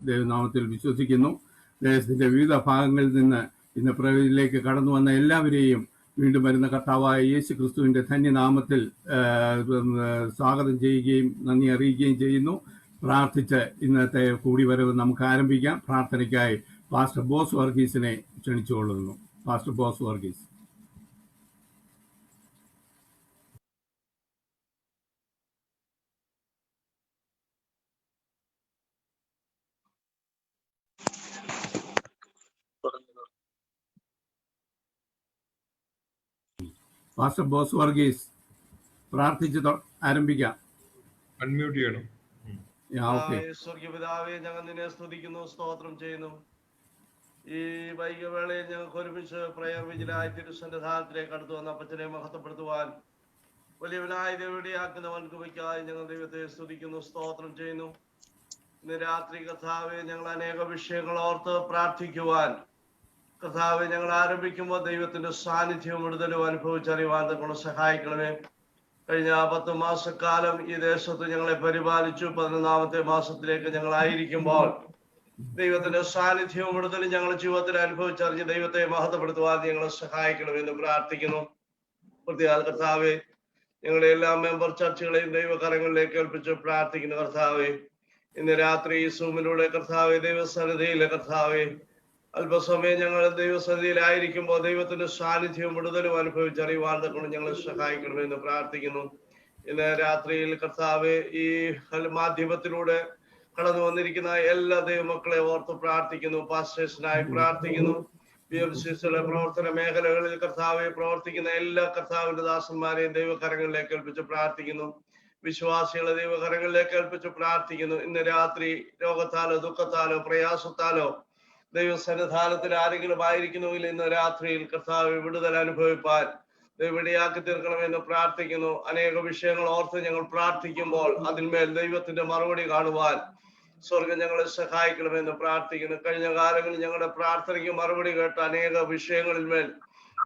ദൈവനാമത്തിൽ വിശ്വസിക്കുന്നു. ദേശത്തിന്റെ വിവിധ ഭാഗങ്ങളിൽ നിന്ന് ഇന്ന് പ്രകൃതിയിലേക്ക് കടന്നു വന്ന എല്ലാവരെയും വീണ്ടും വരുന്ന കർത്താവായ യേശു ക്രിസ്തുവിന്റെ ധന്യനാമത്തിൽ സ്വാഗതം ചെയ്യുകയും നന്ദി അറിയിക്കുകയും ചെയ്യുന്നു. പ്രാർത്ഥിച്ച് ഇന്നത്തെ കൂടിവരവ് നമുക്ക് ആരംഭിക്കാം. പ്രാർത്ഥനയ്ക്കായി പാസ്റ്റർ ബോസ് വർഗീസിനെ ക്ഷണിച്ചുകൊള്ളുന്നു. പാസ്റ്റർ ബോസ് വർഗീസ്. പാസ്റ്റർ ബോസ് വർഗീസ്, പ്രാർത്ഥിച്ച് ആരംഭിക്കാം. അൺമ്യൂട്ട് ചെയ്യണം. സ്വർഗപിതാവേ, ഞങ്ങൾ നിന്നെ സ്തുതിക്കുന്നു, സ്തോത്രം ചെയ്യുന്നു. ഈ വൈകവേളയിൽ ഞങ്ങൾക്ക് ഒരുമിച്ച് പ്രയർ വിജിലായി തിരുസന്നിധാനത്തിലേക്ക് അടുത്തു വന്ന അപ്പച്ചനെ മഹത്വപ്പെടുത്തുവാൻ വലിയവനായ ദൈവടിയാക്കുന്നവൻ കൃപയ്ക്കായി ഞങ്ങൾ ദൈവത്തെ സ്തുതിക്കുന്നു, സ്തോത്രം ചെയ്യുന്നു. ഇന്ന് രാത്രി കർത്താവെ ഞങ്ങൾ അനേക വിഷയങ്ങൾ ഓർത്ത് പ്രാർത്ഥിക്കുവാൻ കർത്താവെ ഞങ്ങൾ ആരംഭിക്കുമ്പോൾ ദൈവത്തിന്റെ സാന്നിധ്യവും വിടുതലും അനുഭവിച്ചറിയുവാൻ കൊണ്ട് സഹായിക്കണമേ. കഴിഞ്ഞ 10 മാസക്കാലം ഈ ദേശത്ത് ഞങ്ങളെ പരിപാലിച്ചു. 11ാമത്തെ മാസത്തിലേക്ക് ഞങ്ങളായിരിക്കുമ്പോൾ ദൈവത്തിന്റെ സാന്നിധ്യവും വിടുതലും ഞങ്ങളുടെ ജീവിതത്തിൽ അനുഭവിച്ചറിഞ്ഞ് ദൈവത്തെ മഹത്വപ്പെടുത്തുവാൻ ഞങ്ങളെ സഹായിക്കണമെന്ന് പ്രാർത്ഥിക്കുന്നു. പ്രതിയാൽ കർത്താവെ ഞങ്ങളുടെ എല്ലാ മെമ്പർ ചർച്ചകളെയും ദൈവകരങ്ങളിലേക്ക് ഏൽപ്പിച്ച് പ്രാർത്ഥിക്കുന്നു. കർത്താവെ ഇന്ന് രാത്രി ഈ സൂമിലൂടെ കർത്താവെ ദൈവസന്നിധിയിലെ കർത്താവെ അല്പസമയം ഞങ്ങൾ ദൈവസന്നിധിയിലായിരിക്കുമ്പോൾ ദൈവത്തിന്റെ സാന്നിധ്യവും വിടുതലും അനുഭവിച്ചറിയുവാൻ കൊണ്ട് ഞങ്ങളെ സഹായിക്കണമെന്ന് പ്രാർത്ഥിക്കുന്നു. ഇന്ന് രാത്രിയിൽ കർത്താവെ ഈ മാധ്യമത്തിലൂടെ കടന്നു വന്നിരിക്കുന്ന എല്ലാ ദൈവമക്കളെ ഓർത്ത് പ്രാർത്ഥിക്കുന്നു. പാസ്റ്റേഴ്സിനായി പ്രാർത്ഥിക്കുന്നു. BMCCയുടെ പ്രവർത്തന മേഖലകളിൽ കർത്താവെ പ്രവർത്തിക്കുന്ന എല്ലാ കർത്താവിന്റെ ദാസന്മാരെയും ദൈവകരങ്ങളിലേക്ക് ഏൽപ്പിച്ച് പ്രാർത്ഥിക്കുന്നു. വിശ്വാസികളെ ദൈവകരങ്ങളിലേക്ക് ഏൽപ്പിച്ച് പ്രാർത്ഥിക്കുന്നു. ഇന്ന് രാത്രി രോഗത്താലോ ദുഃഖത്താലോ പ്രയാസത്താലോ ദൈവസന്നിധാനത്തിൽ ആരെങ്കിലും ആയിരിക്കുന്നുവെങ്കിൽ ഇന്ന് രാത്രിയിൽ കർത്താവ് വിടുതൽ അനുഭവിപ്പാൻ ദൈവടിയാക്കി തീർക്കണമെന്ന് പ്രാർത്ഥിക്കുന്നു. അനേക വിഷയങ്ങൾ ഓർത്ത് ഞങ്ങൾ പ്രാർത്ഥിക്കുമ്പോൾ അതിന്മേൽ ദൈവത്തിന്റെ മറുപടി കാണുവാൻ സ്വർഗം ഞങ്ങളെ സഹായിക്കണമെന്ന് പ്രാർത്ഥിക്കുന്നു. കഴിഞ്ഞ കാലങ്ങളിൽ ഞങ്ങളുടെ പ്രാർത്ഥനയ്ക്ക് മറുപടി കേട്ട അനേക വിഷയങ്ങളിന്മേൽ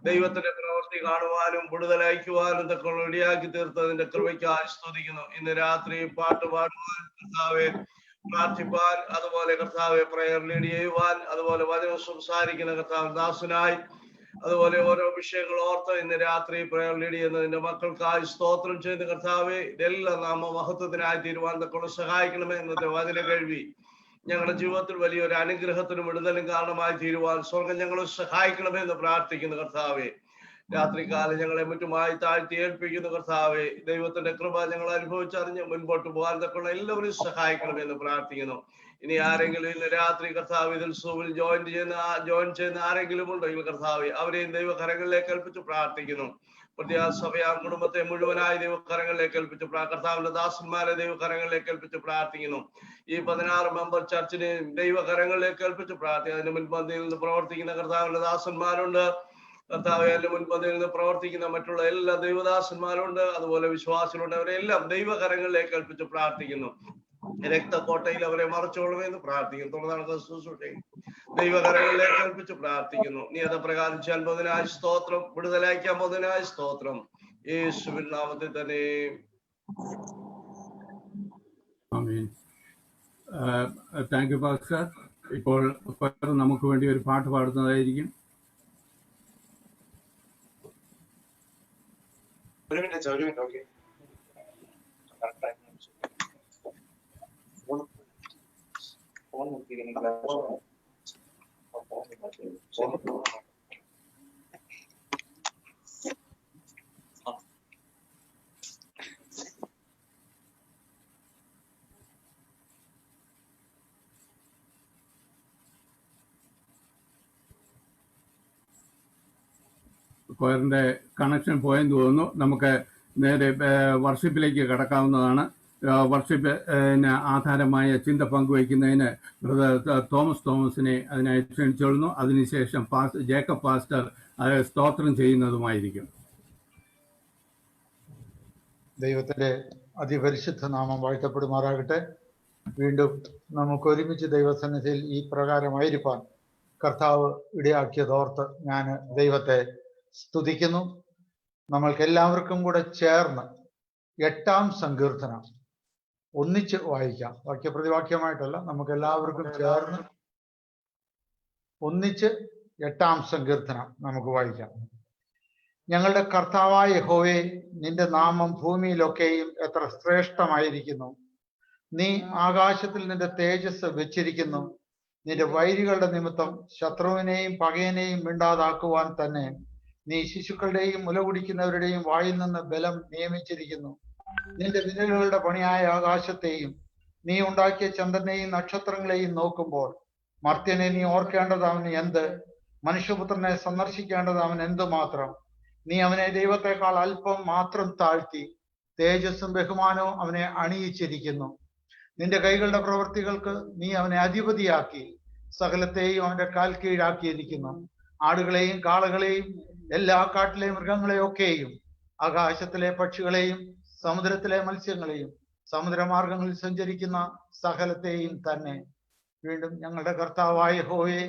ദൈവത്തിന്റെ പ്രവൃത്തി കാണുവാനും വിടുതൽ അയക്കുവാനും ഇതൊക്കെ ഇടയാക്കി തീർത്തതിന്റെ കൃപയ്ക്കായി സ്തുതിക്കുന്നു. ഇന്ന് രാത്രി പാട്ട് പാടുവാൻ കർത്താവെ പ്രാർത്ഥിപ്പാൻ, അതുപോലെ കർത്താവെ പ്രയർ ലീഡ് ചെയ്യുവാൻ, അതുപോലെ വചനം സംസാരിക്കുന്ന കർത്താവ് ദാസനായി, അതുപോലെ ഓരോ വിഷയങ്ങൾ ഓർത്ത് ഇന്ന് രാത്രി പ്രയർ ലീഡ് ചെയ്യുന്നതിന്റെ മക്കൾക്കായി സ്തോത്രം ചെയ്ത് കർത്താവെ ഇതെല്ലാം നാമ മഹത്വത്തിനായി തീരുവാൻ കൊണ്ട് സഹായിക്കണമേ. ഇന്നത്തെ വചന കേൾവി ഞങ്ങളുടെ ജീവിതത്തിൽ വലിയൊരു അനുഗ്രഹത്തിനും വിടുതലും കാരണമായി തീരുവാൻ സ്വർഗം ഞങ്ങളെ സഹായിക്കണമേ എന്ന് പ്രാർത്ഥിക്കുന്നു. കർത്താവെ രാത്രികാലം ഞങ്ങളെ മറ്റുമായി താഴ്ത്തി ഏൽപ്പിക്കുന്നു. കർത്താവെ ദൈവത്തിന്റെ കൃപ ഞങ്ങൾ അനുഭവിച്ചറിഞ്ഞ് മുൻപോട്ട് പോകാൻ തക്കുള്ള എല്ലാവരും സഹായിക്കണമെന്ന് പ്രാർത്ഥിക്കുന്നു. ഇനി ആരെങ്കിലും ഇന്ന് രാത്രി കർത്താവ് ഇതിൽ സൂമിൽ ജോയിൻ ചെയ്യുന്ന ആരെങ്കിലും ഉണ്ടെങ്കിൽ കർത്താവെ അവരെയും ദൈവകരങ്ങളിലേക്ക് ഏൽപ്പിച്ച് പ്രാർത്ഥിക്കുന്നു. സഭയാം കുടുംബത്തെ മുഴുവനായി ദൈവകരങ്ങളിലേക്ക് ഏൽപ്പിച്ച് കർത്താവിന്റെ ദാസന്മാരെ ദൈവകരങ്ങളിലേക്ക് ഏൽപ്പിച്ച് പ്രാർത്ഥിക്കുന്നു. ഈ 16 മെമ്പർ ചർച്ചിനെയും ദൈവകരങ്ങളിലേക്ക് ഏൽപ്പിച്ച് പ്രാർത്ഥിക്കുന്നു. അതിന് മുൻപന്തിയിൽ നിന്ന് പ്രവർത്തിക്കുന്ന കർത്താവിന്റെ ദാസന്മാരുണ്ട്. കർത്താവെ അതിന്റെ മുൻപന്തിയിൽ നിന്ന് പ്രവർത്തിക്കുന്ന മറ്റുള്ള എല്ലാ ദൈവദാസന്മാരുണ്ട്, അതുപോലെ വിശ്വാസികളുണ്ട്. അവരെല്ലാം ദൈവകരങ്ങളിലേക്ക് ഏൽപ്പിച്ച് പ്രാർത്ഥിക്കുന്നു. രക്തക്കോട്ടയിൽ അവരെ മറച്ചോളുമെന്ന് പ്രാർത്ഥിക്കുന്നു. തുടർന്ന് ശുശ്രൂഷയും ദൈവകരങ്ങളിലേക്ക് ഏൽപ്പിച്ച് പ്രാർത്ഥിക്കുന്നു. നീ അത് പ്രകാരം അൻപതിനായി സ്തോത്രം, വിടുതലാക്കി 50നായി സ്തോത്രം, യേശുവിൻ നാമത്തിൽ തന്നെ. Thank you pastor. ഇപ്പോൾ നമുക്ക് വേണ്ടി ഒരു പാട്ട് പാടുന്നതായിരിക്കും. ഒരു മിനിറ്റ് ഓക്കെ. ഫോൺ കൊയറിന്റെ കണക്ഷൻ പോയെന്ന് തോന്നുന്നു. നമുക്ക് നേരെ വർഷിപ്പിലേക്ക് കടക്കാവുന്നതാണ്. വർഷിപ്പിന് ആധാരമായ ചിന്ത പങ്കുവയ്ക്കുന്നതിന് ബ്രദർ തോമസിനെ അതിനായി ക്ഷണിച്ചോളുന്നു. അതിനുശേഷം ജേക്കബ് പാസ്റ്റർ സ്തോത്രം ചെയ്യുന്നതുമായിരിക്കും. ദൈവത്തിന്റെ അതിപരിശുദ്ധ നാമം വാഴ്ത്തപ്പെടുമാറാകട്ടെ. വീണ്ടും നമുക്ക് ഒരുമിച്ച് ദൈവസന്നിധിയിൽ ഈ പ്രകാരമായിരിക്കാൻ കർത്താവ് ഇടയാക്കിയതോർത്ത് ഞാൻ ദൈവത്തെ സ്തുതിക്കുന്നു. നമ്മൾക്ക് എല്ലാവർക്കും കൂടെ ചേർന്ന് 8-ാം സങ്കീർത്തനം ഒന്നിച്ച് വായിക്കാം. വാക്യപ്രതിവാക്യമായിട്ടല്ല, നമുക്ക് എല്ലാവർക്കും ചേർന്ന് ഒന്നിച്ച് 8-ാം സങ്കീർത്തനം നമുക്ക് വായിക്കാം. ഞങ്ങളുടെ കർത്താവായ യഹോവേ, നിന്റെ നാമം ഭൂമിയിലൊക്കെയും എത്ര ശ്രേഷ്ഠമായിരിക്കുന്നു. നീ ആകാശത്തിൽ നിന്റെ തേജസ് വെച്ചിരിക്കുന്നു. നിന്റെ വൈരികളുടെ നിമിത്തം ശത്രുവിനെയും പകയനെയും മിണ്ടാതാക്കുവാൻ തന്നെ നീ ശിശുക്കളുടെയും മുലകുടിക്കുന്നവരുടെയും വായിൽ നിന്ന് ബലം നിയമിച്ചിരിക്കുന്നു. നിന്റെ വിരലുകളുടെ പണിയായ ആകാശത്തെയും നീ ഉണ്ടാക്കിയ ചന്ദ്രനെയും നക്ഷത്രങ്ങളെയും നോക്കുമ്പോൾ മർത്യനെ നീ ഓർക്കേണ്ടത് അവന് എന്ത്? മനുഷ്യപുത്രനെ സന്ദർശിക്കേണ്ടത് അവൻ എന്തുമാത്രം? നീ അവനെ ദൈവത്തെക്കാൾ അല്പം മാത്രം താഴ്ത്തി, തേജസ്സും ബഹുമാനവും അവനെ അണിയിച്ചിരിക്കുന്നു. നിന്റെ കൈകളുടെ പ്രവൃത്തികൾക്ക് നീ അവനെ അധിപതിയാക്കി, സകലത്തെയും അവന്റെ കാൽ കീഴാക്കിയിരിക്കുന്നു. ആടുകളെയും കാളകളെയും എല്ലാ കാട്ടിലെ മൃഗങ്ങളെയൊക്കെയും ആകാശത്തിലെ പക്ഷികളെയും സമുദ്രത്തിലെ മത്സ്യങ്ങളെയും സമുദ്രമാർഗങ്ങളിൽ സഞ്ചരിക്കുന്ന സകലത്തെയും തന്നെ. വീണ്ടും ഞങ്ങളുടെ കർത്താവായ യഹോവേ,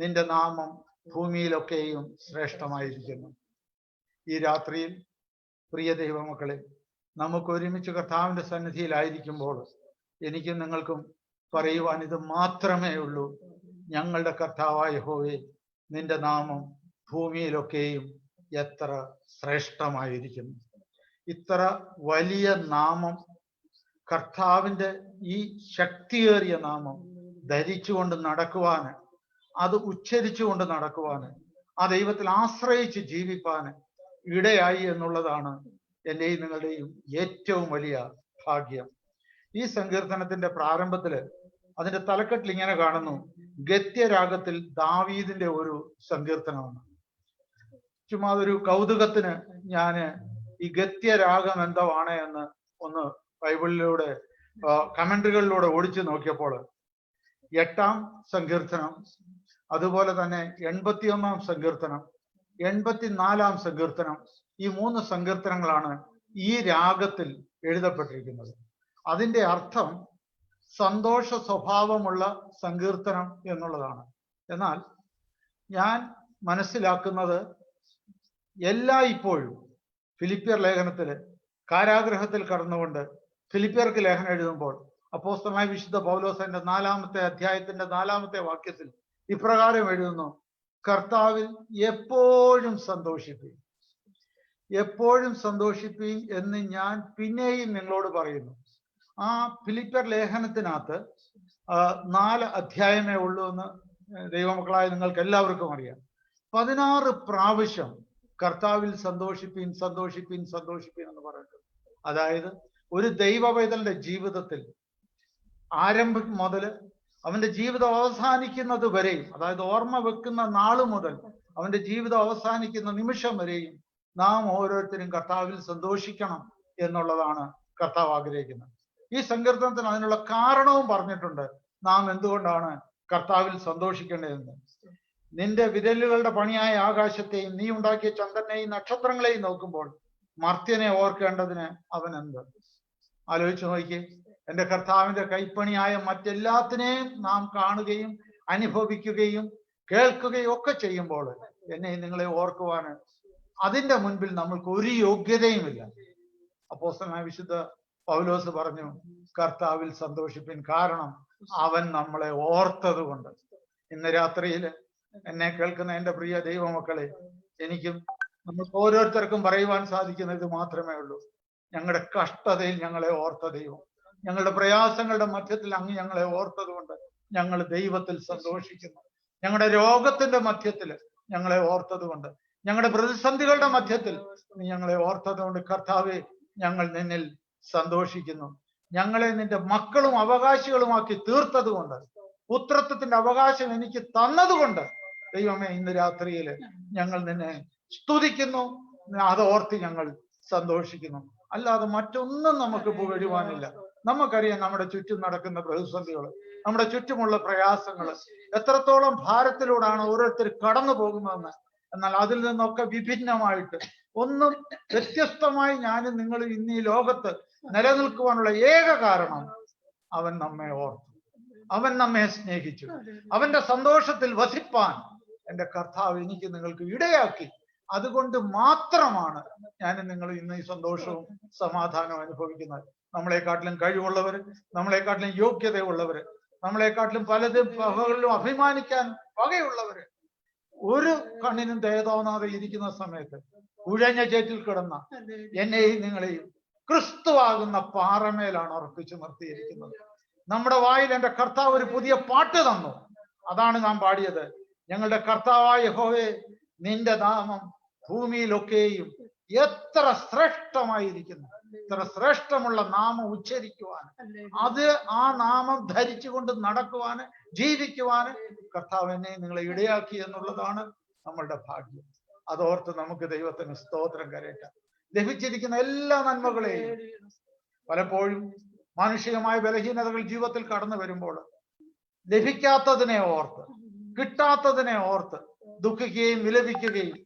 നിന്റെ നാമം ഭൂമിയിലൊക്കെയും ശ്രേഷ്ഠമായിരിക്കുന്നു. ഈ രാത്രിയിൽ പ്രിയ ദൈവമക്കളെ, നമുക്ക് ഒരുമിച്ച് കർത്താവിന്റെ സന്നിധിയിലായിരിക്കുമ്പോൾ എനിക്കും നിങ്ങൾക്കും പറയുവാൻ ഇത് മാത്രമേ ഉള്ളൂ. ഞങ്ങളുടെ കർത്താവായ യഹോവേ, നിന്റെ നാമം ഭൂമിയിലൊക്കെയും എത്ര ശ്രേഷ്ഠമായിരിക്കുന്നു. ഇത്ര വലിയ നാമം, കർത്താവിന്റെ ഈ ശക്തിയേറിയ നാമം ധരിച്ചുകൊണ്ട് നടക്കുവാന്, അത് ഉച്ചരിച്ചുകൊണ്ട് നടക്കുവാന്, ആ ദൈവത്തിൽ ആശ്രയിച്ച് ജീവിപ്പാന് ഇടയായി എന്നുള്ളതാണ് എന്റെയും നിങ്ങളുടെയും ഏറ്റവും വലിയ ഭാഗ്യം. ഈ സങ്കീർത്തനത്തിന്റെ പ്രാരംഭത്തില് അതിന്റെ തലക്കെട്ടിൽ ഇങ്ങനെ കാണുന്നു: ഗദ്യരാഗത്തിൽ ദാവീദിന്റെ ഒരു സങ്കീർത്തനമാണ്. ചുമ്മാ ഒരു കൗതുകത്തിന് ഞാന് ഈ ഗദ്യരാഗം എന്താണ് എന്ന് ഒന്ന് ബൈബിളിലൂടെ കമന്ററികളിലൂടെ ഓടിച്ചു നോക്കിയപ്പോൾ 8-ാം സങ്കീർത്തനം, അതുപോലെ തന്നെ 81-ാം സങ്കീർത്തനം, 84-ാം സങ്കീർത്തനം, ഈ 3 സങ്കീർത്തനങ്ങളാണ് ഈ രാഗത്തിൽ എഴുതപ്പെട്ടിരിക്കുന്നത്. അതിന്റെ അർത്ഥം സന്തോഷ സ്വഭാവമുള്ള സങ്കീർത്തനം എന്നുള്ളതാണ്. എന്നാൽ ഞാൻ മനസ്സിലാക്കുന്നത് എല്ലായ്പ്പോഴും ഫിലിപ്പിയർ ലേഖനത്തില് കാരാഗ്രഹത്തിൽ കടന്നുകൊണ്ട് ഫിലിപ്പിയർക്ക് ലേഖനം എഴുതുമ്പോൾ അപ്പോസ്തലനായ വിശുദ്ധ പൗലോസിന്റെ 4-ാമത്തെ അധ്യായത്തിന്റെ 4-ാമത്തെ വാക്യത്തിൽ ഇപ്രകാരം എഴുതുന്നു: കർത്താവിൽ എപ്പോഴും സന്തോഷിപ്പീൻ, എപ്പോഴും സന്തോഷിപ്പീൻ എന്ന് ഞാൻ പിന്നെയും നിങ്ങളോട് പറയുന്നു. ആ ഫിലിപ്പിയർ ലേഖനത്തിനകത്ത് 4 അധ്യായമേ ഉള്ളൂ എന്ന് ദൈവമക്കളായ നിങ്ങൾക്ക് എല്ലാവർക്കും അറിയാം. 16 പ്രാവശ്യം കർത്താവിൽ സന്തോഷിപ്പീൻ, സന്തോഷിപ്പീൻ, സന്തോഷിപ്പീൻ എന്ന് പറയുന്നത്. അതായത് ഒരു ദൈവവൈതലിന്റെ ജീവിതത്തിൽ ആരംഭം മുതൽ അവന്റെ ജീവിതം അവസാനിക്കുന്നത് വരെയും, അതായത് ഓർമ്മ വെക്കുന്ന നാള് മുതൽ അവന്റെ ജീവിതം അവസാനിക്കുന്ന നിമിഷം വരെയും നാം ഓരോരുത്തരും കർത്താവിൽ സന്തോഷിക്കണം എന്നുള്ളതാണ് കർത്താവ് ആഗ്രഹിക്കുന്നത്. ഈ സങ്കീർത്തനത്തിന് അതിനുള്ള കാരണവും പറഞ്ഞിട്ടുണ്ട്. നാം എന്തുകൊണ്ടാണ് കർത്താവിൽ സന്തോഷിക്കേണ്ടതെന്ന്. നിന്റെ വിരലുകളുടെ പണിയായ ആകാശത്തെയും നീ ഉണ്ടാക്കിയ ചന്ദ്രനെയും നക്ഷത്രങ്ങളെയും നോക്കുമ്പോൾ മർത്യനെ ഓർക്കേണ്ടതിന് അവൻ എന്ത്? ആലോചിച്ച് നോക്കിയേ. എന്റെ കർത്താവിന്റെ കൈപ്പണിയായ മറ്റെല്ലാത്തിനെയും നാം കാണുകയും അനുഭവിക്കുകയും കേൾക്കുകയും ഒക്കെ ചെയ്യുമ്പോൾ എന്നെ നിങ്ങളെ ഓർക്കുവാന് അതിന്റെ മുൻപിൽ നമ്മൾക്ക് ഒരു യോഗ്യതയുമില്ല. അപ്പോസ്തലനായ വിശുദ്ധ പൗലോസ് പറഞ്ഞു, കർത്താവിൽ സന്തോഷിപ്പിൻ, കാരണം അവൻ നമ്മളെ ഓർത്തത് കൊണ്ട്. ഇന്ന് രാത്രിയിൽ എന്നെ കേൾക്കുന്ന എന്റെ പ്രിയ ദൈവമക്കളെ, എനിക്കും നമുക്ക് ഓരോരുത്തർക്കും പറയുവാൻ സാധിക്കുന്ന ഇത് മാത്രമേ ഉള്ളൂ: ഞങ്ങളുടെ കഷ്ടതയിൽ ഞങ്ങളെ ഓർത്ത ദൈവം, ഞങ്ങളുടെ പ്രയാസങ്ങളുടെ മധ്യത്തിൽ അങ്ങ് ഞങ്ങളെ ഓർത്തത് കൊണ്ട് ഞങ്ങൾ ദൈവത്തിൽ സന്തോഷിക്കുന്നു. ഞങ്ങളുടെ രോഗത്തിന്റെ മധ്യത്തിൽ ഞങ്ങളെ ഓർത്തത് കൊണ്ട്, ഞങ്ങളുടെ പ്രതിസന്ധികളുടെ മധ്യത്തിൽ നീ ഞങ്ങളെ ഓർത്തത് കൊണ്ട് കർത്താവെ, ഞങ്ങൾ നിന്നിൽ സന്തോഷിക്കുന്നു. ഞങ്ങളെ നിന്റെ മക്കളും അവകാശികളുമാക്കി തീർത്തത് കൊണ്ട്, പുത്രത്വത്തിന്റെ അവകാശം എനിക്ക് തന്നതുകൊണ്ട് ദൈവമേ, ഇന്ന് രാത്രിയിൽ ഞങ്ങൾ നിന്നെ സ്തുതിക്കുന്നു. അത് ഓർത്ത് ഞങ്ങൾ സന്തോഷിക്കുന്നു. അല്ലാതെ മറ്റൊന്നും നമുക്ക് പുകഴുവാനില്ല. നമുക്കറിയാം നമ്മുടെ ചുറ്റും നടക്കുന്ന പ്രതിസന്ധികൾ, നമ്മുടെ ചുറ്റുമുള്ള പ്രയാസങ്ങൾ, എത്രത്തോളം ഭാരത്തിലൂടെയാണ് ഓരോരുത്തർ കടന്നു പോകുന്നതെന്ന്. എന്നാൽ അതിൽ നിന്നൊക്കെ വിഭിന്നമായിട്ട്, ഒന്നും വ്യത്യസ്തമായി ഞാനും നിങ്ങളും ഇന്ന് ഈ ലോകത്ത് നിലനിൽക്കുവാനുള്ള ഏക കാരണം അവൻ നമ്മെ ഓർത്തു, അവൻ നമ്മെ സ്നേഹിച്ചു, അവന്റെ സന്തോഷത്തിൽ വസിപ്പാൻ എന്റെ കർത്താവ് എനിക്ക് നിങ്ങൾക്ക് ഇടയാക്കി. അതുകൊണ്ട് മാത്രമാണ് ഞാൻ നിങ്ങൾ ഇന്ന് ഈ സന്തോഷവും സമാധാനവും അനുഭവിക്കുന്നത്. നമ്മളെക്കാട്ടിലും കഴിവുള്ളവര്, നമ്മളെക്കാട്ടിലും യോഗ്യതയുള്ളവര്, നമ്മളെക്കാട്ടിലും പലതിലും അഭിമാനിക്കാൻ വകയുള്ളവര് ഒരു കണ്ണിനും ദയ തോന്നാതെ ഇരിക്കുന്ന സമയത്ത് ഉഴഞ്ഞ ചേറ്റിൽ കിടന്ന എന്നെയും നിങ്ങളെയും ക്രിസ്തുവാകുന്ന പാറമേലാണ് ഉറപ്പിച്ചു നിർത്തിയിരിക്കുന്നത്. നമ്മുടെ വായിൽ എന്റെ കർത്താവ് ഒരു പുതിയ പാട്ട് തന്നു. അതാണ് നാം പാടിയത്. ഞങ്ങളുടെ കർത്താവായ യഹോവേ, നിന്റെ നാമം ഭൂമിയിലൊക്കെയും എത്ര ശ്രേഷ്ഠമായിരിക്കുന്നു. ഇത്ര ശ്രേഷ്ഠമുള്ള നാമം ഉച്ചരിക്കുവാൻ, അത് ആ നാമം ധരിച്ചുകൊണ്ട് നടക്കുവാന്, ജീവിക്കുവാന് കർത്താവ് എന്നെ നിങ്ങളെ ഇടയാക്കി എന്നുള്ളതാണ് നമ്മളുടെ ഭാഗ്യം. അതോർത്ത് നമുക്ക് ദൈവത്തിന് സ്തോത്രം കരയറ്റാം. ലഭിച്ചിരിക്കുന്ന എല്ലാ നന്മകളെയും പലപ്പോഴും മാനുഷികമായ ബലഹീനതകൾ ജീവിതത്തിൽ കടന്നു വരുമ്പോൾ ലഭിക്കാത്തതിനെ ഓർത്ത്, കിട്ടാത്തതിനെ ഓർത്ത് ദുഃഖിക്കുകയും വിലപിക്കുകയും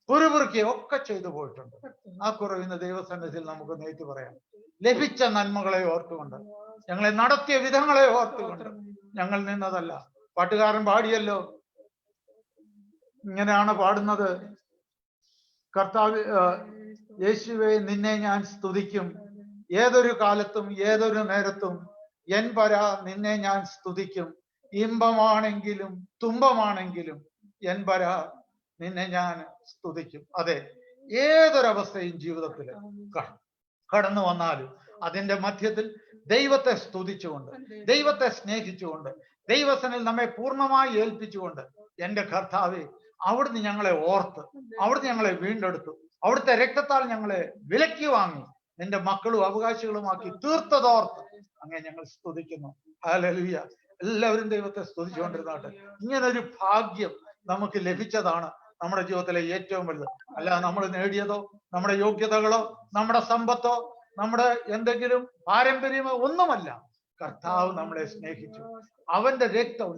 പുറുപുറുക്കുകയും ഒക്കെ ചെയ്തു പോയിട്ടുണ്ട്. ആ കുറവിന്ന് ദൈവസന്നിധിയിൽ നമുക്ക് നേരിട്ട് പറയാം. ലഭിച്ച നന്മകളെ ഓർത്തുകൊണ്ട്, ഞങ്ങളെ നടത്തിയ വിധങ്ങളെ ഓർത്തുകൊണ്ട്, ഞങ്ങൾ നിന്നതല്ല. പാട്ടുകാരൻ പാടിയല്ലോ, ഇങ്ങനെയാണ് പാടുന്നത്: കർത്താവ് യേശുവേ, നിന്നെ ഞാൻ സ്തുതിക്കും, ഏതൊരു കാലത്തും ഏതൊരു നേരത്തും എൻ പര നിന്നെ ഞാൻ സ്തുതിക്കും. ഇമ്പമാണെങ്കിലും തുമ്പമാണെങ്കിലും എൻ പര നിന്നെ ഞാൻ സ്തുതിക്കും. അതെ, ഏതൊരവസ്ഥയും ജീവിതത്തിൽ കടന്നു വന്നാലും അതിന്റെ മധ്യത്തിൽ ദൈവത്തെ സ്തുതിച്ചുകൊണ്ട്, ദൈവത്തെ സ്നേഹിച്ചുകൊണ്ട്, ദൈവസനിൽ നമ്മെ പൂർണ്ണമായി ഏൽപ്പിച്ചുകൊണ്ട്, എന്റെ കർത്താവേ, അവിടുന്ന് ഞങ്ങളെ ഓർത്ത്, അവിടുന്ന് ഞങ്ങളെ വീണ്ടെടുത്തു, അവിടുത്തെ രക്തത്താൽ ഞങ്ങളെ വിലക്കി വാങ്ങി നിന്റെ മക്കളും അവകാശികളുമാക്കി തീർത്തതോർത്ത് അങ്ങനെ ഞങ്ങൾ സ്തുതിക്കുന്നു. ഹല്ലേലൂയ. എല്ലാവരും ദൈവത്തെ സ്തുതിച്ചുകൊണ്ടിരുന്നാട്ടെ. ഇങ്ങനൊരു ഭാഗ്യം നമുക്ക് ലഭിച്ചതാണ് നമ്മുടെ ജീവിതത്തിലെ ഏറ്റവും വലുത്. അല്ല നമ്മൾ നേടിയതോ നമ്മുടെ യോഗ്യതകളോ നമ്മുടെ സമ്പത്തോ നമ്മുടെ എന്തെങ്കിലും പാരമ്പര്യമോ ഒന്നുമല്ല. കർത്താവ് നമ്മളെ സ്നേഹിച്ചു, അവന്റെ രക്തം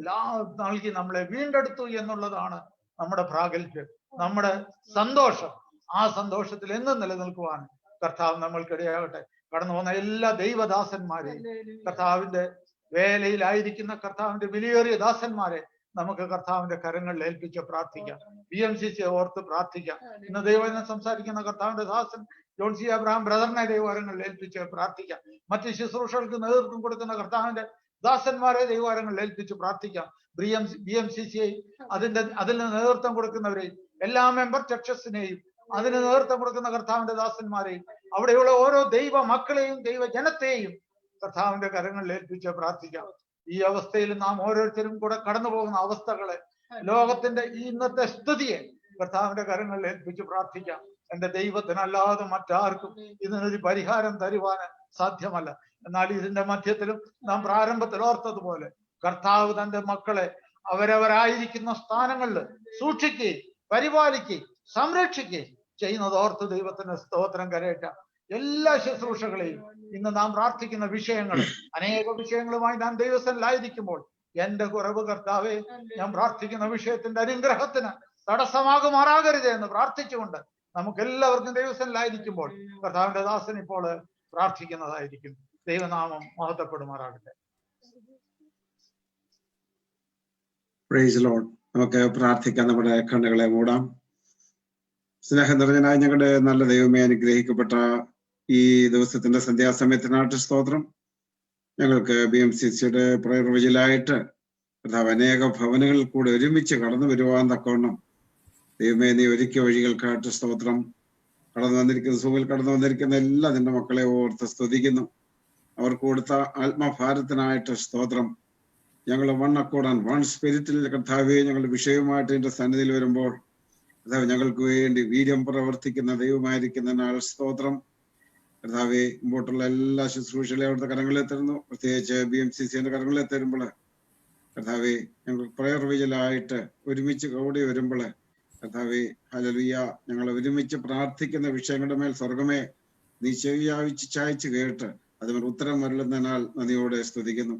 നൽകി നമ്മളെ വീണ്ടെടുത്തു എന്നുള്ളതാണ് നമ്മുടെ പ്രാഗൽഭ്യം, നമ്മുടെ സന്തോഷം. ആ സന്തോഷത്തിൽ എന്നും നിലനിൽക്കുവാൻ കർത്താവ് നമ്മൾക്കിടയാകട്ടെ. കടന്നു വന്ന എല്ലാ ദൈവദാസന്മാരെയും, കർത്താവിന്റെ വേലയിലായിരിക്കുന്ന കർത്താവിന്റെ വിലയേറിയ ദാസന്മാരെ നമുക്ക് കർത്താവിന്റെ കരങ്ങളിൽ ഏൽപ്പിച്ച് പ്രാർത്ഥിക്കാം. BMCC ഓർത്ത് പ്രാർത്ഥിക്കാം. ഇന്ന് ദൈവം സംസാരിക്കുന്ന കർത്താവിന്റെ ദാസൻ ജോൺ സി അബ്രഹാം ബ്രദറിനെ ദൈവകരങ്ങളിൽ ഏൽപ്പിച്ച് പ്രാർത്ഥിക്കാം. മറ്റ് ശുശ്രൂഷകൾക്ക് നേതൃത്വം കൊടുക്കുന്ന കർത്താവിന്റെ ദാസന്മാരെ ദൈവകരങ്ങളിൽ ഏൽപ്പിച്ച് പ്രാർത്ഥിക്കാം. BMCCയെ അതിന് നേതൃത്വം കൊടുക്കുന്നവരെയും എല്ലാ മെമ്പർ ചർച്ചസിനെയും അതിന് നേതൃത്വം കൊടുക്കുന്ന കർത്താവിന്റെ ദാസന്മാരെയും അവിടെയുള്ള ഓരോ ദൈവ മക്കളെയും ദൈവജനത്തെയും കർത്താവിന്റെ കരങ്ങളിൽ ഏൽപ്പിച്ച് പ്രാർത്ഥിക്കാം. ഈ അവസ്ഥയിൽ നാം ഓരോരുത്തരും കൂടെ കടന്നു പോകുന്ന അവസ്ഥകളെ, ലോകത്തിന്റെ ഈ ഇന്നത്തെ സ്ഥിതിയെ കർത്താവിന്റെ കരങ്ങളിൽ ഏൽപ്പിച്ച് പ്രാർത്ഥിക്കാം. എന്റെ ദൈവത്തിനല്ലാതെ മറ്റാർക്കും ഇതിനൊരു പരിഹാരം തരുവാന് സാധ്യമല്ല. എന്നാൽ ഇതിന്റെ മധ്യത്തിലും നാം പ്രാരംഭത്തിൽ ഓർത്തതുപോലെ കർത്താവ് തന്റെ മക്കളെ അവരവരായിരിക്കുന്ന സ്ഥാനങ്ങളിൽ സൂക്ഷിക്കുകയും പരിപാലിക്കുകയും സംരക്ഷിക്കുകയും ചെയ്യുന്നത് ഓർത്ത് ദൈവത്തിന് സ്തോത്രം കരയറ്റാം. എല്ലാ ശുശ്രൂഷകളെയും ഇന്ന് നാം പ്രാർത്ഥിക്കുന്ന വിഷയങ്ങൾ, അനേക വിഷയങ്ങളുമായി നാം ദൈവസനിലായിരിക്കുമ്പോൾ എന്റെ കുറവ് കർത്താവെ, ഞാൻ പ്രാർത്ഥിക്കുന്ന വിഷയത്തിന്റെ അനുഗ്രഹത്തിന് തടസ്സമാകുമാറാകരുത് എന്ന് പ്രാർത്ഥിച്ചുകൊണ്ട് നമുക്ക് എല്ലാവർക്കും ദൈവസനിലായിരിക്കുമ്പോൾ കർത്താവിന്റെ ദാസൻ ഇപ്പോൾ പ്രാർത്ഥിക്കുന്നതായിരിക്കും. ദൈവനാമം മഹത്വപ്പെടുമാറാകട്ടെ. Praise Lord. നമുക്ക് പ്രാർത്ഥിക്കാൻ നമ്മുടെ കണ്ണുകളെ മൂടാം. സ്നേഹം നിറഞ്ഞനായി ഞങ്ങളുടെ നല്ല ദൈവമേ, അനുഗ്രഹിക്കപ്പെട്ട ഈ ദിവസത്തിന്റെ സന്ധ്യാസമയത്തിനായിട്ട് സ്തോത്രം. ഞങ്ങൾക്ക് BMCCയുടെ പ്രയർ വിജിലായിട്ട് കർത്താവ് അനേക ഭവനങ്ങളിൽ കൂടെ ഒരുമിച്ച് കടന്നു വരുവാൻ തക്കവണ്ണം ദൈവമേ, നീ ഒരുക്കിയ വഴികൾക്കായിട്ട് സ്തോത്രം. കടന്നു വന്നിരിക്കുന്ന സൂവിൽ കടന്നു വന്നിരിക്കുന്ന എല്ലാ നിന്റെ മക്കളെ ഓർത്ത് സ്തുതിക്കുന്നു. അവർക്ക് കൊടുത്ത ആത്മഭാരത്തിനായിട്ട് സ്തോത്രം. ഞങ്ങൾ വൺ അക്കോർഡ് ആൻഡ് വൺ സ്പിരിറ്റിൽ കർത്താവെ, ഞങ്ങളുടെ വിഷയവുമായിട്ട് എന്റെ സന്നിധിയിൽ വരുമ്പോൾ കർത്താവ് ഞങ്ങൾക്ക് വേണ്ടി വീര്യം പ്രവർത്തിക്കുന്ന ദൈവമായിരിക്കുന്നതിനാൽ സ്തോത്രം. കർത്താവെ, മുമ്പോട്ടുള്ള എല്ലാ ശുശ്രൂഷകളെ അവിടുത്തെ കരങ്ങളിൽ തരുന്നു. പ്രത്യേകിച്ച് BMCCന്റെ കരങ്ങളിൽ തരുമ്പോൾ കർത്താവെ, ഞങ്ങൾ പ്രയർ വിജിലായിട്ട് ഒരുമിച്ച് കൂടി വരുമ്പോൾ കർത്താവെ, ഹല്ലേലൂയ, ഞങ്ങൾ ഒരുമിച്ച് പ്രാർത്ഥിക്കുന്ന വിഷയങ്ങളുടെ മേൽ സ്വർഗമേ നീ ചെവിയാവിച്ച് ചായച്ച് കേട്ട് അതിന് ഉത്തരം വരുന്നതിനാൽ നന്ദിയോടെ സ്തുതിക്കുന്നു.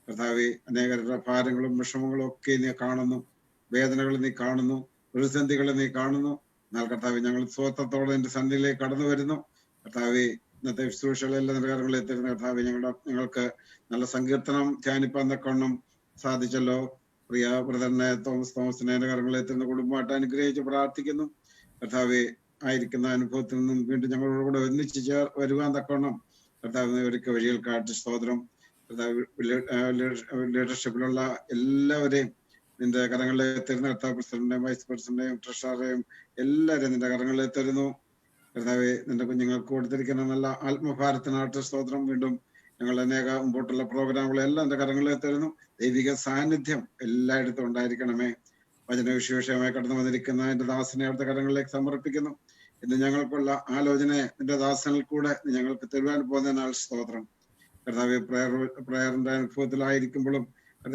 കർത്താവെ, അനേകരുടെ ഭാരങ്ങളും വിഷമങ്ങളും ഒക്കെ നീ കാണുന്നു, വേദനകൾ നീ കാണുന്നു, പ്രതിസന്ധികളെ നീ കാണുന്നു. എന്നാൽ കർത്താവെ, ഞങ്ങൾ സ്വത്വത്തോടെ എന്റെ സന്ധിയിലേക്ക് കടന്നു വരുന്നു. കർത്താവെ, ഇന്നത്തെ ശുശ്രൂഷകളെല്ലാം നിലകാരങ്ങളിൽ എത്തിരുന്ന കർത്താവെ, ഞങ്ങൾക്ക് നല്ല സങ്കീർത്തനം ധ്യാനിപ്പാൻ തക്കവണ്ണം സാധിച്ചല്ലോ. പ്രിയ ബ്രദറിനെ തോമസിനെ കരങ്ങളിൽ എത്തുന്ന കുടുംബമായിട്ട് അനുഗ്രഹിച്ച് പ്രാർത്ഥിക്കുന്നു. കർത്താവെ, ആയിരിക്കുന്ന അനുഭവത്തിൽ നിന്നും വീണ്ടും ഞങ്ങളോട് കൂടെ ഒന്നിച്ച് വരുവാൻ തക്കവണ്ണം കർത്താവ് ഒരുക്ക വഴികൾ കാട്ടി സ്തോത്രം. കർത്താവ് ലീഡർഷിപ്പിലുള്ള എല്ലാവരെയും നിന്റെ കരങ്ങളിൽ തരുന്ന കർത്താവ് പ്രസിഡന്റിനെയും വൈസ് പ്രസിഡന്റിനെയും ട്രഷററെയും എല്ലാവരെയും നിന്റെ കരങ്ങളിൽ തരുന്നു. കർത്താവെ നിന്റെ കുഞ്ഞുങ്ങൾക്ക് കൊടുത്തിരിക്കുന്ന നല്ല ആത്മഭാരത്തിനായിട്ട് സ്തോത്രം. വീണ്ടും ഞങ്ങൾ അനേക മുമ്പോട്ടുള്ള പ്രോഗ്രാമുകളെല്ലാം എന്റെ കരങ്ങളിൽ തരുന്നു. ദൈവിക സാന്നിധ്യം എല്ലായിടത്തും ഉണ്ടായിരിക്കണമേ. വചന വിശേഷമായി കടന്നു വന്നിരിക്കുന്ന എന്റെ ദാസനെ അവിടുത്തെ കരങ്ങളിലേക്ക് സമർപ്പിക്കുന്നു. ഇന്ന് ഞങ്ങൾക്കുള്ള ആലോചനയെ നിന്റെ ദാസനിൽ കൂടെ ഞങ്ങൾക്ക് തരുവാൻ പോകുന്നതിനാൽ സ്തോത്രം. കർത്താവ് പ്രയറിന്റെ അനുഭവത്തിലായിരിക്കുമ്പോഴും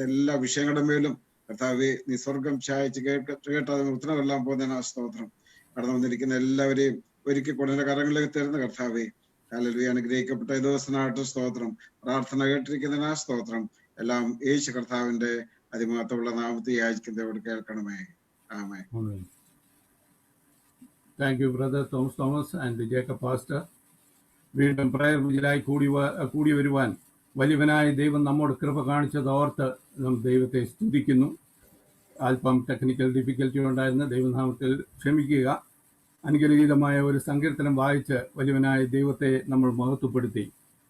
എല്ലാ വിഷയങ്ങളുടെ മേലും കർത്താവ് നീ സ്വർഗം ചായച്ച് കേട്ട് അതിന് ഉത്തരവെല്ലാം പോകുന്നതിനാൽ സ്തോത്രം. കടന്നു വന്നിരിക്കുന്ന എല്ലാവരെയും ഒരിക്കൽ കൂടെ കരങ്ങളിലേക്ക് തരുന്ന കർത്താവെ ഹല്ലേലൂയ. അനുഗ്രഹിക്കപ്പെട്ട ഈ ദിവസനായിട്ട് സ്തോത്രം. പ്രാർത്ഥന കേട്ടിരിക്കുന്നതിനാ സ്തോത്രം. എല്ലാം യേശു കർത്താവിന്റെ അതിമഹത്വമുള്ള നാമത്തിൽ യാചിക്കുന്നതോട് കേൾക്കണമേ. Amen. Thank you brother Thomas and Jacob pastor. വീണ്ടും പ്രയർ വിജിലായി കൂടി വരുവാൻ വലിയവനായ ദൈവം നമ്മോട് കൃപ കാണിച്ചത് ഓർത്ത് നാം ദൈവത്തെ സ്തുതിക്കുന്നു. അല്പം ടെക്നിക്കൽ ഡിഫിക്കൽറ്റി ഉണ്ടായിരുന്ന ദൈവനാമത്തിൽ ക്ഷമിക്കുക. അനുഗ്രഹീതമായ ഒരു സങ്കീർത്തനം വായിച്ച് വലിയവനായ ദൈവത്തെ നമ്മൾ മഹത്വപ്പെടുത്തി.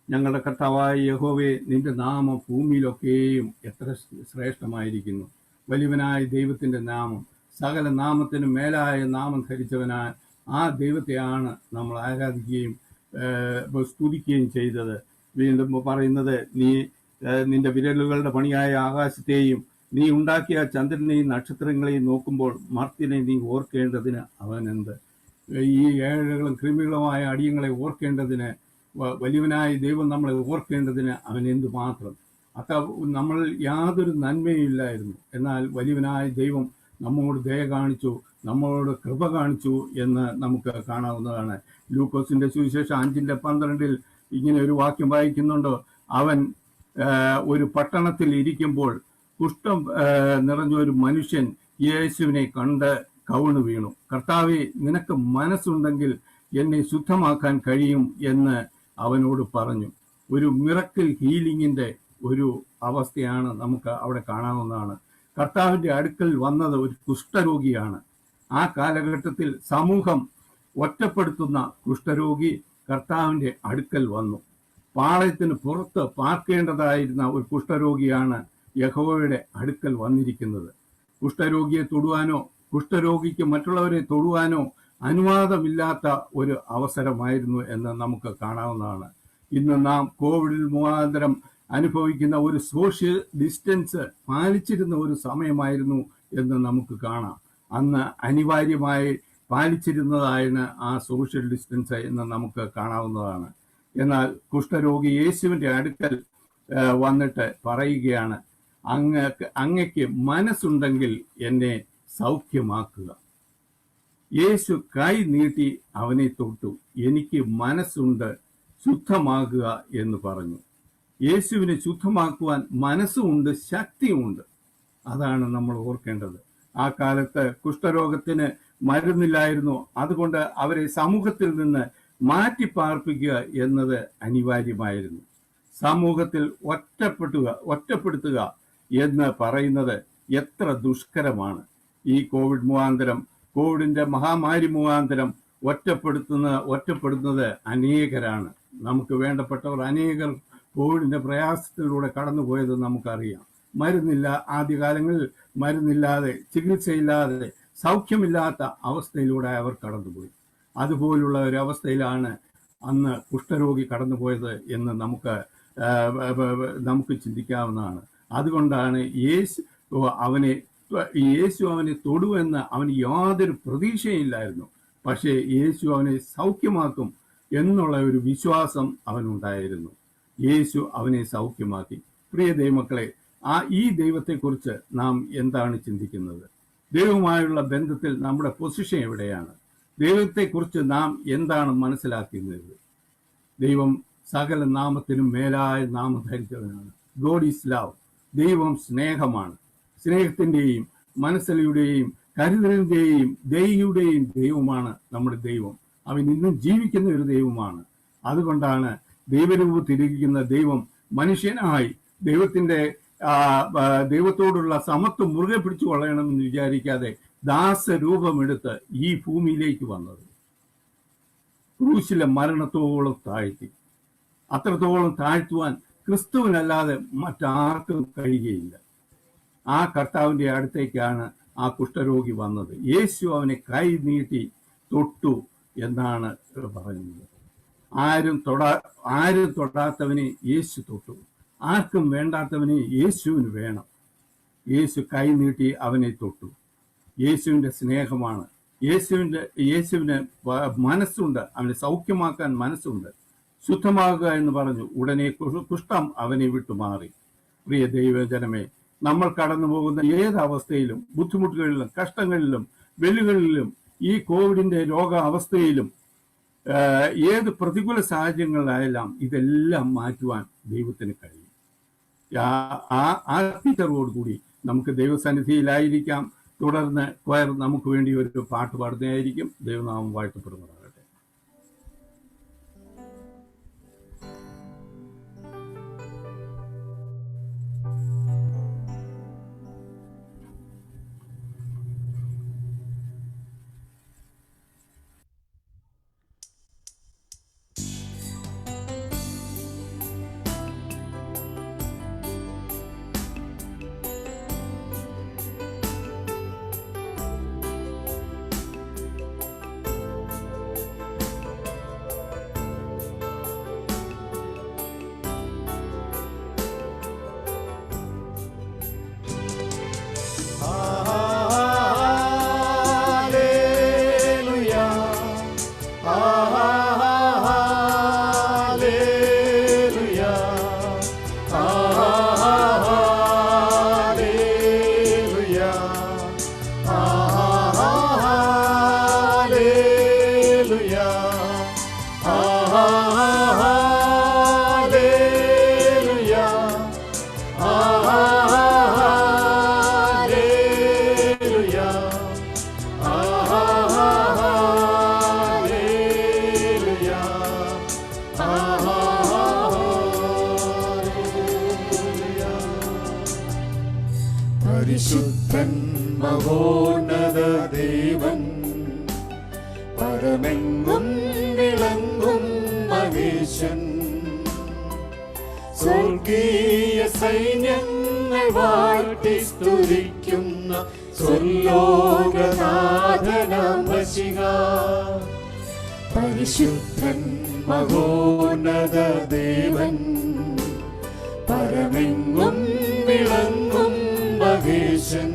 ഞങ്ങളുടെ കർത്താവായ യഹോവേ, നിന്റെ നാമം ഭൂമിയിലൊക്കെയും എത്ര ശ്രേഷ്ഠമായിരിക്കുന്നു. വലിയവനായ ദൈവത്തിന്റെ നാമം സകല നാമത്തിനും മേലായ നാമം ധരിച്ചവനായ ആ ദൈവത്തെയാണ് നമ്മൾ ആരാധിക്കുകയും സ്തുതിക്കുകയും ചെയ്തത്. വീണ്ടും പറയുന്നത്, നിന്റെ വിരലുകളുടെ പണിയായ ആകാശത്തെയും നീ ഉണ്ടാക്കിയ ചന്ദ്രനെയും നക്ഷത്രങ്ങളെയും നോക്കുമ്പോൾ മർത്തിനെ നീ ഓർക്കേണ്ടതിന് അവനെന്ത്. ഈ ഏഴകളും കൃമികളുമായ അടിയങ്ങളെ ഓർക്കേണ്ടതിന് വലിയവനായ ദൈവം നമ്മളെ ഓർക്കേണ്ടതിന് അവൻ എന്തു മാത്രം. നമ്മൾ യാതൊരു നന്മയും ഇല്ലായിരുന്നു, എന്നാൽ വലിയവനായ ദൈവം നമ്മോട് ദയ കാണിച്ചു, നമ്മളോട് കൃപ കാണിച്ചു എന്ന് നമുക്ക് കാണാവുന്നതാണ്. ലൂക്കോസിന്റെ സുവിശേഷം 5:12 ഇങ്ങനെ ഒരു വാക്യം വായിക്കുന്നുണ്ട്. അവൻ ഒരു പട്ടണത്തിൽ ഇരിക്കുമ്പോൾ കുഷ്ഠം നിറഞ്ഞ ഒരു മനുഷ്യൻ യേശുവിനെ കണ്ട് കവിണ് വീണു. കർത്താവേ, നിനക്ക് മനസ്സുണ്ടെങ്കിൽ എന്നെ ശുദ്ധമാക്കാൻ കഴിയും എന്ന് അവനോട് പറഞ്ഞു. ഒരു മിറക്കിൾ ഹീലിംഗിന്റെ ഒരു അവസ്ഥയാണ് നമുക്ക് അവിടെ കാണാവുന്നതാണ്. കർത്താവിന്റെ അടുക്കൽ വന്നത് ഒരു കുഷ്ഠരോഗിയാണ്. ആ കാലഘട്ടത്തിൽ സമൂഹം ഒറ്റപ്പെടുത്തുന്ന കുഷ്ഠരോഗി കർത്താവിന്റെ അടുക്കൽ വന്നു. പാളയത്തിന് പുറത്ത് പാർക്കേണ്ടതായിരുന്ന ഒരു കുഷ്ഠരോഗിയാണ് യഹോവയുടെ അടുക്കൽ വന്നിരിക്കുന്നത്. കുഷ്ഠരോഗിയെ തൊടുവാനോ കുഷ്ഠരോഗിക്ക് മറ്റുള്ളവരെ തൊടുവാനോ അനുവാദമില്ലാത്ത ഒരു അവസരമായിരുന്നു എന്ന് നമുക്ക് കാണാവുന്നതാണ്. ഇന്ന് നാം കോവിഡിൽ മുഖാന്തരം അനുഭവിക്കുന്ന ഒരു സോഷ്യൽ ഡിസ്റ്റൻസ് പാലിച്ചിരുന്ന ഒരു സമയമായിരുന്നു എന്ന് നമുക്ക് കാണാം. അന്ന് അനിവാര്യമായി പാലിച്ചിരുന്നതായിരുന്നു ആ സോഷ്യൽ ഡിസ്റ്റൻസ് എന്ന് നമുക്ക് കാണാവുന്നതാണ്. എന്നാൽ കുഷ്ഠരോഗി യേശുവിന്റെ അടുക്കൽ വന്നിട്ട് പറയുകയാണ്, അങ്ങയ്ക്ക് മനസ്സുണ്ടെങ്കിൽ എന്നെ സൗഖ്യമാക്കുക. യേശു കൈ നീട്ടി അവനെ തൊട്ടു. എനിക്ക് മനസ്സുണ്ട്, ശുദ്ധമാകുക എന്ന് പറഞ്ഞു. യേശുവിനെ ശുദ്ധമാക്കുവാൻ മനസ്സുമുണ്ട്, ശക്തിയുമുണ്ട്. അതാണ് നമ്മൾ ഓർക്കേണ്ടത്. ആ കാലത്ത് കുഷ്ഠരോഗത്തിന് മരുന്നില്ലായിരുന്നു. അതുകൊണ്ട് അവരെ സമൂഹത്തിൽ നിന്ന് മാറ്റി പാർപ്പിക്കുക എന്നത് അനിവാര്യമായിരുന്നു. സമൂഹത്തിൽ ഒറ്റപ്പെടുത്തുക എന്ന് പറയുന്നത് എത്ര ദുഷ്കരമാണ്. ഈ കോവിഡിന്റെ മഹാമാരി മുഖാന്തരം ഒറ്റപ്പെടുന്നത് അനേകരാണ്. നമുക്ക് വേണ്ടപ്പെട്ടവർ അനേകർ കോവിഡിന്റെ പ്രയാസത്തിലൂടെ കടന്നുപോയത് നമുക്കറിയാം. മരുന്നില്ല, ആദ്യകാലങ്ങളിൽ മരുന്നില്ലാതെ, ചികിത്സയില്ലാതെ, സൗഖ്യമില്ലാത്ത അവസ്ഥയിലൂടെ അവർ കടന്നുപോയി. അതുപോലുള്ള ഒരു അവസ്ഥയിലാണ് അന്ന് കുഷ്ഠരോഗി കടന്നുപോയത് എന്ന് നമുക്ക് ചിന്തിക്കാവുന്നതാണ്. അതുകൊണ്ടാണ് യേശു അവനെ തൊടുവെന്ന് അവന് യാതൊരു പ്രതീക്ഷയില്ലായിരുന്നു. പക്ഷേ യേശു അവനെ സൗഖ്യമാക്കും എന്നുള്ള ഒരു വിശ്വാസം അവനുണ്ടായിരുന്നു. യേശു അവനെ സൗഖ്യമാക്കി. പ്രിയ ദൈവമക്കളെ, ഈ ദൈവത്തെക്കുറിച്ച് നാം എന്താണ് ചിന്തിക്കുന്നത്? ദൈവവുമായുള്ള ബന്ധത്തിൽ നമ്മുടെ പൊസിഷൻ എവിടെയാണ്? ദൈവത്തെക്കുറിച്ച് നാം എന്താണ് മനസ്സിലാക്കുന്നത്? ദൈവം സകല നാമത്തിനും മേലായ നാമം ധരിച്ചവനാണ്. God is love. ദൈവം സ്നേഹമാണ്. സ്നേഹത്തിന്റെയും മനസ്സലിയുടെയും കരുതലിന്റെയും ദയയുടെയും ദൈവമാണ് നമ്മുടെ ദൈവം. അവൻ ഇന്നും ജീവിക്കുന്ന ഒരു ദൈവമാണ്. അതുകൊണ്ടാണ് ദൈവരൂപത്തിരിക്കുന്ന ദൈവം മനുഷ്യനായി ദൈവത്തോടുള്ള സമത്വം മുറുകെ പിടിച്ചു കൊള്ളണമെന്ന് വിചാരിക്കാതെ ദാസരൂപമെടുത്ത് ഈ ഭൂമിയിലേക്ക് വന്നത്. ക്രൂശിലെ മരണത്തോളം താഴ്ത്തി. അത്രത്തോളം താഴ്ത്തുവാൻ ക്രിസ്തുവിനല്ലാതെ മറ്റാർക്കും കഴിയുകയില്ല. ആ കർത്താവിൻ്റെ അടുത്തേക്കാണ് ആ കുഷ്ഠരോഗി വന്നത്. യേശു അവനെ കൈ നീട്ടി തൊട്ടു എന്നാണ് പറയുന്നത്. ആരും തൊടാത്തവനെ യേശു തൊട്ടു. ആർക്കും വേണ്ടാത്തവനെ യേശുവിന് വേണം. യേശു കൈ നീട്ടി അവനെ തൊട്ടു. യേശുവിൻ്റെ സ്നേഹമാണ്. യേശുവിന് മനസ്സുണ്ട്. അവനെ സൗഖ്യമാക്കാൻ മനസ്സുണ്ട്. ശുദ്ധമാകുക എന്ന് പറഞ്ഞു. ഉടനെ കുഷ്ഠം അവനെ വിട്ടുമാറി. പ്രിയ ദൈവജനമേ, നമ്മൾ കടന്നു പോകുന്ന ഏത് അവസ്ഥയിലും, ബുദ്ധിമുട്ടുകളിലും, കഷ്ടങ്ങളിലും, വെല്ലുകളിലും, ഈ കോവിഡിന്റെ രോഗാവസ്ഥയിലും, ഏത് പ്രതികൂല സാഹചര്യങ്ങളിലായാലും ഇതെല്ലാം മാറ്റുവാൻ ദൈവത്തിന് കഴിയും. ആ ടീച്ചറോടുകൂടി നമുക്ക് ദൈവസന്നിധിയിലായിരിക്കാം. തുടർന്ന് ക്വയർ നമുക്ക് വേണ്ടി ഒരു പാട്ട് പാടുന്നതായിരിക്കും. ദൈവനാമം വാഴ്ത്തപ്പെടുന്നതാകട്ടെ. പരിശുദ്ധൻ മഹോന്നത ദേവൻ പരമെങ്ങും വിളങ്ങും മഹേശൻ സ്വർഗീയ സൈന്യങ്ങൾ വാഴ്ത്തി സ്തുതിക്കുന്ന സ്വർലോകനാഥനാം മശിഹ. പരിശുദ്ധൻ മഹോന്നത ദേവൻ പരമെങ്ങും വിളങ്ങും മഹേശൻ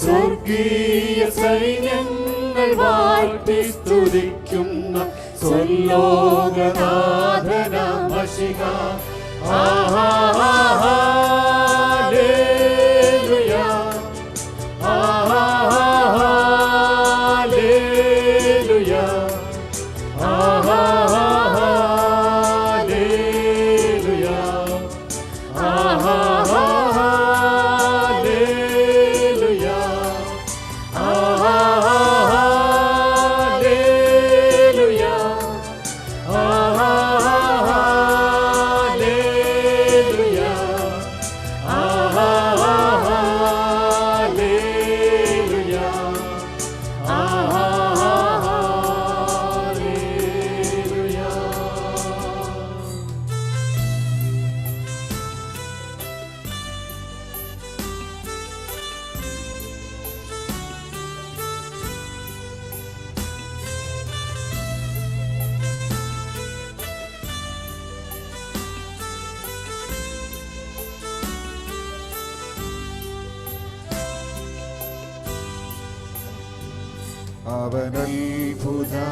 സ്വർഗീയ സൈന്യങ്ങൾ വാഴ്ത്തി സ്തുതിക്കുന്ന സ്വർലോകനാഥനാം മശിഹ. Hallelujah, hallelujah, hallelujah, hallelujah, hallelujah,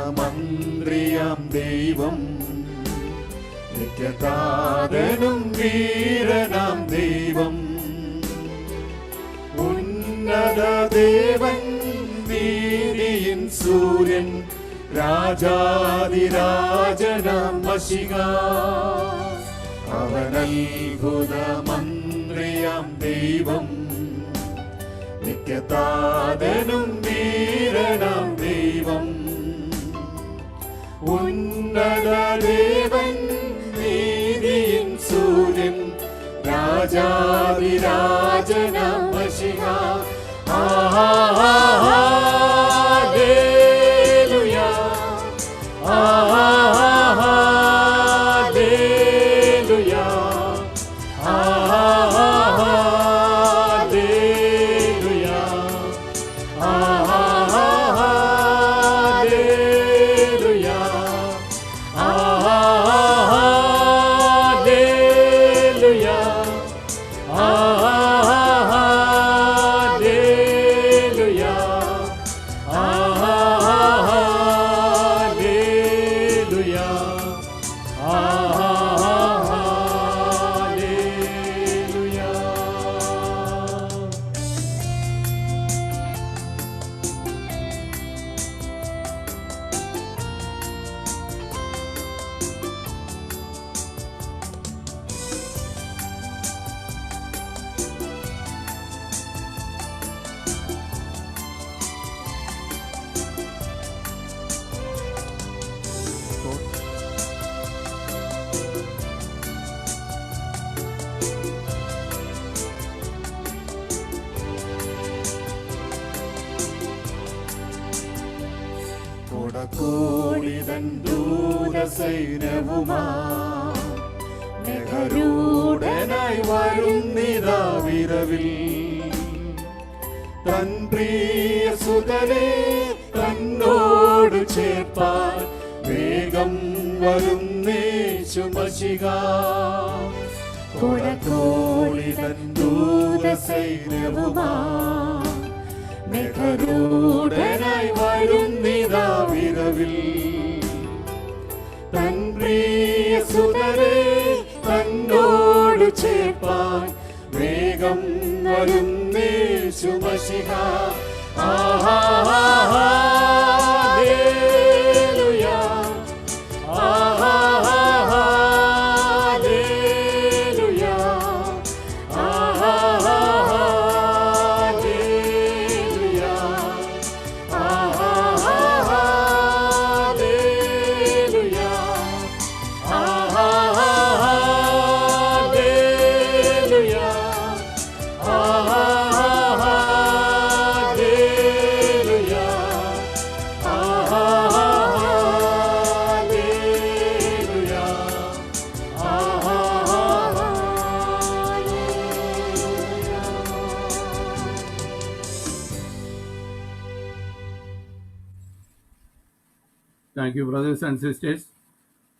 അവനത്ഭുതമന്ത്രിയാം ദൈവം നിത്യതാതനും വീരനാം ദൈവം ഉന്നത ദേവൻ നീതിയിൻ സൂര്യൻ രാജാതിരാജനാം മശിഹ. അവനത്ഭുതമന്ത്രിയാം ദൈവം നിത്യതാതനും വീരനാം ദൈവം ഉന്നത ദേവൻ നീതിയിൻ സൂര്യൻ രാജാതിരാജനാം മശിഹ. Hallelujah, hallelujah, hallelujah hallelujah hallelujah. കൊടക്കോടിതൻ ദൂതസൈന്യവുമാ മെഘരൂഢനായി വരുന്നിതാ വിരവിൽ തൻ പ്രിയ സുതനെ തന്നോട് ചേർപ്പാൻ വേഗം വരുന്നേശു മശിഹ. കൊടക്കോടിതൻ ദൂതസൈന്യവുമാ മെഘരൂഢനായി വരുന്നിതാ വിരവിൽ തൻ പ്രിയ സുതരെ തന്നോട് ചേർപ്പാൻ വേഗം വരുന്നേശു മശിഹ. Hallelujah hallelujah thank you brothers and sisters.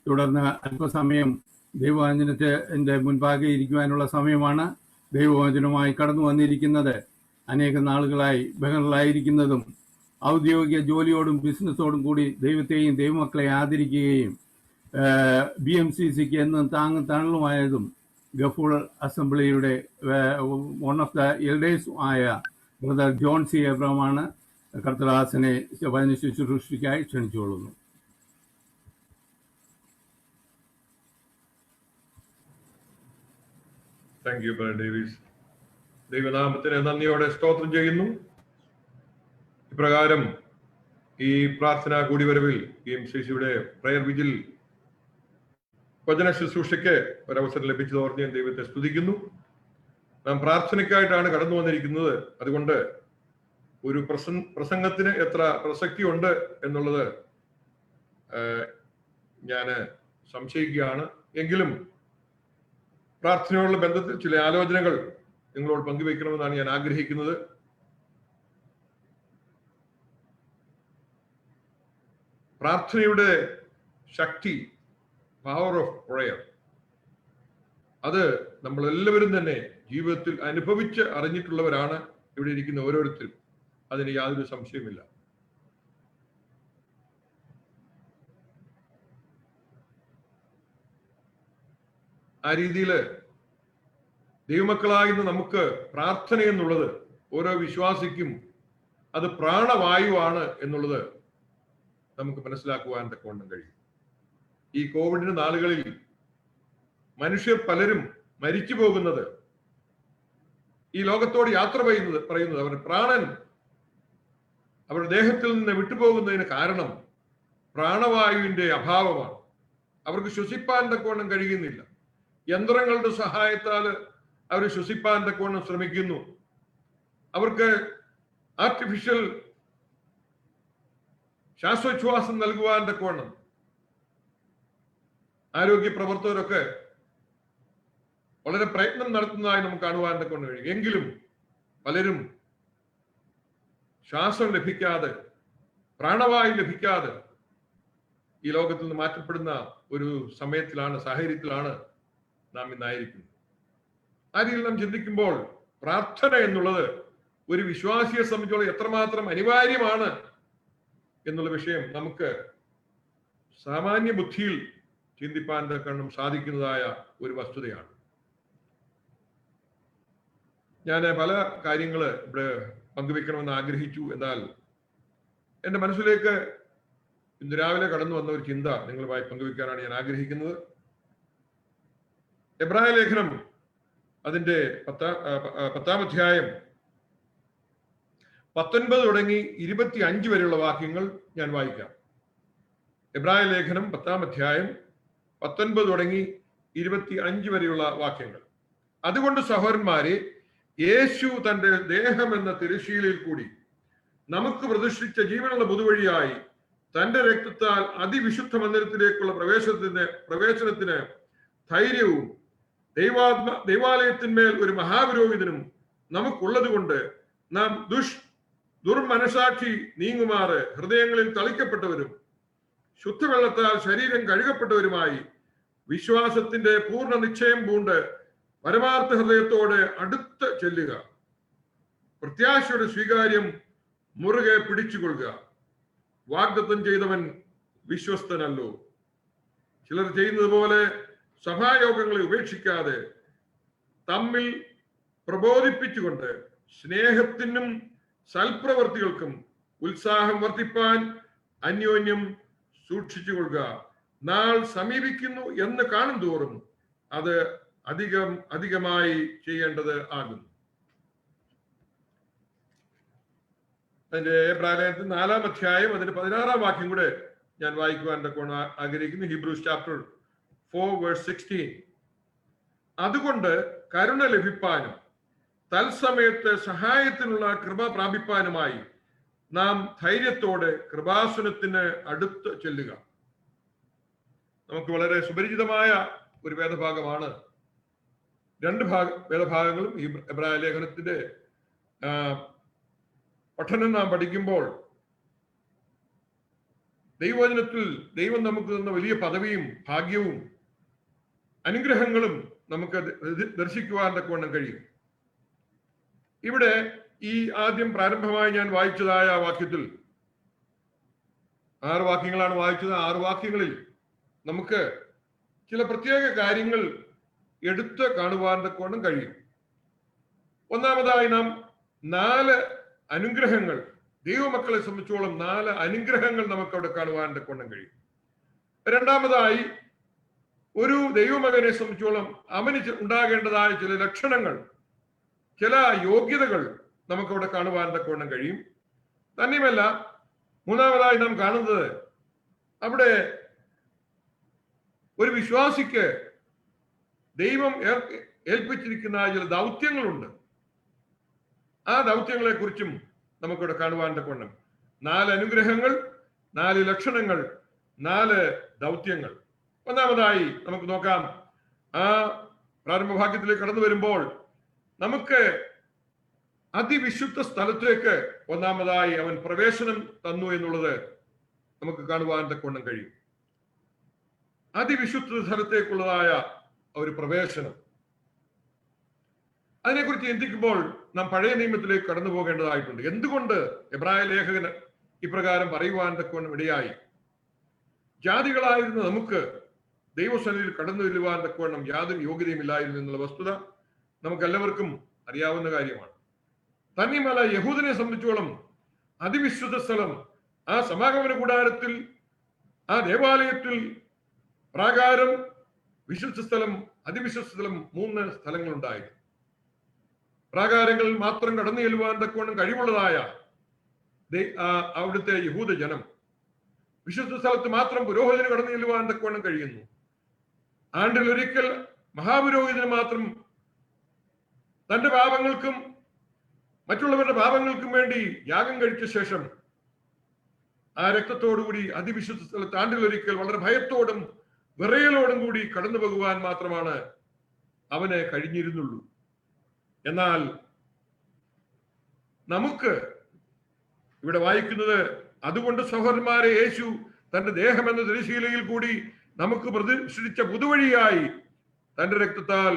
തുടർന്ന് അല്പസമയം ദൈവവചനത്തിൻ്റെ മുൻപാകെ ഇരിക്കുവാനുള്ള സമയമാണ്. ദൈവവചനവുമായി കടന്നു വന്നിരിക്കുന്നത് അനേക നാളുകളായി ബഹളായിരിക്കുന്നതും ഔദ്യോഗിക ജോലിയോടും ബിസിനസ്സോടും കൂടി ദൈവത്തെയും ദൈവമക്കളെ ആദരിക്കുകയും BMCCക്ക് എന്നും തണലുമായതും ഗഫൂൾ അസംബ്ലിയുടെ വൺ ഓഫ് ദ എൽഡേഴ്സും ആയ ബ്രദർ ജോൺ സി എബ്രഹാമാണ്. കർത്തദാസനെ വചന ശുശ്രൂഷയ്ക്കായി ക്ഷണിച്ചുകൊള്ളുന്നു. Thank you brother Davis. ദൈവനാമത്തിന് നന്ദിയോടെ സ്തോത്രം ചെയ്യുന്നു. ഇപ്രകാരം ഈ പ്രാർത്ഥനാ കൂടിവരവിൽ BMCCയുടെ പ്രയർ വിജിൽ വചന ശുശ്രൂഷയ്ക്ക് ഒരവസരം ലഭിച്ചതോർന്ന് ഞാൻ ദൈവത്തെ സ്തുതിക്കുന്നു. നാം പ്രാർത്ഥനയ്ക്കായിട്ടാണ് കടന്നു വന്നിരിക്കുന്നത്. അതുകൊണ്ട് ഒരു പ്രസംഗത്തിന് എത്ര പ്രസക്തിയുണ്ട് എന്നുള്ളത് ഞാൻ സംശയിക്കുകയാണ്. എങ്കിലും പ്രാർത്ഥനയോടുള്ള ബന്ധത്തിൽ ചില ആലോചനകൾ നിങ്ങളോട് പങ്കുവയ്ക്കണമെന്നാണ് ഞാൻ ആഗ്രഹിക്കുന്നത്. പ്രാർത്ഥനയുടെ ശക്തി, പവർ ഓഫ് പ്രയർ, അത് നമ്മളെല്ലാവരും തന്നെ ജീവിതത്തിൽ അനുഭവിച്ച് അറിഞ്ഞിട്ടുള്ളവരാണ് ഇവിടെ ഇരിക്കുന്ന ഓരോരുത്തരും. അതിന് യാതൊരു സംശയമില്ല. ആ രീതിയിൽ ദൈവമക്കളായിരുന്ന നമുക്ക് പ്രാർത്ഥന എന്നുള്ളത് ഓരോ വിശ്വാസിക്കും അത് പ്രാണവായുവാണ് എന്നുള്ളത് നമുക്ക് മനസ്സിലാക്കുവാൻ തക്കവണ്ണം കഴിയും. ഈ കോവിഡിന്റെ നാളുകളിൽ മനുഷ്യർ പലരും മരിച്ചു പോകുന്നത്, ഈ ലോകത്തോട് യാത്ര പറയുന്നത് അവരുടെ പ്രാണൻ അവരുടെ ദേഹത്തിൽ നിന്ന് വിട്ടുപോകുന്നതിന് കാരണം പ്രാണവായുവിന്റെ അഭാവമാണ്. അവർക്ക് ശ്വസിപ്പാൻ തക്കവണ്ണം കഴിയുന്നില്ല. യന്ത്രങ്ങളുടെ സഹായത്താൽ അവർ ശ്വസിപ്പാൻ തക്കവണ്ണം ശ്രമിക്കുന്നു. അവർക്ക് ആർട്ടിഫിഷ്യൽ ശ്വാസോച്ഛ്വാസം നൽകുവാൻ തക്കവണ്ണം ആരോഗ്യ പ്രവർത്തകരൊക്കെ വളരെ പ്രയത്നം നടത്തുന്നതായി നമുക്ക് കാണുവാൻ തക്കവണ്ണം കഴിയും. എങ്കിലും പലരും ശ്വാസം ലഭിക്കാതെ, പ്രാണവായു ലഭിക്കാതെ ഈ ലോകത്തിൽ നിന്ന് മാറ്റപ്പെടുന്ന ഒരു സമയത്തിലാണ്, സാഹചര്യത്തിലാണ് നാം ഇന്നായിരിക്കുന്നത്. ആ രീതിയിൽ നാം ചിന്തിക്കുമ്പോൾ പ്രാർത്ഥന എന്നുള്ളത് ഒരു വിശ്വാസിയെ സംബന്ധിച്ചോളം എത്രമാത്രം അനിവാര്യമാണ് എന്നുള്ള വിഷയം നമുക്ക് സാമാന്യ ബുദ്ധിയിൽ ചിന്തിപ്പാൻ തക്കണം സാധിക്കുന്നതായ ഒരു വസ്തുതയാണ്. ഞാൻ പല കാര്യങ്ങൾ ഇവിടെ പങ്കുവെക്കണമെന്ന് ആഗ്രഹിച്ചു. എന്നാൽ എൻ്റെ മനസ്സിലേക്ക് ഇന്ന് രാവിലെ കടന്നു വന്ന ഒരു ചിന്ത നിങ്ങളുമായി പങ്കുവെക്കാനാണ് ഞാൻ ആഗ്രഹിക്കുന്നത്. എബ്രായ ലേഖനം അതിന്റെ 10-ാം അധ്യായം 19 തുടങ്ങി 25 വരെയുള്ള വാക്യങ്ങൾ ഞാൻ വായിക്കാം. എബ്രായ ലേഖനം 10-ാം അധ്യായം 19 തുടങ്ങി 25 വരെയുള്ള വാക്യങ്ങൾ. അതുകൊണ്ട് സഹോദരന്മാരെ, യേശു തന്റെ ദേഹം എന്ന തിരശ്ശീലയിൽ കൂടി നമുക്ക് പ്രതിഷ്ഠിച്ച ജീവനുള്ള പുതുവഴിയായി തന്റെ രക്തത്താൽ അതിവിശുദ്ധ മന്ദിരത്തിലേക്കുള്ള പ്രവേശനത്തിന് ധൈര്യവും ദൈവാലയത്തിന്മേൽ ഒരു മഹാപുരോഹിതനും നമുക്കുള്ളത് കൊണ്ട് നാം ദുർമനസാക്ഷി നീങ്ങുമാറ് ഹൃദയങ്ങളിൽ തളിക്കപ്പെട്ടവരും ശുദ്ധവെള്ളത്താൽ ശരീരം കഴുകപ്പെട്ടവരുമായി വിശ്വാസത്തിന്റെ പൂർണ്ണ നിശ്ചയം പൂണ്ട് പരമാർത്ഥ ഹൃദയത്തോടെ അടുത്ത് ചെല്ലുക. പ്രത്യാശയുടെ സ്വീകാര്യം മുറുകെ പിടിച്ചുകൊള്ളുക. വാഗ്ദത്തം ചെയ്തവൻ വിശ്വസ്തനല്ലോ. ചിലർ ചെയ്യുന്നത് പോലെ സഭായോഗങ്ങളെ ഉപേക്ഷിക്കാതെ തമ്മിൽ പ്രബോധിപ്പിച്ചുകൊണ്ട് സ്നേഹത്തിനും സൽപ്രവർത്തികൾക്കും ഉത്സാഹം വർദ്ധിപ്പാൻ അന്യോന്യം സൂക്ഷിച്ചുകൊള്ളുക. നാൾ സമീപിക്കുന്നു എന്ന് കാണും തോറും അത് അധികമായി ചെയ്യേണ്ടത് ആകുന്നു. അതിന്റെ പ്രാലയത്തിൽ 4-ാം അധ്യായം അതിന്റെ 16-ാം വാക്യം കൂടെ ഞാൻ വായിക്കുവാൻ ആഗ്രഹിക്കുന്നു. Hebrews chapter 4:16. അതുകൊണ്ട് കരുണ ലഭിപ്പാനും തത്സമയത്ത് സഹായത്തിനുള്ള കൃപ പ്രാപിപ്പാനുമായി നാം ധൈര്യത്തോടെ കൃപാസനത്തിന് അടുത്ത് ചെല്ലുക. നമുക്ക് വളരെ സുപരിചിതമായ ഒരു വേദഭാഗമാണ്. 2 വേദഭാഗങ്ങളും ഈ എബ്രായ ലേഖനത്തിന്റെ പഠനം നാം പഠിക്കുമ്പോൾ ദൈവവചനത്തിൽ ദൈവം നമുക്ക് തന്ന വലിയ പദവിയും ഭാഗ്യവും അനുഗ്രഹങ്ങളും നമുക്ക് ദർശിക്കുവാൻ തക്കവണ്ണം കഴിയും. ഇവിടെ ഈ ആദ്യം പ്രാരംഭമായി ഞാൻ വായിച്ചതായ വാക്യത്തിൽ 6 വാക്യങ്ങളാണ് വായിച്ചത്. 6 വാക്യങ്ങളിൽ നമുക്ക് ചില പ്രത്യേക കാര്യങ്ങൾ എടുത്ത് കാണുവാൻ തക്കവണ്ണം കഴിയും. ഒന്നാമതായി നാം 4 അനുഗ്രഹങ്ങൾ, ദൈവമക്കളെ സംബന്ധിച്ചോളം 4 അനുഗ്രഹങ്ങൾ നമുക്ക് അവിടെ കാണുവാൻ തക്കവണ്ണം കഴിയും. രണ്ടാമതായി ഒരു ദൈവമകനെ സംബന്ധിച്ചോളം അവന് ഉണ്ടാകേണ്ടതായ ചില ലക്ഷണങ്ങൾ, ചില യോഗ്യതകൾ നമുക്കവിടെ കാണുവാൻ തക്കവണ്ണം കഴിയും. തന്നെയുമല്ല, മൂന്നാമതായി നാം കാണുന്നത് അവിടെ ഒരു വിശ്വാസിക്ക് ദൈവം ഏൽപ്പിച്ചിരിക്കുന്ന ചില ദൗത്യങ്ങളുണ്ട്. ആ ദൗത്യങ്ങളെ കുറിച്ചും നമുക്കിവിടെ കാണുവാൻ തക്കവണ്ണം 4 അനുഗ്രഹങ്ങൾ, 4 ലക്ഷണങ്ങൾ, 4 ദൗത്യങ്ങൾ. ഒന്നാമതായി നമുക്ക് നോക്കാം. ആ പ്രാരംഭഭാഗ്യത്തിലേക്ക് കടന്നു വരുമ്പോൾ നമുക്ക് അതിവിശുദ്ധ സ്ഥലത്തേക്ക് ഒന്നാമതായി അവൻ പ്രവേശനം തന്നു എന്നുള്ളത് നമുക്ക് കാണുവാൻ തക്കവണ്ണം കഴിയും. അതിവിശുദ്ധ സ്ഥലത്തേക്കുള്ളതായ ഒരു പ്രവേശനം, അതിനെക്കുറിച്ച് ചിന്തിക്കുമ്പോൾ നാം പഴയ നിയമത്തിലേക്ക് കടന്നു പോകേണ്ടതായിട്ടുണ്ട്. എന്തുകൊണ്ട് എബ്രായ ലേഖകൻ ഇപ്രകാരം പറയുവാൻ തക്കവണ്ണം ഇടയായി? ജാതികളായിരുന്ന നമുക്ക് ദൈവസന്നിധിയിൽ കടന്നു വരുവാൻ തക്കവണ്ണം യാതൊരു യോഗ്യതയുമില്ലായിരുന്നു എന്നുള്ള വസ്തുത നമുക്കെല്ലാവർക്കും അറിയാവുന്ന കാര്യമാണ്. തന്നെയുമല്ല, യഹൂദനെ സംബന്ധിച്ചോളം അതിവിശുദ്ധ സ്ഥലം, ആ സമാഗമന കൂടാരത്തിൽ, ആ ദേവാലയത്തിൽ പ്രാകാരം, വിശുദ്ധ സ്ഥലം, അതിവിശുദ്ധ സ്ഥലം, 3 സ്ഥലങ്ങളുണ്ടായിരുന്നു. പ്രാകാരങ്ങളിൽ മാത്രം കടന്നു ചെല്ലുവാൻ തക്കവണ്ണം കഴിവുള്ളതായ അവിടുത്തെ യഹൂദ ജനം വിശുദ്ധ സ്ഥലത്ത് മാത്രം പുരോഹിതന് കടന്നു ചെല്ലുവാൻ തക്കവണ്ണം കഴിയുന്നു. ആണ്ടിലൊരിക്കൽ മഹാപുരോഹിതന് മാത്രം തന്റെ പാപങ്ങൾക്കും മറ്റുള്ളവരുടെ പാപങ്ങൾക്കും വേണ്ടി യാഗം കഴിച്ച ശേഷം ആ രക്തത്തോടുകൂടി അതിവിശുദ്ധ സ്ഥലത്ത് ആണ്ടിലൊരിക്കൽ വളരെ ഭയത്തോടും വിറയലോടും കൂടി കടന്നു പോകുവാൻ മാത്രമാണ് അവന് കഴിഞ്ഞിരുന്നുള്ളൂ. എന്നാൽ നമുക്ക് ഇവിടെ വായിക്കുന്നത്, അതുകൊണ്ട് സഹോദരന്മാരെ, യേശു തന്റെ ദേഹം എന്ന തിരശ്ശീലയിൽ കൂടി നമുക്ക് പ്രതിഷ്ഠിച്ച പുതുവഴിയായി തന്റെ രക്തത്താൽ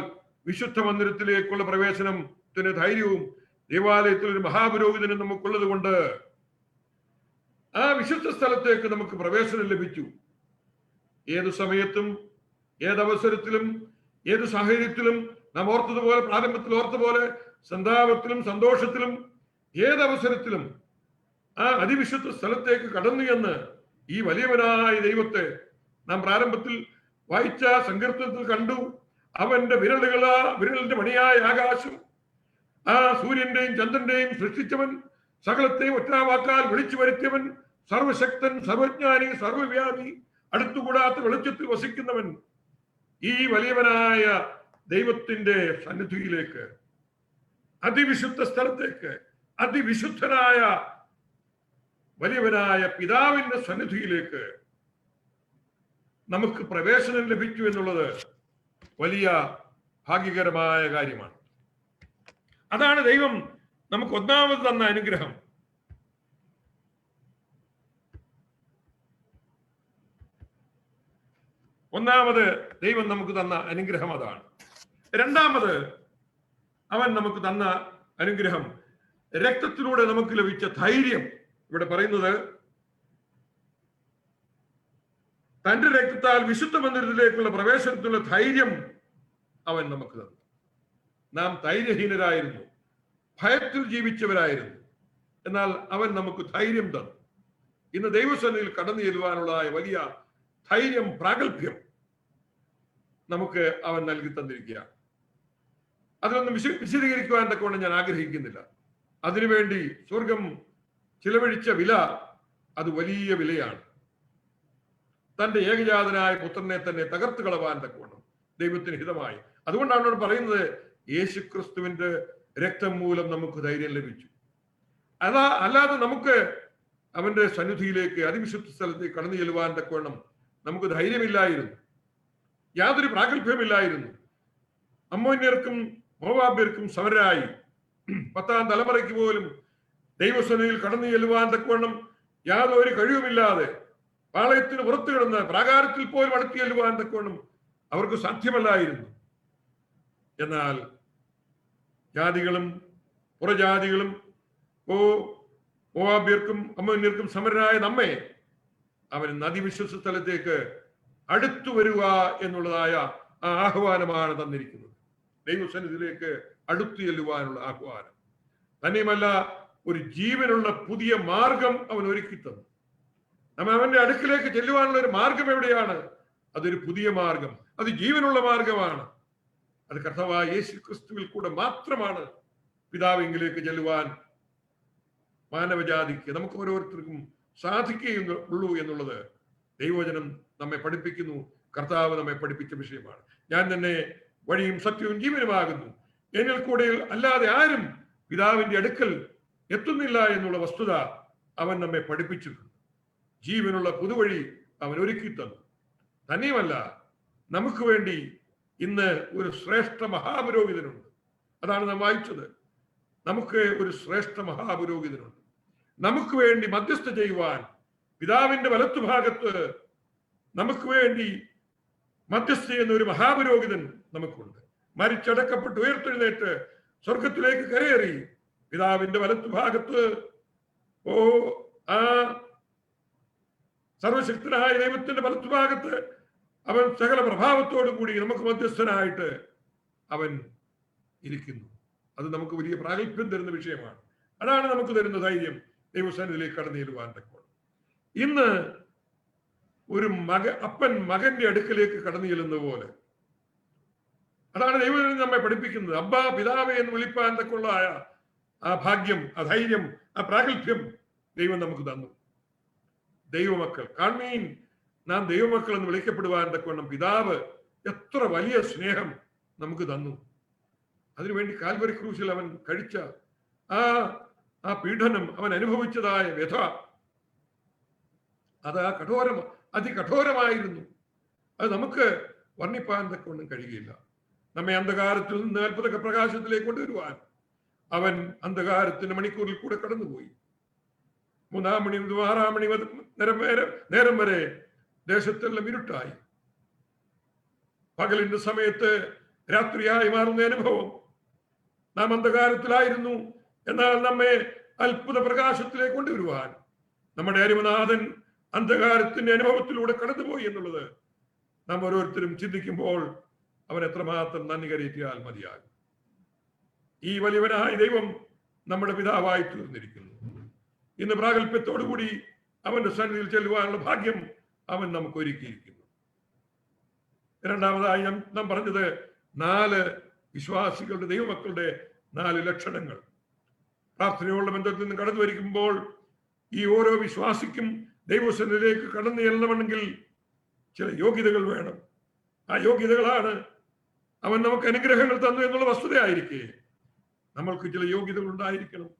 വിശുദ്ധ മന്ദിരത്തിലേക്കുള്ള പ്രവേശനത്തിന് ധൈര്യവും ദേവാലയത്തിൽ ഒരു മഹാപുരോഹിതനും നമുക്കുള്ളത് കൊണ്ട് ആ വിശുദ്ധ സ്ഥലത്തേക്ക് നമുക്ക് പ്രവേശനം ലഭിച്ചു. ഏതു സമയത്തും ഏതവസരത്തിലും ഏത് സാഹചര്യത്തിലും നാം ഓർത്തതുപോലെ, പ്രാരംഭത്തിൽ ഓർത്തപോലെ, സന്താപത്തിലും സന്തോഷത്തിലും ഏതവസരത്തിലും ആ അതിവിശുദ്ധ സ്ഥലത്തേക്ക് കടന്നു എന്ന് ഈ വലിയവനായ ദൈവത്തെ നാം പ്രാരംഭത്തിൽ വായിച്ച സങ്കീർത്തനത്തിൽ കണ്ടു. അവന്റെ വിരലിന്റെ മണിയായ ആകാശം, ആ സൂര്യന്റെയും ചന്ദ്രന്റെയും സൃഷ്ടിച്ചവൻ, സകലത്തെയും ഒറ്റവാക്കാൽ വിളിച്ചു വരുത്തിയവൻ, സർവശക്തൻ, സർവജ്ഞാനി, സർവവ്യാപി, അടുത്തുകൂടാത്ത വെളിച്ചത്തിൽ വസിക്കുന്നവൻ, ഈ വലിയവനായ ദൈവത്തിന്റെ സന്നിധിയിലേക്ക്, അതിവിശുദ്ധ സ്ഥലത്തേക്ക്, അതിവിശുദ്ധനായ വലിയവനായ പിതാവിന്റെ സന്നിധിയിലേക്ക് നമുക്ക് പ്രവേശനം ലഭിച്ചു എന്നുള്ളത് വലിയ ഭാഗ്യകരമായ കാര്യമാണ്. അതാണ് ദൈവം നമുക്ക് ഒന്നാമത് തന്ന അനുഗ്രഹം. ഒന്നാമത് ദൈവം നമുക്ക് തന്ന അനുഗ്രഹം അതാണ്. രണ്ടാമത് അവൻ നമുക്ക് തന്ന അനുഗ്രഹം രക്തത്തിലൂടെ നമുക്ക് ലഭിച്ച ധൈര്യം. ഇവിടെ പറയുന്നത് തന്റെ രക്തത്താൽ വിശുദ്ധ മന്ദിരത്തിലേക്കുള്ള പ്രവേശനത്തിലുള്ള ധൈര്യം അവൻ നമുക്ക് തന്നു. നാം ധൈര്യഹീനരായിരുന്നു, ഭയത്തിൽ ജീവിച്ചവരായിരുന്നു. എന്നാൽ അവൻ നമുക്ക് ധൈര്യം തന്നു. ഇന്ന് ദൈവസന്നിധിയിൽ കടന്നു ചെല്ലുവാനുള്ളതായ വലിയ ധൈര്യം, പ്രാഗൽഭ്യം നമുക്ക് അവൻ നൽകി തന്നിരിക്കുകയാണ്. അതിനൊന്നും വിശദീകരിക്കുവാൻ തക്കവണ്ണം ഞാൻ ആഗ്രഹിക്കുന്നില്ല. അതിനുവേണ്ടി സ്വർഗം ചിലവഴിച്ച വില അത് വലിയ വിലയാണ്. തന്റെ ഏകജാതനായ പുത്രനെ തന്നെ തകർത്ത് കളവാൻ തക്കവണ്ണം ദൈവത്തിന് ഹിതമായി. അതുകൊണ്ടാണ് അവിടെ പറയുന്നത്, യേശുക്രിസ്തുവിന്റെ രക്തം മൂലം നമുക്ക് ധൈര്യം ലഭിച്ചു. അല്ലാതെ നമുക്ക് അവന്റെ സന്നിധിയിലേക്ക്, അതിവിശുദ്ധ സ്ഥലത്തേക്ക് കടന്നു ചെല്ലുവാൻ തക്കവണ്ണം നമുക്ക് ധൈര്യമില്ലായിരുന്നു, യാതൊരു പ്രാഗൽഭ്യമില്ലായിരുന്നു. അമ്മോന്യർക്കും മോവാബ്യർക്കും സമരായി 10ാം തലമുറയ്ക്ക് പോലും ദൈവസന്നിധിയിൽ കടന്നു ചെല്ലുവാൻ തക്കവണ്ണം യാതൊരു കഴിവുമില്ലാതെ പാളയത്തിന് പുറത്തു കിടന്ന് പ്രാകാരത്തിൽ പോലും അടുത്ത് ചെല്ലുവാൻ തക്കവണ്ണം അവർക്ക് സാധ്യമല്ലായിരുന്നു. എന്നാൽ ജാതികളും പുറജാതികളും മോവാബ്യർക്കും അമ്മോന്യർക്കും സമരനായ നമ്മെ അവൻ അതിവിശ്വസ സ്ഥലത്തേക്ക് അടുത്തു വരിക എന്നുള്ളതായ ആ ആഹ്വാനമാണ് തന്നിരിക്കുന്നത്. ദൈവസന്നിധിയിലേക്ക് അടുത്തു ചെല്ലുവാനുള്ള ആഹ്വാനം. തന്നെയുമല്ല, ഒരു ജീവനുള്ള പുതിയ മാർഗം അവൻ ഒരുക്കി തന്നു. നമ്മൾ അവന്റെ അടുക്കിലേക്ക് ചെല്ലുവാനുള്ള ഒരു മാർഗം എവിടെയാണ്? അതൊരു പുതിയ മാർഗം, അത് ജീവനുള്ള മാർഗമാണ്. അത് കർത്താവായ യേശു ക്രിസ്തുവിൽ കൂടെ മാത്രമാണ് പിതാവിങ്കിലേക്ക് ചെല്ലുവാൻ മാനവജാതിക്ക്, നമുക്ക് ഓരോരുത്തർക്കും സാധിക്കുകയുള്ളൂ എന്നുള്ളത് ദൈവവചനം നമ്മെ പഠിപ്പിക്കുന്നു. കർത്താവ് നമ്മെ പഠിപ്പിച്ച വിഷയമാണ്. ഞാൻ തന്നെ വഴിയും സത്യവും ജീവനുമാകുന്നു, എന്നിൽ കൂടെ അല്ലാതെ ആരും പിതാവിന്റെ അടുക്കൽ എത്തുന്നില്ല എന്നുള്ള വസ്തുത അവൻ നമ്മെ പഠിപ്പിച്ചിട്ടുണ്ട്. ജീവനുള്ള പുതുവഴി അവൻ ഒരുക്കി തന്നു. തന്നെയുമല്ല, നമുക്ക് വേണ്ടി ഇന്ന് ഒരു ശ്രേഷ്ഠ മഹാപുരോഹിതനുണ്ട്. അതാണ് നാം വായിച്ചത്. നമുക്ക് ഒരു ശ്രേഷ്ഠ മഹാപുരോഹിതനുണ്ട്. നമുക്ക് വേണ്ടി മധ്യസ്ഥ ചെയ്യുവാൻ പിതാവിന്റെ വലത്തുഭാഗത്ത് നമുക്ക് വേണ്ടി മധ്യസ്ഥ ചെയ്യുന്ന ഒരു മഹാപുരോഹിതൻ നമുക്കുണ്ട്. മരിച്ചടക്കപ്പെട്ട് ഉയർത്തെഴുന്നേറ്റ് സ്വർഗത്തിലേക്ക് കരയേറി പിതാവിന്റെ വലത്തുഭാഗത്ത് ആ സർവശക്തനായ ദൈവത്തിന്റെ വലത്തുഭാഗത്ത് അവൻ സകല പ്രഭാവത്തോടു കൂടി നമുക്ക് മധ്യസ്ഥനായിട്ട് അവൻ ഇരിക്കുന്നു. അത് നമുക്ക് വലിയ പ്രാഗൽഭ്യം തരുന്ന വിഷയമാണ്. അതാണ് നമുക്ക് തരുന്ന ധൈര്യം ദൈവസന്നിധിയിലേക്ക് കടന്നു ചെല്ലുവാൻ തക്കോണം. ഇന്ന് ഒരു അപ്പൻ മകന്റെ അടുക്കലേക്ക് കടന്നു ചെല്ലുന്ന പോലെ, അതാണ് ദൈവം നമ്മെ പഠിപ്പിക്കുന്നത്. അബ്ബാ പിതാവേ എന്ന് വിളിപ്പാൻ തക്കുള്ള ആ ഭാഗ്യം, ആ ധൈര്യം, ആ പ്രാഗൽഭ്യം ദൈവം നമുക്ക് തന്നു. ദൈവമക്കൾ കാൺമീൻ, നാം ദൈവമക്കൾ എന്ന് വിളിക്കപ്പെടുവാൻ തക്കവണ്ണം പിതാവ് എത്ര വലിയ സ്നേഹം നമുക്ക് തന്നു. അതിനുവേണ്ടി കാൽവരി ക്രൂശിൽ അവൻ കഴിച്ച ആ പീഡനം, അവൻ അനുഭവിച്ചതായ വ്യഥ, അത് അതികഠോരമായിരുന്നു. അത് നമുക്ക് വർണ്ണിപ്പാൻ തക്കവണ്ണം കഴിയുകയില്ല. നമ്മെ അന്ധകാരത്തിൽ നിന്ന് അത്ഭുത പ്രകാശത്തിലേക്ക് കൊണ്ടുവരുവാൻ അവൻ അന്ധകാരത്തിന്റെ മണിക്കൂറിൽ കൂടെ കടന്നുപോയി. 3-ാം മണി മുതൽ 6-ാം മണി നേരം വരെ ദേശത്തെല്ലാം ഇരുട്ടായി. പകലിന്റെ സമയത്ത് രാത്രിയായി മാറുന്ന അനുഭവം. നാം അന്ധകാരത്തിലായിരുന്നു, എന്നാൽ നമ്മെ അത്ഭുത പ്രകാശത്തിലേക്ക് കൊണ്ടുവരുവാൻ നമ്മുടെ അരുമനാഥൻ അന്ധകാരത്തിന്റെ അനുഭവത്തിലൂടെ കടന്നുപോയി എന്നുള്ളത് നാം ഓരോരുത്തരും ചിന്തിക്കുമ്പോൾ അവൻ എത്രമാത്രം നന്ദി കരയറ്റിയാൽ മതിയാകും. ഈ വലിയവനായ ദൈവം നമ്മുടെ പിതാവായി തീർന്നിരിക്കുന്നു. ഇന്ന് പ്രാഗൽഭ്യത്തോടുകൂടി അവന്റെ സന്നിധിയിൽ ചെല്ലുവാനുള്ള ഭാഗ്യം അവൻ നമുക്ക് ഒരുക്കിയിരിക്കുന്നു. രണ്ടാമതായി നാം പറഞ്ഞത് 4 വിശ്വാസികളുടെ ദൈവമക്കളുടെ 4 ലക്ഷണങ്ങൾ. പ്രാർത്ഥനയുള്ള ബന്ധത്തിൽ നിന്ന് കടന്നു വരിക്കുമ്പോൾ ഈ ഓരോ വിശ്വാസിക്കും ദൈവസന്നിധിയിലേക്ക് കടന്നു ചെല്ലണമെങ്കിൽ ചില യോഗ്യതകൾ വേണം. ആ യോഗ്യതകളാണ് അവൻ നമുക്ക് അനുഗ്രഹങ്ങൾ തന്നു എന്നുള്ള വസ്തുതയായിരിക്കെ നമ്മൾക്ക് ചില യോഗ്യതകൾ ഉണ്ടായിരിക്കണം.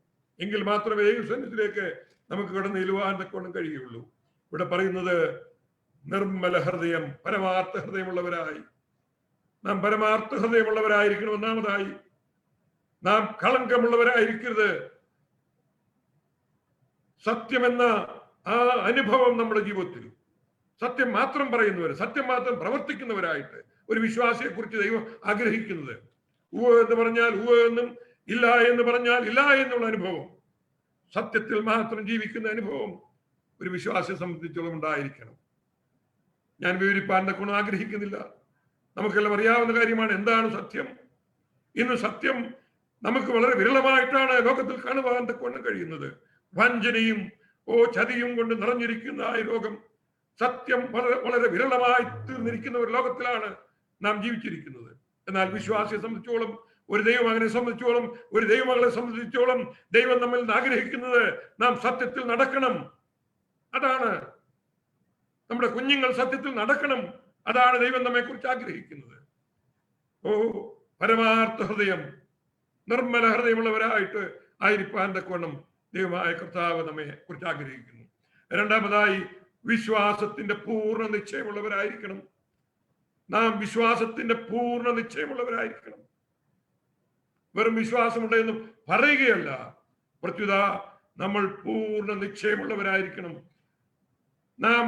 എങ്കിൽ മാത്രമേ ദൈവസന്നിധിയിലേക്ക് നമുക്ക് കടന്നു ചെല്ലുവാൻ തക്കവണ്ണം കഴിയുള്ളൂ. ഇവിടെ പറയുന്നത് നിർമ്മല ഹൃദയം, പരമാർത്ഥ ഹൃദയമുള്ളവരായി. നാം പരമാർത്ഥ ഹൃദയമുള്ളവരായിരിക്കണം. ഒന്നാമതായി നാം കളങ്കമുള്ളവരായിരിക്കരുത്. സത്യമെന്ന ആ അനുഭവം നമ്മുടെ ജീവിതത്തിൽ സത്യം മാത്രം പറയുന്നവർ, സത്യം മാത്രം പ്രവർത്തിക്കുന്നവരായിട്ട് ഒരു വിശ്വാസിയെ കുറിച്ച് ദൈവം ആഗ്രഹിക്കുന്നത്. ഉവ്വ് എന്ന് പറഞ്ഞാൽ ഉവ്വ് എന്നും, ഇല്ല എന്ന് പറഞ്ഞാൽ ഇല്ല എന്നുള്ള അനുഭവം, സത്യത്തിൽ മാത്രം ജീവിക്കുന്ന അനുഭവം ഒരു വിശ്വാസിയെ സംബന്ധിച്ചോളം ഉണ്ടായിരിക്കണം. ഞാൻ വിവരിപ്പാൻ തക്കവണ്ണം ആഗ്രഹിക്കുന്നില്ല. നമുക്കെല്ലാം അറിയാവുന്ന കാര്യമാണ് എന്താണ് സത്യം. ഇന്ന് സത്യം നമുക്ക് വളരെ വിരളമായിട്ടാണ് ലോകത്തിൽ കാണുവാൻ തക്കവണ്ണം കഴിയുന്നത്. വഞ്ചനയും ചതിയും കൊണ്ട് നിറഞ്ഞിരിക്കുന്ന ഈ ലോകം, സത്യം വളരെ വളരെ വിരളമായി തീർന്നിരിക്കുന്ന ഒരു ലോകത്തിലാണ് നാം ജീവിച്ചിരിക്കുന്നത്. എന്നാൽ വിശ്വാസിയെ സംബന്ധിച്ചോളം, ഒരു ദൈവമകനെ സംബന്ധിച്ചോളം, ഒരു ദൈവമകളെ സംബന്ധിച്ചോളം ദൈവം നമ്മിൽ നിന്ന് ആഗ്രഹിക്കുന്നത് നാം സത്യത്തിൽ നടക്കണം. അതാണ് നമ്മുടെ കുഞ്ഞുങ്ങൾ സത്യത്തിൽ നടക്കണം. അതാണ് ദൈവം നമ്മെ കുറിച്ച് ആഗ്രഹിക്കുന്നത്. പരമാർത്ഥ ഹൃദയം, നിർമ്മല ഹൃദയമുള്ളവരായിട്ട് ആയിരിക്കാൻ തക്കവണ്ണം ദൈവമായ കർത്താവ് നമ്മെ കുറിച്ച് ആഗ്രഹിക്കുന്നു. രണ്ടാമതായി വിശ്വാസത്തിന്റെ പൂർണ്ണ നിശ്ചയമുള്ളവരായിരിക്കണം. നാം വിശ്വാസത്തിന്റെ പൂർണ്ണ നിശ്ചയമുള്ളവരായിരിക്കണം. വെറും വിശ്വാസമുണ്ടെന്ന് പറയുകയല്ല, പ്രത്യുത നമ്മൾ പൂർണ്ണ നിശ്ചയമുള്ളവരായിരിക്കണം. നാം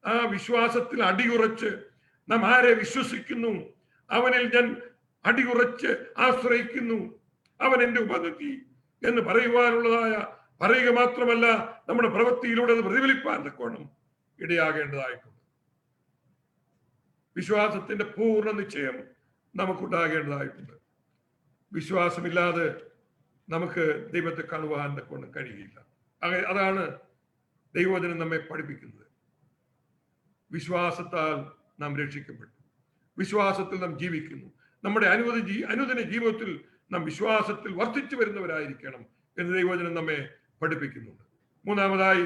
ആ വിശ്വാസത്തിൽ അടിയുറച്ച്, നാം ആരെ വിശ്വസിക്കുന്നു, അവനിൽ ഞാൻ അടിയുറച്ച് ആശ്രയിക്കുന്നു, അവൻ എന്റെ ഉപനിധി എന്ന് പറയുക മാത്രമല്ല, നമ്മുടെ പ്രവൃത്തിയിലൂടെ അത് പ്രതിഫലിപ്പാൻ തക്കവണ്ണം ഇടയാകേണ്ടതായിട്ടുണ്ട്. വിശ്വാസത്തിന്റെ പൂർണ്ണ നിശ്ചയം നമുക്കുണ്ടാകേണ്ടതായിട്ടുണ്ട്. വിശ്വാസമില്ലാതെ നമുക്ക് ദൈവത്തെ കാണുവാൻ തക്കവണ്ണം കഴിയില്ല. അതാണ് ദൈവവചനം നമ്മെ പഠിപ്പിക്കുന്നത്. വിശ്വാസത്താൽ നാം രക്ഷിക്കപ്പെട്ടു, വിശ്വാസത്തിൽ നാം ജീവിക്കുന്നു. നമ്മുടെ അനുദിന ജീവിതത്തിൽ നാം വിശ്വാസത്തിൽ വർദ്ധിച്ചു വരുന്നവരായിരിക്കണം എന്ന് ദൈവവചനം നമ്മെ പഠിപ്പിക്കുന്നുണ്ട്. മൂന്നാമതായി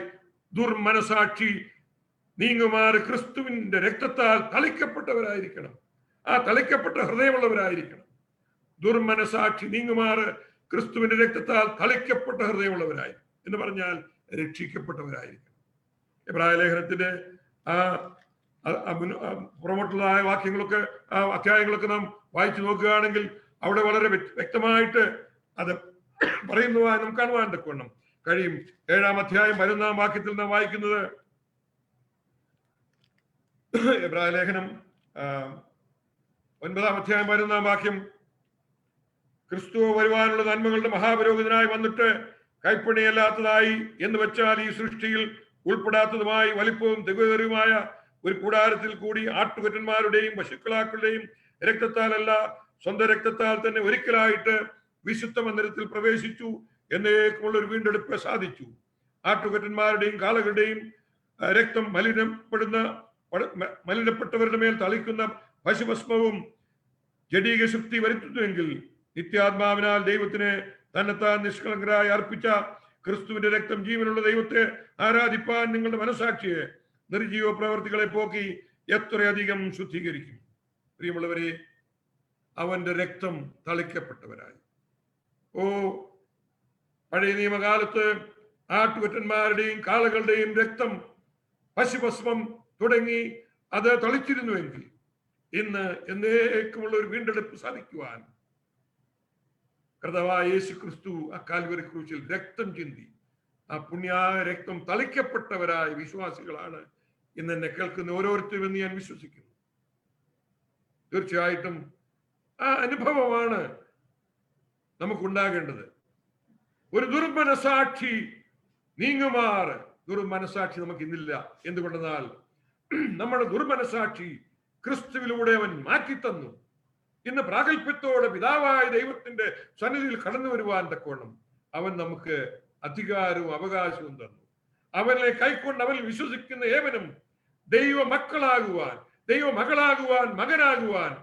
ദുർമനസാക്ഷി നീങ്ങുമാറ് ക്രിസ്തുവിന്റെ രക്തത്താൽ തളിക്കപ്പെട്ടവരായിരിക്കണം. ആ തളിക്കപ്പെട്ട ഹൃദയമുള്ളവരായിരിക്കണം. ദുർമനസാക്ഷി നീങ്ങുമാറ് ക്രിസ്തുവിന്റെ രക്തത്താൽ തളിക്കപ്പെട്ട ഹൃദയമുള്ളവരായി എന്ന് പറഞ്ഞാൽ രക്ഷിക്കപ്പെട്ടവരായിരിക്കണം. എബ്രായ ലേഖനത്തിന്റെ പുറമോട്ടുള്ളതായ വാക്യങ്ങളൊക്കെ, അധ്യായങ്ങളൊക്കെ നാം വായിച്ചു നോക്കുകയാണെങ്കിൽ അവിടെ വളരെ വ്യക്തമായിട്ട് അത് പറയുന്നതായി നമുക്ക് കാണുവാൻ തക്കവണ്ണം കഴിയും. 7-ാം അധ്യായം 11-ാം വാക്യത്തിൽ നാം വായിക്കുന്നത്, എബ്രായ ലേഖനം 9-ാം അധ്യായം 11-ാം വാക്യം, ക്രിസ്തു വരുവാനുള്ള നന്മകളുടെ മഹാപുരോഹിതനായി വന്നിട്ട് കൈപ്പണിയല്ലാത്തതായി എന്ന് വെച്ചാൽ ഈ സൃഷ്ടിയിൽ ഉൾപ്പെടാത്തതുമായി വലിപ്പവും തികവേറിയുമായ ഒരു കൂടാരത്തിൽ കൂടി ആട്ടുകൊറ്റന്മാരുടെയും പശുക്കളാക്കളുടെയും രക്തത്താലല്ല, സ്വന്തം രക്തത്താൽ തന്നെ ഒരിക്കലായിട്ട് വിശുദ്ധ മന്ദിരത്തിൽ പ്രവേശിച്ചു, എന്നേക്കുമുള്ള ഒരു വീണ്ടെടുപ്പ് സാധിച്ചു. ആട്ടുകൊറ്റന്മാരുടെയും കാളകളുടെയും രക്തം മലിനപ്പെട്ടവരുടെ മേൽ തളിക്കുന്ന പശുഭസ്മവും ജഡീക ശക്തി വരുത്തുന്നുവെങ്കിൽ നിത്യാത്മാവിനാൽ ദൈവത്തിന് തന്നെത്താൻ നിഷ്കളങ്കരായി അർപ്പിച്ച ക്രിസ്തുവിന്റെ രക്തം ജീവനുള്ള ദൈവത്തെ ആരാധിപ്പാൻ നിങ്ങളുടെ മനസാക്ഷിയെ നിർജീവ പ്രവർത്തികളെ പോക്കി എത്രയധികം ശുദ്ധീകരിക്കും. പ്രിയമുള്ളവരെ, അവന്റെ രക്തം തളിക്കപ്പെട്ടവരായി. പഴയ നിയമകാലത്ത് ആട്ടുകൊറ്റന്മാരുടെയും കാളകളുടെയും രക്തം, പശുഭസ്മം തുടങ്ങി അത് തളിച്ചിരുന്നുവെങ്കിൽ ഇന്ന് എന്നേക്കുമുള്ള ഒരു വീണ്ടെടുപ്പ് സാധിക്കുവാൻ കർത്താവായ യേശു ക്രിസ്തു ആ കാൽവരി ക്രൂശിൽ രക്തം ചിന്തി, ആ പുണ്യായ രക്തം തളിക്കപ്പെട്ടവരായ വിശ്വാസികളാണ് ഇന്ന് എന്നെ കേൾക്കുന്ന ഓരോരുത്തരും എന്ന് ഞാൻ വിശ്വസിക്കുന്നു. തീർച്ചയായിട്ടും ആ അനുഭവമാണ് നമുക്കുണ്ടാകേണ്ടത്. ഒരു ദുർമനസാക്ഷി നീങ്ങുമാറ് ദുർമനസാക്ഷി നമുക്ക് ഇന്നില്ല. എന്തുകൊണ്ടെന്നാൽ നമ്മുടെ ദുർമനസാക്ഷി ക്രിസ്തുവിലൂടെ അവൻ മാറ്റിത്തന്നു. ഇന്ന് പ്രാഗൽഭ്യത്തോടെ പിതാവായ ദൈവത്തിന്റെ സന്നിധിയിൽ കടന്നു വരുവാൻ തക്കവണ്ണം അവൻ നമുക്ക് അധികാരവും അവകാശവും തന്നു. അവനെ കൈക്കൊണ്ട് അവൻ വിശ്വസിക്കുന്ന ഏവനും ദൈവ മക്കളാകുവാൻ, ദൈവ മകളാകുവാൻ, മകനാകുവാൻ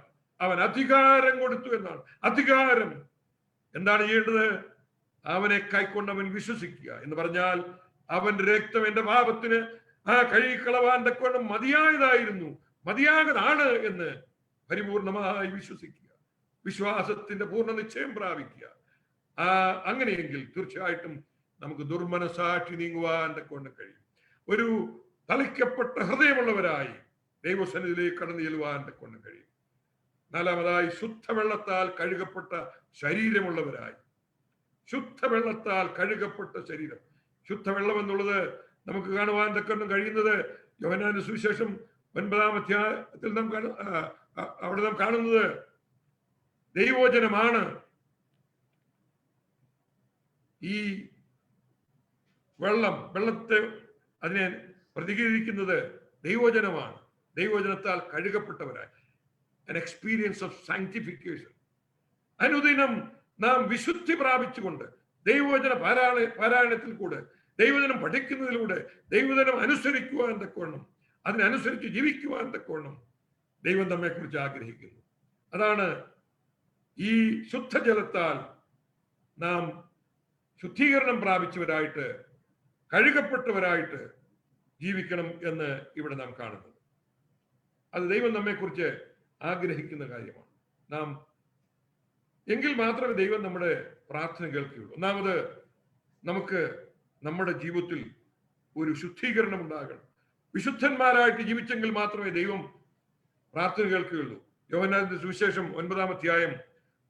അവൻ അധികാരം കൊടുത്തു എന്നാണ്. അധികാരം എന്താണ് ചെയ്യേണ്ടത്? അവനെ കൈക്കൊണ്ട് അവൻ വിശ്വസിക്കുക എന്ന് പറഞ്ഞാൽ അവന്റെ രക്തം എന്റെ പാപത്തിന് കഴുകിക്കളവാൻ തക്കവണ്ണം മതിയായതായിരുന്നു, മതിയാകതാണ് എന്ന് പരിപൂർണമായി വിശ്വസിക്കുക. വിശ്വാസത്തിന്റെ പൂർണ്ണ നിശ്ചയം പ്രാപിക്കുക. അങ്ങനെയെങ്കിൽ തീർച്ചയായിട്ടും നമുക്ക് ദുർമനസാക്ഷി നീങ്ങുവാൻ തക്കവണ്ണം കഴിയും. ഒരു തളിക്കപ്പെട്ട ഹൃദയമുള്ളവരായി ദൈവസന്നിധിയിലേക്ക് കടന്നു ചെല്ലുവാൻ തക്കവണ്ണം കഴിയും. നാലാമതായി ശുദ്ധവെള്ളത്താൽ കഴുകപ്പെട്ട ശരീരമുള്ളവരായി. ശുദ്ധവെള്ളത്താൽ കഴുകപ്പെട്ട ശരീരം. ശുദ്ധവെള്ളം എന്നുള്ളത് നമുക്ക് കാണുവാൻ തക്കവണ്ണം കഴിയുന്നത് യോഹന്നാന്റെ സുവിശേഷം 9-ാം അധ്യായത്തിൽ അവിടെ നാം കാണുന്നത് ദൈവവചനമാണ് ഈ വെള്ളത്തെ അതിനെ പ്രതികരിക്കുന്നത് ദൈവവചനമാണ്. ദൈവവചനത്താൽ കഴുകപ്പെട്ടവരായി. an experience of sanctification. അനുദിനം നാം വിശുദ്ധി പ്രാപിച്ചുകൊണ്ട് ദൈവവചന പാരായണത്തിൽ കൂടെ, ദൈവവചനം പഠിക്കുന്നതിലൂടെ, ദൈവവചനം അനുസരിക്കുവാൻ തക്കവണ്ണം, അതിനനുസരിച്ച് ജീവിക്കുവാൻ തക്കവണ്ണം ദൈവം നമ്മെക്കുറിച്ച് ആഗ്രഹിക്കുന്നു. അതാണ് ഈ ശുദ്ധജലത്താൽ നാം ശുദ്ധീകരണം പ്രാപിച്ചവരായിട്ട്, കഴുകപ്പെട്ടവരായിട്ട് ജീവിക്കണം എന്ന് ഇവിടെ നാം കാണുന്നത്. അത് ദൈവം നമ്മെക്കുറിച്ച് ആഗ്രഹിക്കുന്ന കാര്യമാണ്. നാം എങ്കിൽ മാത്രമേ ദൈവം നമ്മുടെ പ്രാർത്ഥന കേൾക്കുകയുള്ളൂ. ഒന്നാമത് നമുക്ക് നമ്മുടെ ജീവിതത്തിൽ ഒരു ശുദ്ധീകരണം ഉണ്ടാകണം. വിശുദ്ധന്മാരായിട്ട് ജീവിച്ചെങ്കിൽ മാത്രമേ ദൈവം പ്രാർത്ഥന കേൾക്കുകയുള്ളൂ. യോഹന്നാന്റെ സുവിശേഷം 9-ാം അധ്യായം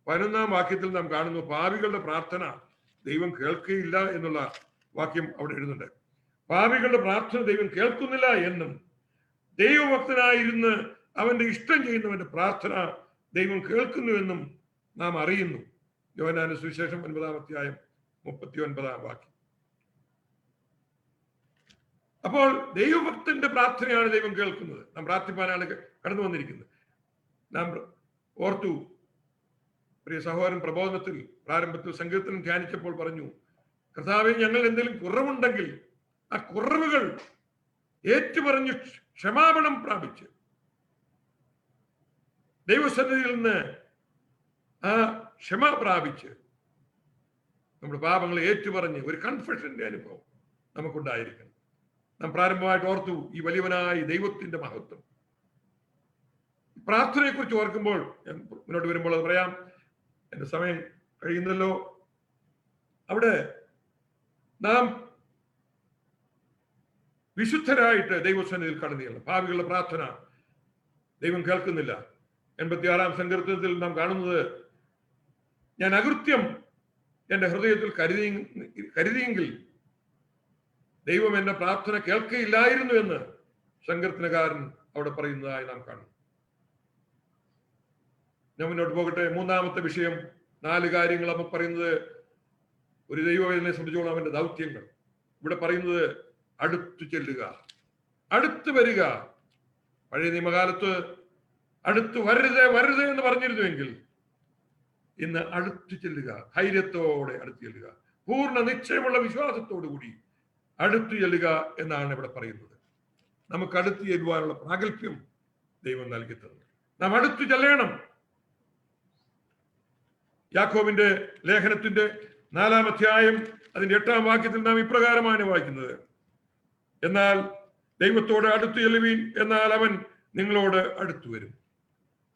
11-ാം വാക്യത്തിൽ നാം കാണുന്നു, പാപികളുടെ പ്രാർത്ഥന ദൈവം കേൾക്കുകയില്ല എന്നുള്ള വാക്യം അവിടെ എഴുതുന്നുണ്ട്. പാപികളുടെ പ്രാർത്ഥന ദൈവം കേൾക്കുന്നില്ല എന്നും ദൈവഭക്തനായിരുന്ന് അവന്റെ ഇഷ്ടം ചെയ്യുന്നവന്റെ പ്രാർത്ഥന ദൈവം കേൾക്കുന്നുവെന്നും നാം അറിയുന്നു. യോഹന്നാന്റെ സുവിശേഷം 9-ാം അധ്യായം 39-ാം വാക്യം. അപ്പോൾ ദൈവഭക്തന്റെ പ്രാർത്ഥനയാണ് ദൈവം കേൾക്കുന്നത്. നാം പ്രാർത്ഥിപ്പാനാണ് കടന്നു വന്നിരിക്കുന്നത്. നാം ഓർത്തു, പ്രിയ സഹോദരൻ പ്രബോധനത്തിൽ പ്രാരംഭത്തിൽ സങ്കീർത്തനം ധ്യാനിച്ചപ്പോൾ പറഞ്ഞു, കർത്താവേ, ഞങ്ങൾ എന്തെങ്കിലും കുറവുണ്ടെങ്കിൽ ആ കുറവുകൾ ഏറ്റുപറഞ്ഞ് ക്ഷമാപണം പ്രാപിച്ച് ദൈവസന്നിധിയിൽ നിന്ന് ആ ക്ഷമ പ്രാപിച്ച് നമ്മുടെ പാപങ്ങളെ ഏറ്റുപറഞ്ഞ് ഒരു കൺഫെഷന്റെ അനുഭവം നമുക്കുണ്ടായിരിക്കണം. നാം പ്രാരംഭമായിട്ട് ഓർത്തു ഈ വലിയവനായ ദൈവത്തിന്റെ മഹത്വം. പ്രാർത്ഥനയെ കുറിച്ച് ഓർക്കുമ്പോൾ ഞാൻ മുന്നോട്ട് വരുമ്പോൾ അത് പറയാം. എന്റെ സമയം കഴിയുന്നല്ലോ. അവിടെ നാം വിശുദ്ധരായിട്ട് ദൈവസന്നിധിയിൽ കടന്നു ചെല്ലണം. പാപികളുടെ പ്രാർത്ഥന ദൈവം കേൾക്കുന്നില്ല. 86-ാം സങ്കീർത്തനത്തിൽ നാം കാണുന്നത്, ഞാൻ അകൃത്യം എന്റെ ഹൃദയത്തിൽ കരുതിയെങ്കിൽ ദൈവം എന്റെ പ്രാർത്ഥന കേൾക്കയില്ലായിരുന്നു എന്ന് സങ്കീർത്തനകാരൻ അവിടെ പറയുന്നതായി നാം കാണുന്നു. ഞാൻ മുന്നോട്ട് പോകട്ടെ. 3-ാമത്തെ വിഷയം, 4 കാര്യങ്ങൾ നമുക്ക് പറയുന്നത് ഒരു ദൈവവേദനയെ സംബന്ധിച്ചോളം അവന്റെ ദൗത്യങ്ങൾ. ഇവിടെ പറയുന്നത് അടുത്തു ചെല്ലുക, അടുത്ത് വരിക. പഴയ നിയമകാലത്ത് അടുത്ത് വരരുത് വരരുത് എന്ന് പറഞ്ഞിരുന്നുവെങ്കിൽ ഇന്ന് അടുത്തു ചെല്ലുക, ധൈര്യത്തോടെ അടുത്തു ചെല്ലുക, പൂർണ്ണ നിശ്ചയമുള്ള വിശ്വാസത്തോടു കൂടി അടുത്തു ചെല്ലുക എന്നാണ് ഇവിടെ പറയുന്നത്. നമുക്ക് അടുത്തു ചെല്ലുവാനുള്ള പ്രാഗൽഭ്യം ദൈവം നൽകി തന്നു. നാം അടുത്തു ചെല്ലണം. യാക്കോബിന്റെ ലേഖനത്തിന്റെ 4-ാം അധ്യായം അതിന്റെ 8-ാം വാക്യത്തിൽ നാം ഇപ്രകാരമാണ് വായിക്കുന്നത്, എന്നാൽ ദൈവത്തോട് അടുത്തു ചെല്ലുവീൻ, എന്നാൽ അവൻ നിങ്ങളോട് അടുത്തു വരും.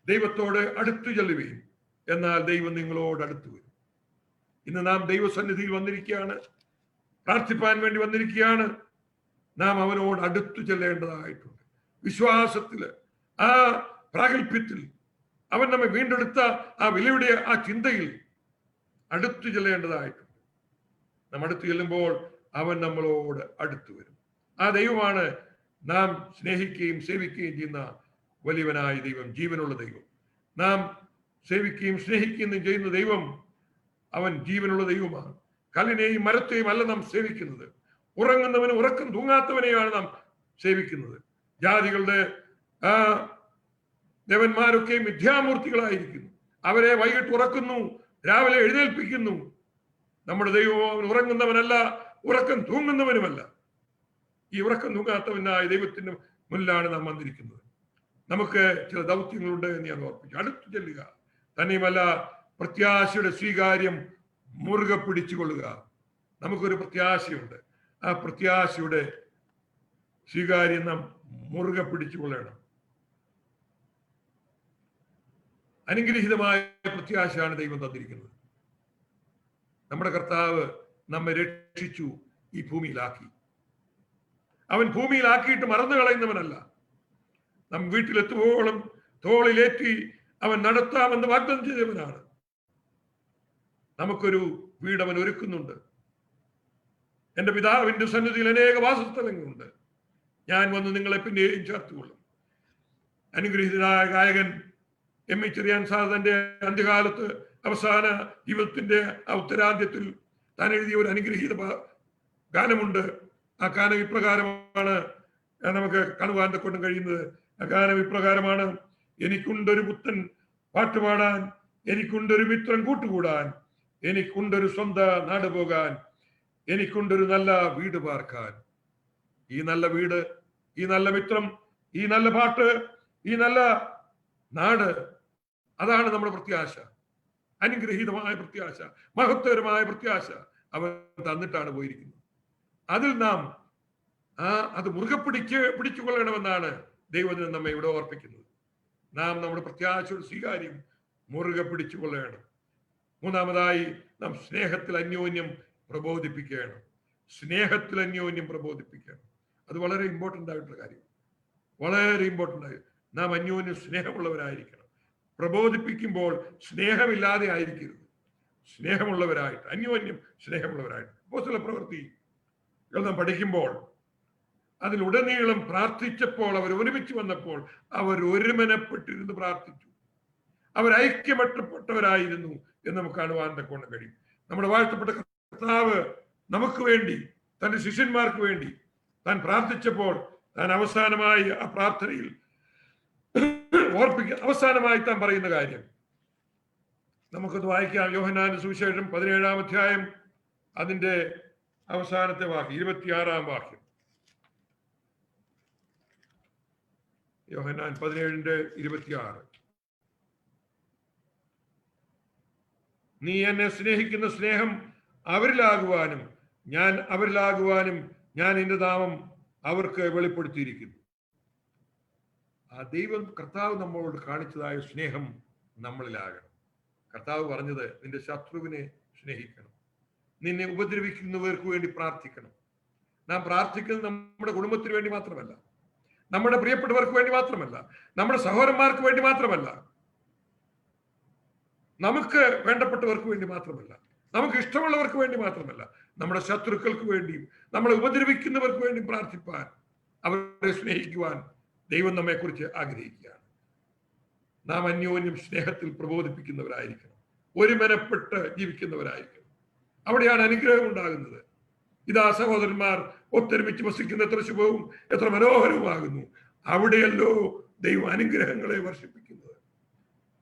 ദൈവത്തോട് അടുത്തു ചെല്ലുവീൻ, എന്നാൽ ദൈവം നിങ്ങളോട് അടുത്തു വരും. ഇന്ന് നാം ദൈവസന്നിധിയിൽ വന്നിരിക്കുകയാണ്, പ്രാർത്ഥിപ്പാൻ വേണ്ടി വന്നിരിക്കുകയാണ്. നാം അവനോട് അടുത്തു ചെല്ലേണ്ടതായിട്ടുണ്ട്. വിശ്വാസത്തില്, ആ പ്രാഗൽഭ്യത്തിൽ, അവൻ നമ്മെ വീണ്ടെടുത്ത ആ വിലയുടെ ആ ചിന്തയിൽ അടുത്തു ചെല്ലേണ്ടതായിട്ടുണ്ട്. നാം അടുത്തു ചെല്ലുമ്പോൾ അവൻ നമ്മളോട് അടുത്തു വരും. ആ ദൈവമാണ് നാം സ്നേഹിക്കുകയും സേവിക്കുകയും ചെയ്യുന്ന വലിയവനായ ദൈവം, ജീവനുള്ള ദൈവം. നാം സേവിക്കുകയും സ്നേഹിക്കുകയും ചെയ്യുന്ന ദൈവം അവൻ ജീവനുള്ള ദൈവമാണ്. കല്ലിനെയും മരത്തെയും അല്ല നാം സേവിക്കുന്നത്. ഉറങ്ങുന്നവന് ഉറക്കം തൂങ്ങാത്തവനെയാണ് നാം സേവിക്കുന്നത്. ജാതികളുടെ ദേവന്മാരൊക്കെ മിഥ്യാമൂർത്തികളായിരിക്കുന്നു. അവരെ വൈകിട്ട് ഉറക്കുന്നു, രാവിലെ എഴുന്നേൽപ്പിക്കുന്നു. നമ്മുടെ ദൈവം അവൻ ഉറങ്ങുന്നവനല്ല, ഉറക്കം തൂങ്ങുന്നവനുമല്ല. ഈ ഉറക്കം തൂങ്ങാത്തവനായ ദൈവത്തിന്റെ മുന്നിലാണ് നാം വന്നിരിക്കുന്നത്. നമുക്ക് ചില ദൗത്യങ്ങളുണ്ട് എന്ന് ഞാൻ ഓർപ്പിച്ചു. അടുത്തു ചെല്ലുക, തന്നെയുമല്ല പ്രത്യാശയുടെ സ്വീകാര്യം മുറുകെ പിടിച്ചുകൊള്ളുക. നമുക്കൊരു പ്രത്യാശയുണ്ട്. ആ പ്രത്യാശയുടെ സ്വീകാര്യം നാം മുറുകെ പിടിച്ചുകൊള്ളണം. അനുഗ്രഹീതമായ പ്രത്യാശയാണ് ദൈവം തന്നിരിക്കുന്നത്. നമ്മുടെ കർത്താവ് നമ്മെ രക്ഷിച്ചു, ഈ ഭൂമിയിലാക്കി. അവൻ ഭൂമിയിലാക്കിയിട്ട് മറന്നു കളയുന്നവനല്ല. നാം വീട്ടിലെത്തുവോളം തോളിലേറ്റി അവൻ നടത്താമെന്ന് വാഗ്ദാനം ചെയ്തവനാണ്. നമുക്കൊരു വീട് അവൻ ഒരുക്കുന്നുണ്ട്. എന്റെ പിതാവിന്റെ സന്നിധിയിൽ അനേക വാസസ്ഥലങ്ങളുണ്ട്, ഞാൻ വന്ന് നിങ്ങളെ പിന്നെയും ചേർത്തുകൊള്ളും. അനുഗ്രഹീതനായ ഗായകൻ എം.ഇ. ചെറിയാൻ സാർ തന്റെ അന്ത്യകാലത്ത് അവസാന ജീവിതത്തിന്റെ ഉത്തരാന്ത്യത്തിൽ താൻ എഴുതിയ ഒരു അനുഗ്രഹീത ഗാനമുണ്ട്. ആ ഗാനം ഇപ്രകാരമാണ് നമുക്ക് കാണുവാൻ കൊണ്ടും കഴിയുന്നത്. ആ ഗാനം ഇപ്രകാരമാണ്: എനിക്കുണ്ടൊരു പുത്തൻ പാട്ടുപാടാൻ, എനിക്കുണ്ടൊരു മിത്രം കൂട്ടുകൂടാൻ, എനിക്കുണ്ടൊരു സ്വന്തം നാട് പോകാൻ, എനിക്കുണ്ടൊരു നല്ല വീട് പാർക്കാൻ. ഈ നല്ല വീട്, ഈ നല്ല മിത്രം, ഈ നല്ല പാട്ട്, ഈ നല്ല നാട്, അതാണ് നമ്മുടെ പ്രത്യാശ. അനുഗ്രഹീതമായ പ്രത്യാശ, മഹത്വകരമായ പ്രത്യാശ അവൻ തന്നിട്ടാണ് പോയിരിക്കുന്നത്. അതിൽ നാം അത് മുറുകെ പിടിച്ചുകൊള്ളണമെന്നാണ് ദൈവത്തിന് നമ്മെ ഇവിടെ ഓർപ്പിക്കുന്നത്. നാം നമ്മുടെ പ്രത്യാശയുടെ സ്വീകാര്യം മുറുകെ പിടിച്ചുകൊള്ളണം. മൂന്നാമതായി നാം സ്നേഹത്തിൽ അന്യോന്യം പ്രബോധിപ്പിക്കണം. സ്നേഹത്തിൽ അന്യോന്യം പ്രബോധിപ്പിക്കണം. അത് വളരെ ഇമ്പോർട്ടൻ്റ് ആയിട്ടുള്ള കാര്യം, വളരെ ഇമ്പോർട്ടൻ്റ് ആയി. നാം അന്യോന്യം സ്നേഹമുള്ളവരായിരിക്കണം. പ്രബോധിപ്പിക്കുമ്പോൾ സ്നേഹമില്ലാതെ ആയിരിക്കരുത്, സ്നേഹമുള്ളവരായിട്ട്, അന്യോന്യം സ്നേഹമുള്ളവരായിട്ട്. അപ്പോസ്തല പ്രവൃത്തി നാം പഠിക്കുമ്പോൾ അതിലുടനീളം പ്രാർത്ഥിച്ചപ്പോൾ, അവർ ഒരുമിച്ച് വന്നപ്പോൾ അവർ ഒരുമനപ്പെട്ടിരുന്ന് പ്രാർത്ഥിച്ചു, അവർ ഐക്യപ്പെട്ടവരായിരുന്നു എന്ന് നമുക്ക് കാണുവാൻ തക്കവണ്ണം കഴിയും. നമ്മുടെ വാഴ്ത്തപ്പെട്ട കർത്താവ് നമുക്ക് വേണ്ടി, തന്റെ ശിഷ്യന്മാർക്ക് വേണ്ടി താൻ പ്രാർത്ഥിച്ചപ്പോൾ, താൻ അവസാനമായി ആ പ്രാർത്ഥനയിൽ അവസാനമായി താൻ പറയുന്ന കാര്യം നമുക്കത് വായിക്കാം. യോഹന്നാന്റെ സുവിശേഷം 17-ാം അധ്യായം അതിന്റെ അവസാനത്തെ വാക്യം, 26-ാം വാക്യം. യോഹന്നാൻ 17:26. നീ എന്നെ സ്നേഹിക്കുന്ന സ്നേഹം അവരിലാകുവാനും ഞാൻ അവരിലാകുവാനും ഞാൻ എന്റെ നാമം അവർക്ക് വെളിപ്പെടുത്തിയിരിക്കുന്നു. ആ ദൈവം കർത്താവ് നമ്മളോട് കാണിച്ചതായ സ്നേഹം നമ്മളിലാകണം. കർത്താവ് പറഞ്ഞത്, നിന്റെ ശത്രുവിനെ സ്നേഹിക്കണം, നിന്നെ ഉപദ്രവിക്കുന്നവർക്ക് വേണ്ടി പ്രാർത്ഥിക്കണം. നാം പ്രാർത്ഥിക്കുന്നത് നമ്മുടെ കുടുംബത്തിന് വേണ്ടി മാത്രമല്ല, നമ്മുടെ പ്രിയപ്പെട്ടവർക്ക് വേണ്ടി മാത്രമല്ല, നമ്മുടെ സഹോദരന്മാർക്ക് വേണ്ടി മാത്രമല്ല, നമുക്ക് വേണ്ടപ്പെട്ടവർക്ക് വേണ്ടി മാത്രമല്ല, നമുക്ക് ഇഷ്ടമുള്ളവർക്ക് വേണ്ടി മാത്രമല്ല, നമ്മുടെ ശത്രുക്കൾക്ക് വേണ്ടിയും നമ്മളെ ഉപദ്രവിക്കുന്നവർക്ക് വേണ്ടി പ്രാർത്ഥിപ്പാൻ, അവരെ സ്നേഹിക്കുവാൻ ദൈവം നമ്മെക്കുറിച്ച് ആഗ്രഹിക്കുകയാണ്. നാം അന്യോന്യം സ്നേഹത്തിൽ പ്രബോധിപ്പിക്കുന്നവരായിരിക്കണം, ഒരുമനപ്പെട്ട് ജീവിക്കുന്നവരായിരിക്കണം. അവിടെയാണ് അനുഗ്രഹം ഉണ്ടാകുന്നത്. ഇതാ സഹോദരന്മാർ ഒത്തൊരുമിച്ച് വസിക്കുന്ന എത്ര ശുഭവും എത്ര മനോഹരവുമാകുന്നു. അവിടെയല്ലോ ദൈവം അനുഗ്രഹങ്ങളെ വർഷിപ്പിക്കുന്നത്.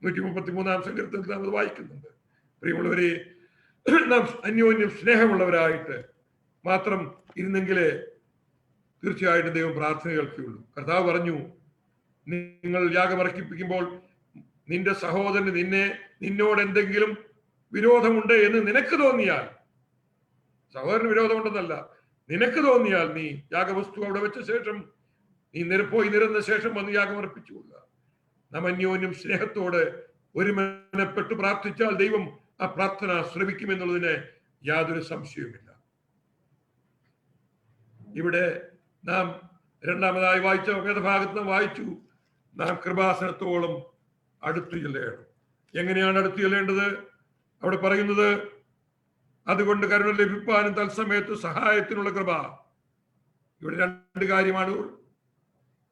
133-ാം സങ്കീർത്തനത്തിൽ നാം അത് വായിക്കുന്നുണ്ട്. പ്രിയമുള്ളവരെ, നാം അന്യോന്യം സ്നേഹമുള്ളവരായിട്ട് മാത്രം ഇരുന്നെങ്കിലേ തീർച്ചയായിട്ടും ദൈവം പ്രാർത്ഥന കേൾക്കുകയുള്ളൂ. കർത്താവ് പറഞ്ഞു, നിങ്ങൾ യാഗമർപ്പിക്കുമ്പോൾ നിന്റെ സഹോദരന് നിന്നോട് എന്തെങ്കിലും വിരോധമുണ്ട് എന്ന് നിനക്ക് തോന്നിയാൽ, സഹോദരന് വിരോധമുണ്ടെന്നല്ല, നിനക്ക് തോന്നിയാൽ നീ യാഗവസ്തു അവിടെ വെച്ച ശേഷം നീ നിരന്ന ശേഷം വന്ന് യാഗമർപ്പിച്ചുകൊള്ളുക. നാം അന്യോന്യം സ്നേഹത്തോടെ ഒരുമനപ്പെട്ട് പ്രാർത്ഥിച്ചാൽ ദൈവം ആ പ്രാർത്ഥന ശ്രവിക്കുമെന്നുള്ളതിന് യാതൊരു സംശയവുമില്ല. ഇവിടെ നാം രണ്ടാമതായി വായിച്ച വേദഭാഗത്ത് നാം വായിച്ചു, നാം കൃപാസനത്തോളം അടുത്തു ചെല്ലേണം. എങ്ങനെയാണ് അടുത്തു ചെല്ലേണ്ടത്? അവിടെ പറയുന്നത്, അതുകൊണ്ട് കരുണ ലഭിപ്പാനും തത്സമയത്ത് സഹായത്തിനുള്ള കൃപ. ഇവിടെ രണ്ട് കാര്യമാണ്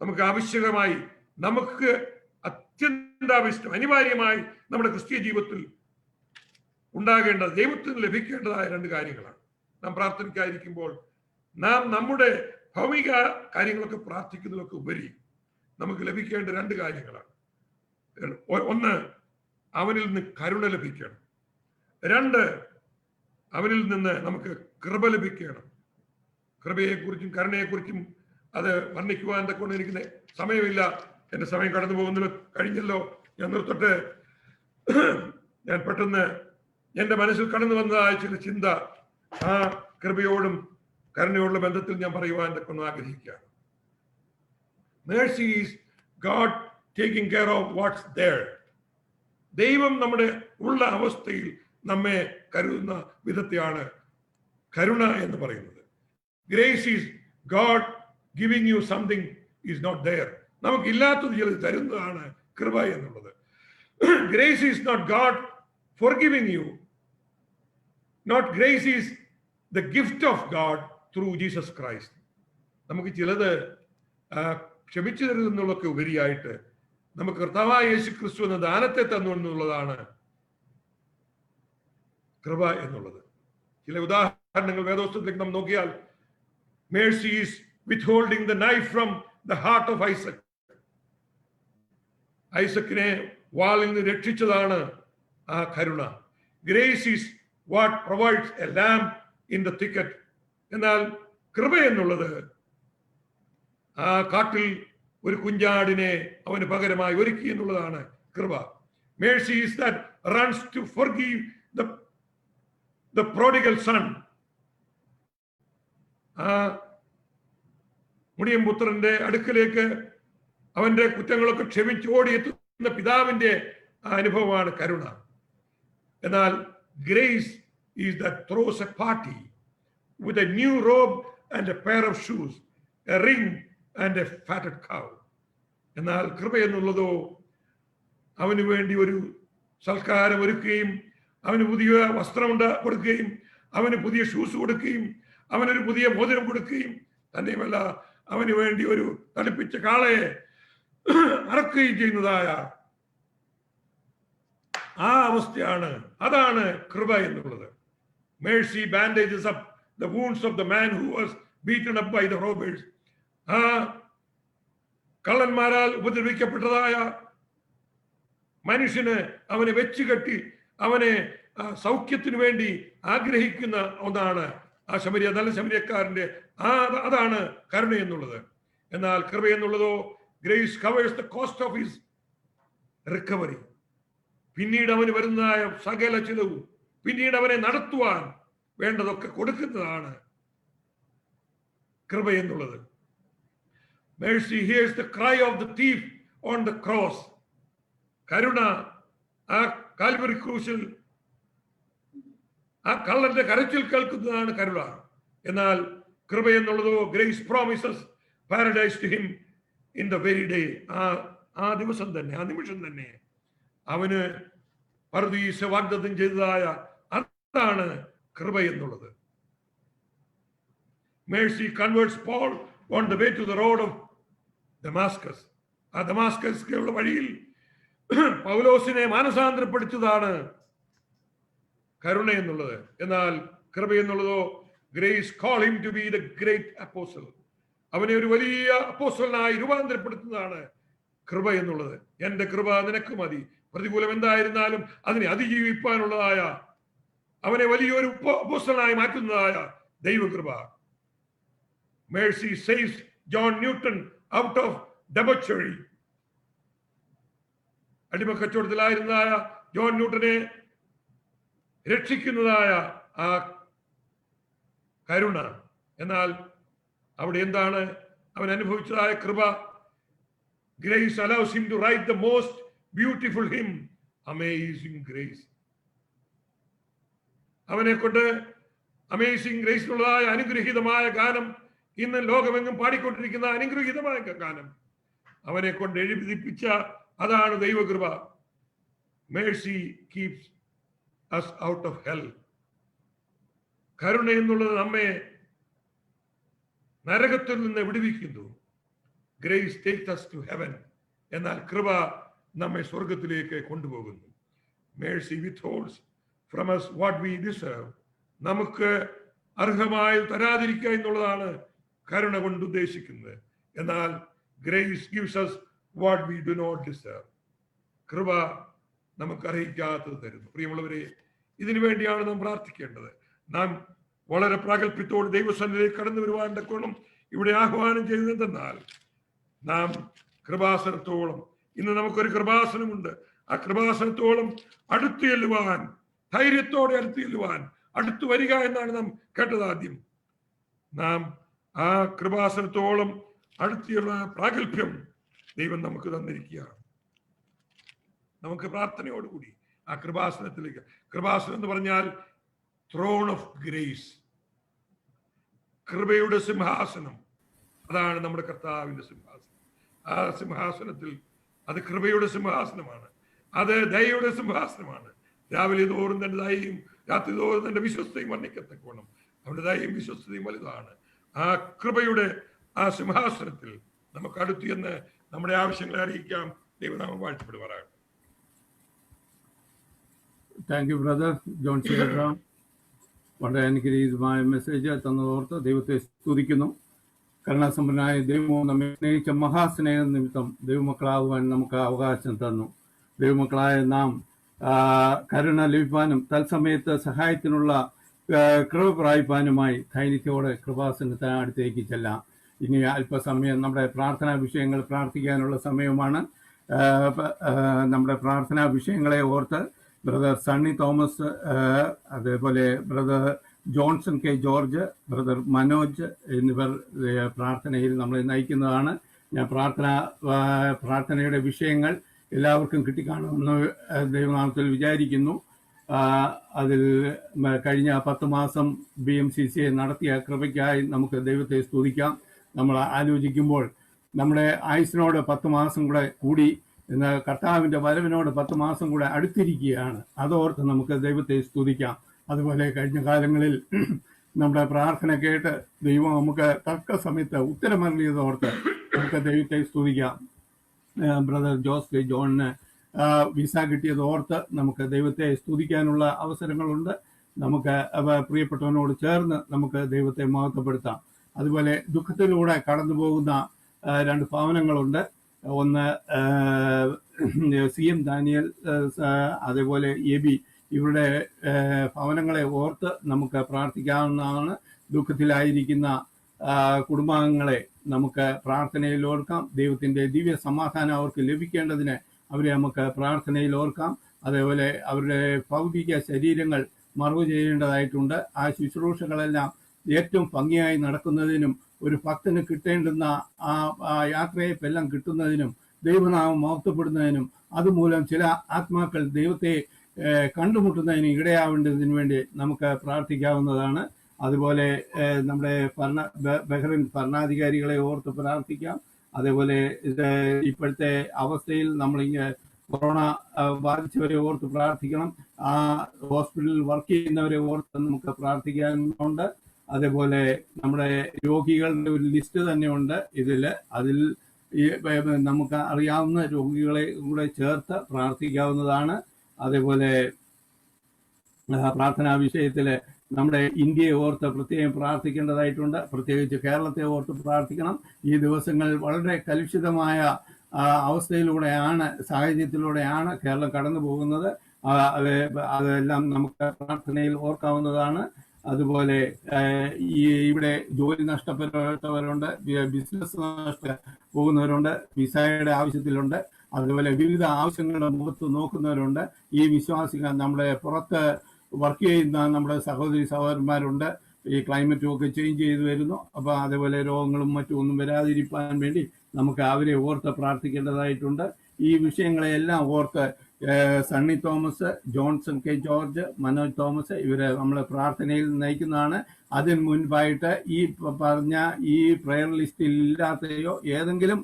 നമുക്ക് ആവശ്യകമായി, നമുക്ക് അത്യന്ത ചിന്താവിഷ്ടം അനിവാര്യമായി നമ്മുടെ ക്രിസ്തീയ ജീവിതത്തിൽ ഉണ്ടാകേണ്ടത്, ദൈവത്തിന് ലഭിക്കേണ്ടതായ രണ്ട് കാര്യങ്ങളാണ്. നാം പ്രാർത്ഥനയ്ക്കായിരിക്കുമ്പോൾ നാം നമ്മുടെ ഭൗമിക കാര്യങ്ങളൊക്കെ പ്രാർത്ഥിക്കുന്നതൊക്കെ ഉപരി നമുക്ക് ലഭിക്കേണ്ട രണ്ട് കാര്യങ്ങളാണ്. ഒന്ന്, അവനിൽ നിന്ന് കരുണ ലഭിക്കണം. രണ്ട്, അവനിൽ നിന്ന് നമുക്ക് കൃപ ലഭിക്കണം. കൃപയെക്കുറിച്ചും കരുണയെക്കുറിച്ചും അത് വർണ്ണിക്കുവാൻ കൊണ്ട് എനിക്ക് സമയമില്ല. എന്റെ സമയം കടന്നു പോകുന്നല്ലോ, കഴിഞ്ഞല്ലോ. ഞാൻ നിർത്തട്ടെ. ഞാൻ പെട്ടെന്ന് എന്റെ മനസ്സിൽ കടന്നു വന്നതായ ചില ചിന്ത ആ കൃപയോടും കരുണയോടുള്ള ബന്ധത്തിൽ ഞാൻ പറയുവാൻ കൊണ്ട് ആഗ്രഹിക്കുകയാണ്. Mercy is God taking care of what's there. ദൈവം നമ്മുടെ ഉള്ള അവസ്ഥയിൽ നമ്മെ കരുതുന്ന വിധത്തെയാണ് കരുണ എന്ന് പറയുന്നത്. Grace is God giving you something is not there. നമുക്കില്ലാത്തത് ചിലത് തരുന്നതാണ് കൃപ എന്നുള്ളത്. Grace is not God forgiving you. Not grace is the gift of God through Jesus Christ. നമുക്ക് ചിലത് ക്ഷമിച്ചു തരുന്നതൊക്കെ ഉപരിയായിട്ട് നമുക്ക് കർത്താവായ യേശു ക്രിസ്തു എന്ന ദാനത്തെ തന്നു എന്നുള്ളതാണ് കൃപ എന്നുള്ളത്. ചില ഉദാഹരണങ്ങൾ വേദോസ്തവത്തിലേക്ക് നാം നോക്കിയാൽ, mercy is withholding the knife from the heart of Isaac. ഐസക്കിനെ വാളിൽ നിന്ന് രക്ഷിച്ചതാണ് ആ കരുണ. Grace is what provides a lamb in the thicket. എന്നാൽ കൃപ എന്നുള്ളത് ആ കാട്ടിൽ ഒരു കുഞ്ഞാടിനെ അവന് പകരമായി ഒരുക്കി എന്നുള്ളതാണ് കൃപ. Mercy is that runs to forgive the prodigal son. ആ മുടിയൻ പുത്രന്റെ അടുക്കലേക്ക് അവന്റെ കുറ്റങ്ങളൊക്കെ ക്ഷമിച്ച് ഓടിയെത്തുന്ന പിതാവിന്റെ അനുഭവമാണ് കരുണ. എന്നാൽ grace is that throws a party with a new robe and a pair of shoes, a ring and a fatted cow. എന്നാൽ കൃപ എന്നുള്ളതോ അവന് വേണ്ടി ഒരു സൽക്കാരം ഒരുക്കുകയും അവന് പുതിയ വസ്ത്രം കൊടുക്കുകയും അവന് പുതിയ ഷൂസ് കൊടുക്കുകയും അവനൊരു പുതിയ മോതിരം കൊടുക്കുകയും തന്നെയുമല്ല അവന് വേണ്ടി ഒരു തണുപ്പിച്ച കാളയെ അറക്കുകയും ചെയ്യുന്നതായ ആ അവസ്ഥയാണ്, അതാണ് കൃപ എന്നുള്ളത്. Mercy bandages up the wounds of the man who was beaten up by the robbers. ആ കള്ളന്മാരാൽ ഉപദ്രവിക്കപ്പെട്ടതായ മനുഷ്യന് അവനെ വെച്ച് കെട്ടി അവനെ സൗഖ്യത്തിനു വേണ്ടി ആഗ്രഹിക്കുന്ന ഒന്നാണ് ആ നല്ല ശമരിയക്കാരന്റെ അതാണ് കരുണ എന്നുള്ളത്. എന്നാൽ കൃപ എന്നുള്ളതോ grace covers the cost of his recovery. പിന്നീട് അവന് വരുന്നതായ സകല ചിലവും പിന്നീട് അവനെ നടത്തുവാൻ വേണ്ടതൊക്കെ കൊടുക്കുന്നതാണ് കൃപ എന്നുള്ളത്. Mercy hears the cry of the thief on the cross. കരുണ ആ കാൽവരി ക്രൂശിൽ ആ കള്ളന്റെ കരച്ചിൽ കേൾക്കുന്നതാണ് കരുണ. എന്നാൽ കൃപ എന്നുള്ളതോ grace promises paradise to him in the very day. ആ ദിവസം തന്നെ, ആ നിമിഷം തന്നെ അവന് പർദീസ വാഗ്ദത്തം ചെയ്തതായ അതാണ് കൃപ എന്നുള്ളത്. Mercy converts Paul on the way to the road of Damascus. ആ ദമാസ്കസിലുള്ള വഴിയിൽ പൗലോസിനെ മാനസാന്തരപ്പെടുത്തിയതാണ് കരുണ എന്നുള്ളത്. എന്നാൽ കൃപ എന്നുള്ളതോ grace call him to be the great apostle. അവനെ ഒരു വലിയ അപ്പോസ്റ്റലനായി രൂപാന്തരപ്പെടുത്തുന്നതാണ് കൃപ എന്നുള്ളത്. എന്റെ കൃപ നിനക്ക് മതി, പ്രതികൂലം എന്തായിരുന്നാലും അതിനെ അതിജീവിപ്പാനുള്ളതായ അവനെ വലിയൊരു അപ്പോസ്റ്റലനായി മാറ്റുന്നതായ ദൈവകൃപ. Mercy saves John Newton out of debauchery. അടിമക്കച്ചവടത്തിലായിരുന്നതായ ജോൺ ന്യൂട്ടനെ രക്ഷിക്കുന്നതായ ആ കരുണ. എന്നാൽ അവിടെ എന്താണ് അവൻ അനുഭവിച്ചതായ കൃപ? Grace allows him to write the most beautiful hymn, Amazing Grace. അവനെ കൊണ്ട് അമേസിംഗ് ഗ്രേസിനുള്ളതായ അനുഗ്രഹീതമായ ഗാനം, ഇന്ന് ലോകമെങ്ങും പാടിക്കൊണ്ടിരിക്കുന്ന അനുഗ്രഹീതമായ ഗാനം അവനെ കൊണ്ട് എഴുതിപ്പിച്ച അതാണ് ദൈവകൃപ. Mercy keeps us out of hell. കരുണ എന്നുള്ളത് നമ്മെ നരകത്തിൽ നിന്ന് വിടുവിക്കുന്നു. Grace takes us to heaven. എന്നാൽ കൃപ നമ്മെ സ്വർഗത്തിലേക്ക് കൊണ്ടുപോകുന്നു. Mercy withholds from us what we deserve. നമുക്ക് അർഹമായി തരാതിരിക്കുക എന്നുള്ളതാണ് കരുണ കൊണ്ട് ഉദ്ദേശിക്കുന്നത്. എന്നാൽ grace gives us what we do not deserve. കൃപ നമുക്ക് അർഹിക്കാത്തത് തരുന്നു. പ്രിയമുള്ളവരെ, ഇതിനു വേണ്ടിയാണ് നാം പ്രാർത്ഥിക്കേണ്ടത്. നാം വളരെ പ്രാഗൽഭ്യത്തോട് ദൈവസന്നിധിയിലേക്ക് കടന്നു വരുവാൻ തക്കോണം ഇവിടെ ആഹ്വാനം ചെയ്തതെന്നാൽ, നാം കൃപാസനത്തോളം, ഇന്ന് നമുക്കൊരു കൃപാസനമുണ്ട്, ആ കൃപാസനത്തോളം അടുത്തു ചെല്ലുവാൻ, ധൈര്യത്തോടെ അടുത്തു ചെല്ലുവാൻ, അടുത്തു വരിക എന്നാണ് നാം കേട്ടത് ആദ്യം. നാം ആ കൃപാസനത്തോളം അടുത്തുള്ള പ്രാഗൽഭ്യം ദൈവം നമുക്ക് തന്നിരിക്കുകയാണ്. നമുക്ക് പ്രാർത്ഥനയോടുകൂടി ആ കൃപാസനത്തിലേക്ക്, കൃപാസനം എന്ന് പറഞ്ഞാൽ ത്രോൺ ഓഫ് ഗ്രേസ്, കൃപയുടെ സിംഹാസനം, അതാണ് നമ്മുടെ കർത്താവിന്റെ സിംഹാസനം. ആ സിംഹാസനത്തിൽ അത് കൃപയുടെ സിംഹാസനമാണ്, അത് ദയയുടെ സിംഹാസനമാണ്. രാവിലെ തോറും തന്റെ ദയയും രാത്രി തോറും തന്റെ വിശ്വസ്തയും വർണ്ണിക്കത്തക്കോണം അവന്റെ ദയയും വിശ്വസ്തയും വലുതാണ്. ആ കൃപയുടെ ആ സിംഹാസനത്തിൽ നമുക്ക് അടുത്ത് എന്ന് നമ്മുടെ ആവശ്യങ്ങളെ അറിയിക്കാം. ദൈവനാമം വാഴ്ത്തപ്പെടുവാറാകട്ടെ. താങ്ക് യു ബ്രദർ ജോൺ ചേട്ടൻ. വളരെ അനുഗ്രഹീതമായ മെസ്സേജ് തന്നതോർത്ത് ദൈവത്തെ സ്തുതിക്കുന്നു. കരുണാസമ്പന്നനായ ദൈവവും നമ്മെ സ്നേഹിച്ച മഹാസ്നേഹ നിമിത്തം ദൈവമക്കളാകുവാൻ നമുക്ക് അവകാശം തന്നു. ദൈവമക്കളായ നാം കരുണ ലഭിക്കാനും തത്സമയത്ത് സഹായത്തിനുള്ള കൃപ പ്രാപിപ്പാനുമായി ധൈര്യത്തോടെ കൃപാസനത്തിന് അടുത്തേക്ക് ചെല്ലാം. ഇനി അല്പസമയം നമ്മുടെ പ്രാർത്ഥനാ വിഷയങ്ങൾ പ്രാർത്ഥിക്കാനുള്ള സമയമാണ്. നമ്മുടെ പ്രാർത്ഥനാ വിഷയങ്ങളെ ഓർത്ത് ബ്രദർ സണ്ണി തോമസ്, അതേപോലെ brother Johnson K George, brother Manoj എന്നിവർ പ്രാർത്ഥനയിൽ നമ്മളെ നയിക്കുന്നതാണ്. ഞാൻ പ്രാർത്ഥനയുടെ വിഷയങ്ങൾ എല്ലാവർക്കും കിട്ടിക്കാണുമെന്ന് ദൈവനാമത്തിൽ വിചാരിക്കുന്നു. അതിൽ കഴിഞ്ഞ 10 മാസം BMCC നടത്തിയ കൃപയ്ക്കായി നമുക്ക് ദൈവത്തെ സ്തുതിക്കാം. നമ്മൾ ആലോചിക്കുമ്പോൾ നമ്മുടെ ആയുസിനോട് 10 മാസം കൂടെ കൂടി, എന്നാൽ കർത്താവിൻ്റെ വരവിനോട് 10 മാസം കൂടെ അടുത്തിരിക്കുകയാണ്. അതോർത്ത് നമുക്ക് ദൈവത്തെ സ്തുതിക്കാം. അതുപോലെ കഴിഞ്ഞ കാലങ്ങളിൽ നമ്മുടെ പ്രാർത്ഥന കേട്ട് ദൈവം നമുക്ക് തക്ക സമയത്ത് ഉത്തരമറിയതോർത്ത് നമുക്ക് ദൈവത്തെ സ്തുതിക്കാം. ബ്രദർ ജോസ് കെ ജോണിന് വിസ കിട്ടിയതോർത്ത് നമുക്ക് ദൈവത്തെ സ്തുതിക്കാനുള്ള അവസരങ്ങളുണ്ട്. നമുക്ക് പ്രിയപ്പെട്ടവനോട് ചേർന്ന് നമുക്ക് ദൈവത്തെ മഹത്വപ്പെടുത്താം. അതുപോലെ ദുഃഖത്തിലൂടെ കടന്നു പോകുന്ന 2 ഭവനങ്ങളുണ്ട്. ഒന്ന് CM ദാനിയൽ, അതേപോലെ AB, ഇവരുടെ ഭവനങ്ങളെ ഓർത്ത് നമുക്ക് പ്രാർത്ഥിക്കാവുന്നതാണ്. ദുഃഖത്തിലായിരിക്കുന്ന കുടുംബാംഗങ്ങളെ നമുക്ക് പ്രാർത്ഥനയിൽ ഓർക്കാം. ദൈവത്തിന്റെ ദിവ്യ സമാധാനം അവർക്ക് ലഭിക്കേണ്ടതിന് അവരെ നമുക്ക് പ്രാർത്ഥനയിൽ ഓർക്കാം. അതേപോലെ അവരുടെ ഭൗതിക ശരീരങ്ങൾ മറവ് ചെയ്യേണ്ടതായിട്ടുണ്ട്. ആ ശുശ്രൂഷകളെല്ലാം ഏറ്റവും ഭംഗിയായി നടക്കുന്നതിനും ഒരു ഭക്തന് കിട്ടേണ്ടുന്ന ആ യാത്രയെല്ലാം കിട്ടുന്നതിനും ദൈവനാമം മഹത്വപ്പെടുന്നതിനും അതുമൂലം ചില ആത്മാക്കൾ ദൈവത്തെ കണ്ടുമുട്ടുന്നതിന് ഇടയാവേണ്ടതിന് വേണ്ടി നമുക്ക് പ്രാർത്ഥിക്കാവുന്നതാണ്. അതുപോലെ നമ്മുടെ ബഹ്റിൻ ഭരണാധികാരികളെ ഓർത്ത് പ്രാർത്ഥിക്കാം. അതേപോലെ ഇപ്പോഴത്തെ അവസ്ഥയിൽ നമ്മളിങ്ങനെ കൊറോണ ബാധിച്ചവരെ ഓർത്ത് പ്രാർത്ഥിക്കണം. ആ ഹോസ്പിറ്റലിൽ വർക്ക് ചെയ്യുന്നവരെ ഓർത്ത് നമുക്ക് പ്രാർത്ഥിക്കാനുണ്ട്. അതേപോലെ നമ്മുടെ രോഗികളുടെ ഒരു ലിസ്റ്റ് തന്നെയുണ്ട് അതിൽ നമുക്ക് അറിയാവുന്ന രോഗികളെ കൂടെ ചേർത്ത് പ്രാർത്ഥിക്കാവുന്നതാണ്. അതേപോലെ പ്രാർത്ഥനാ വിഷയത്തിൽ നമ്മുടെ ഇന്ത്യയെ ഓർത്ത് പ്രത്യേകം പ്രാർത്ഥിക്കേണ്ടതായിട്ടുണ്ട്. പ്രത്യേകിച്ച് കേരളത്തെ ഓർത്ത് പ്രാർത്ഥിക്കണം. ഈ ദിവസങ്ങൾ വളരെ കലുഷിതമായ അവസ്ഥയിലൂടെയാണ്, സാഹചര്യത്തിലൂടെയാണ് കേരളം കടന്നു പോകുന്നത്. അതെല്ലാം നമുക്ക് പ്രാർത്ഥനയിൽ ഓർക്കാവുന്നതാണ്. അതുപോലെ ഇവിടെ ജോലി നഷ്ടപ്പെട്ടവരുണ്ട്, ബിസിനസ് പോകുന്നവരുണ്ട്, വിസയുടെ ആവശ്യത്തിലുണ്ട്. അതുപോലെ വിവിധ ആവശ്യങ്ങളുടെ മുഖത്ത് നോക്കുന്നവരുണ്ട്. ഈ വിശ്വാസികൾ നമ്മുടെ പുറത്ത് വർക്ക് ചെയ്യുന്ന നമ്മുടെ സഹോദരന്മാരുണ്ട്. ഈ ക്ലൈമറ്റും ഒക്കെ ചേഞ്ച് ചെയ്ത് വരുന്നു. അപ്പോൾ അതേപോലെ രോഗങ്ങളും മറ്റും ഒന്നും വരാതിരിക്കാൻ വേണ്ടി നമുക്ക് അവരെ ഓർത്ത് പ്രാർത്ഥിക്കേണ്ടതായിട്ടുണ്ട്. ഈ വിഷയങ്ങളെല്ലാം ഓർത്ത് Sunny Thomas, Johnson K George, Manoj Thomas ഇവരെ നമ്മൾ പ്രാർത്ഥനയിൽ നയിക്കുന്നതാണ്. അതിന് മുൻപായിട്ട് ഈ പറഞ്ഞ ഈ പ്രെയർ ലിസ്റ്റിൽ ഇല്ലാത്തയോ ഏതെങ്കിലും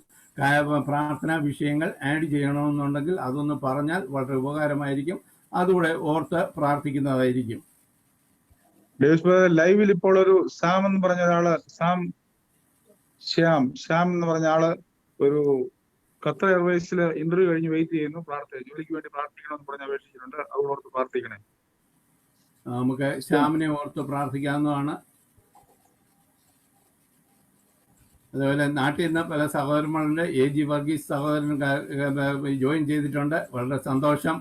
പ്രാർത്ഥനാ വിഷയങ്ങൾ ആഡ് ചെയ്യണമെന്നുണ്ടെങ്കിൽ അതൊന്ന് പറഞ്ഞാൽ വളരെ ഉപകാരമായിരിക്കും. അതുകൂടെ ഓർത്ത് പ്രാർത്ഥിക്കുന്നതായിരിക്കും. ലൈവിൽ ഇപ്പോൾ ഒരു സാം എന്ന് പറഞ്ഞ ഒരാള്, ശ്യാം എന്ന് പറഞ്ഞ ആള് ഒരു ഖത്തർ എയർവേസിൽ ഇന്റർവ്യൂ കഴിഞ്ഞ് വെയിറ്റ് ചെയ്യുന്നു. ജോലിക്ക് വേണ്ടി പ്രാർത്ഥിക്കണമെന്ന് പറഞ്ഞ് അപേക്ഷിച്ചിട്ടുണ്ട്. അവളോർത്ത് പ്രാർത്ഥിക്കണേ. നമുക്ക് ശ്യാമിനെ ഓർത്ത് പ്രാർത്ഥിക്കാവുന്നതാണ്. അതുപോലെ നാട്ടിൽ നിന്ന് പല സഹോദരന്മാരുടെ AG വർഗീസ് സഹോദരൻ ജോയിൻ ചെയ്തിട്ടുണ്ട്. വളരെ സന്തോഷം.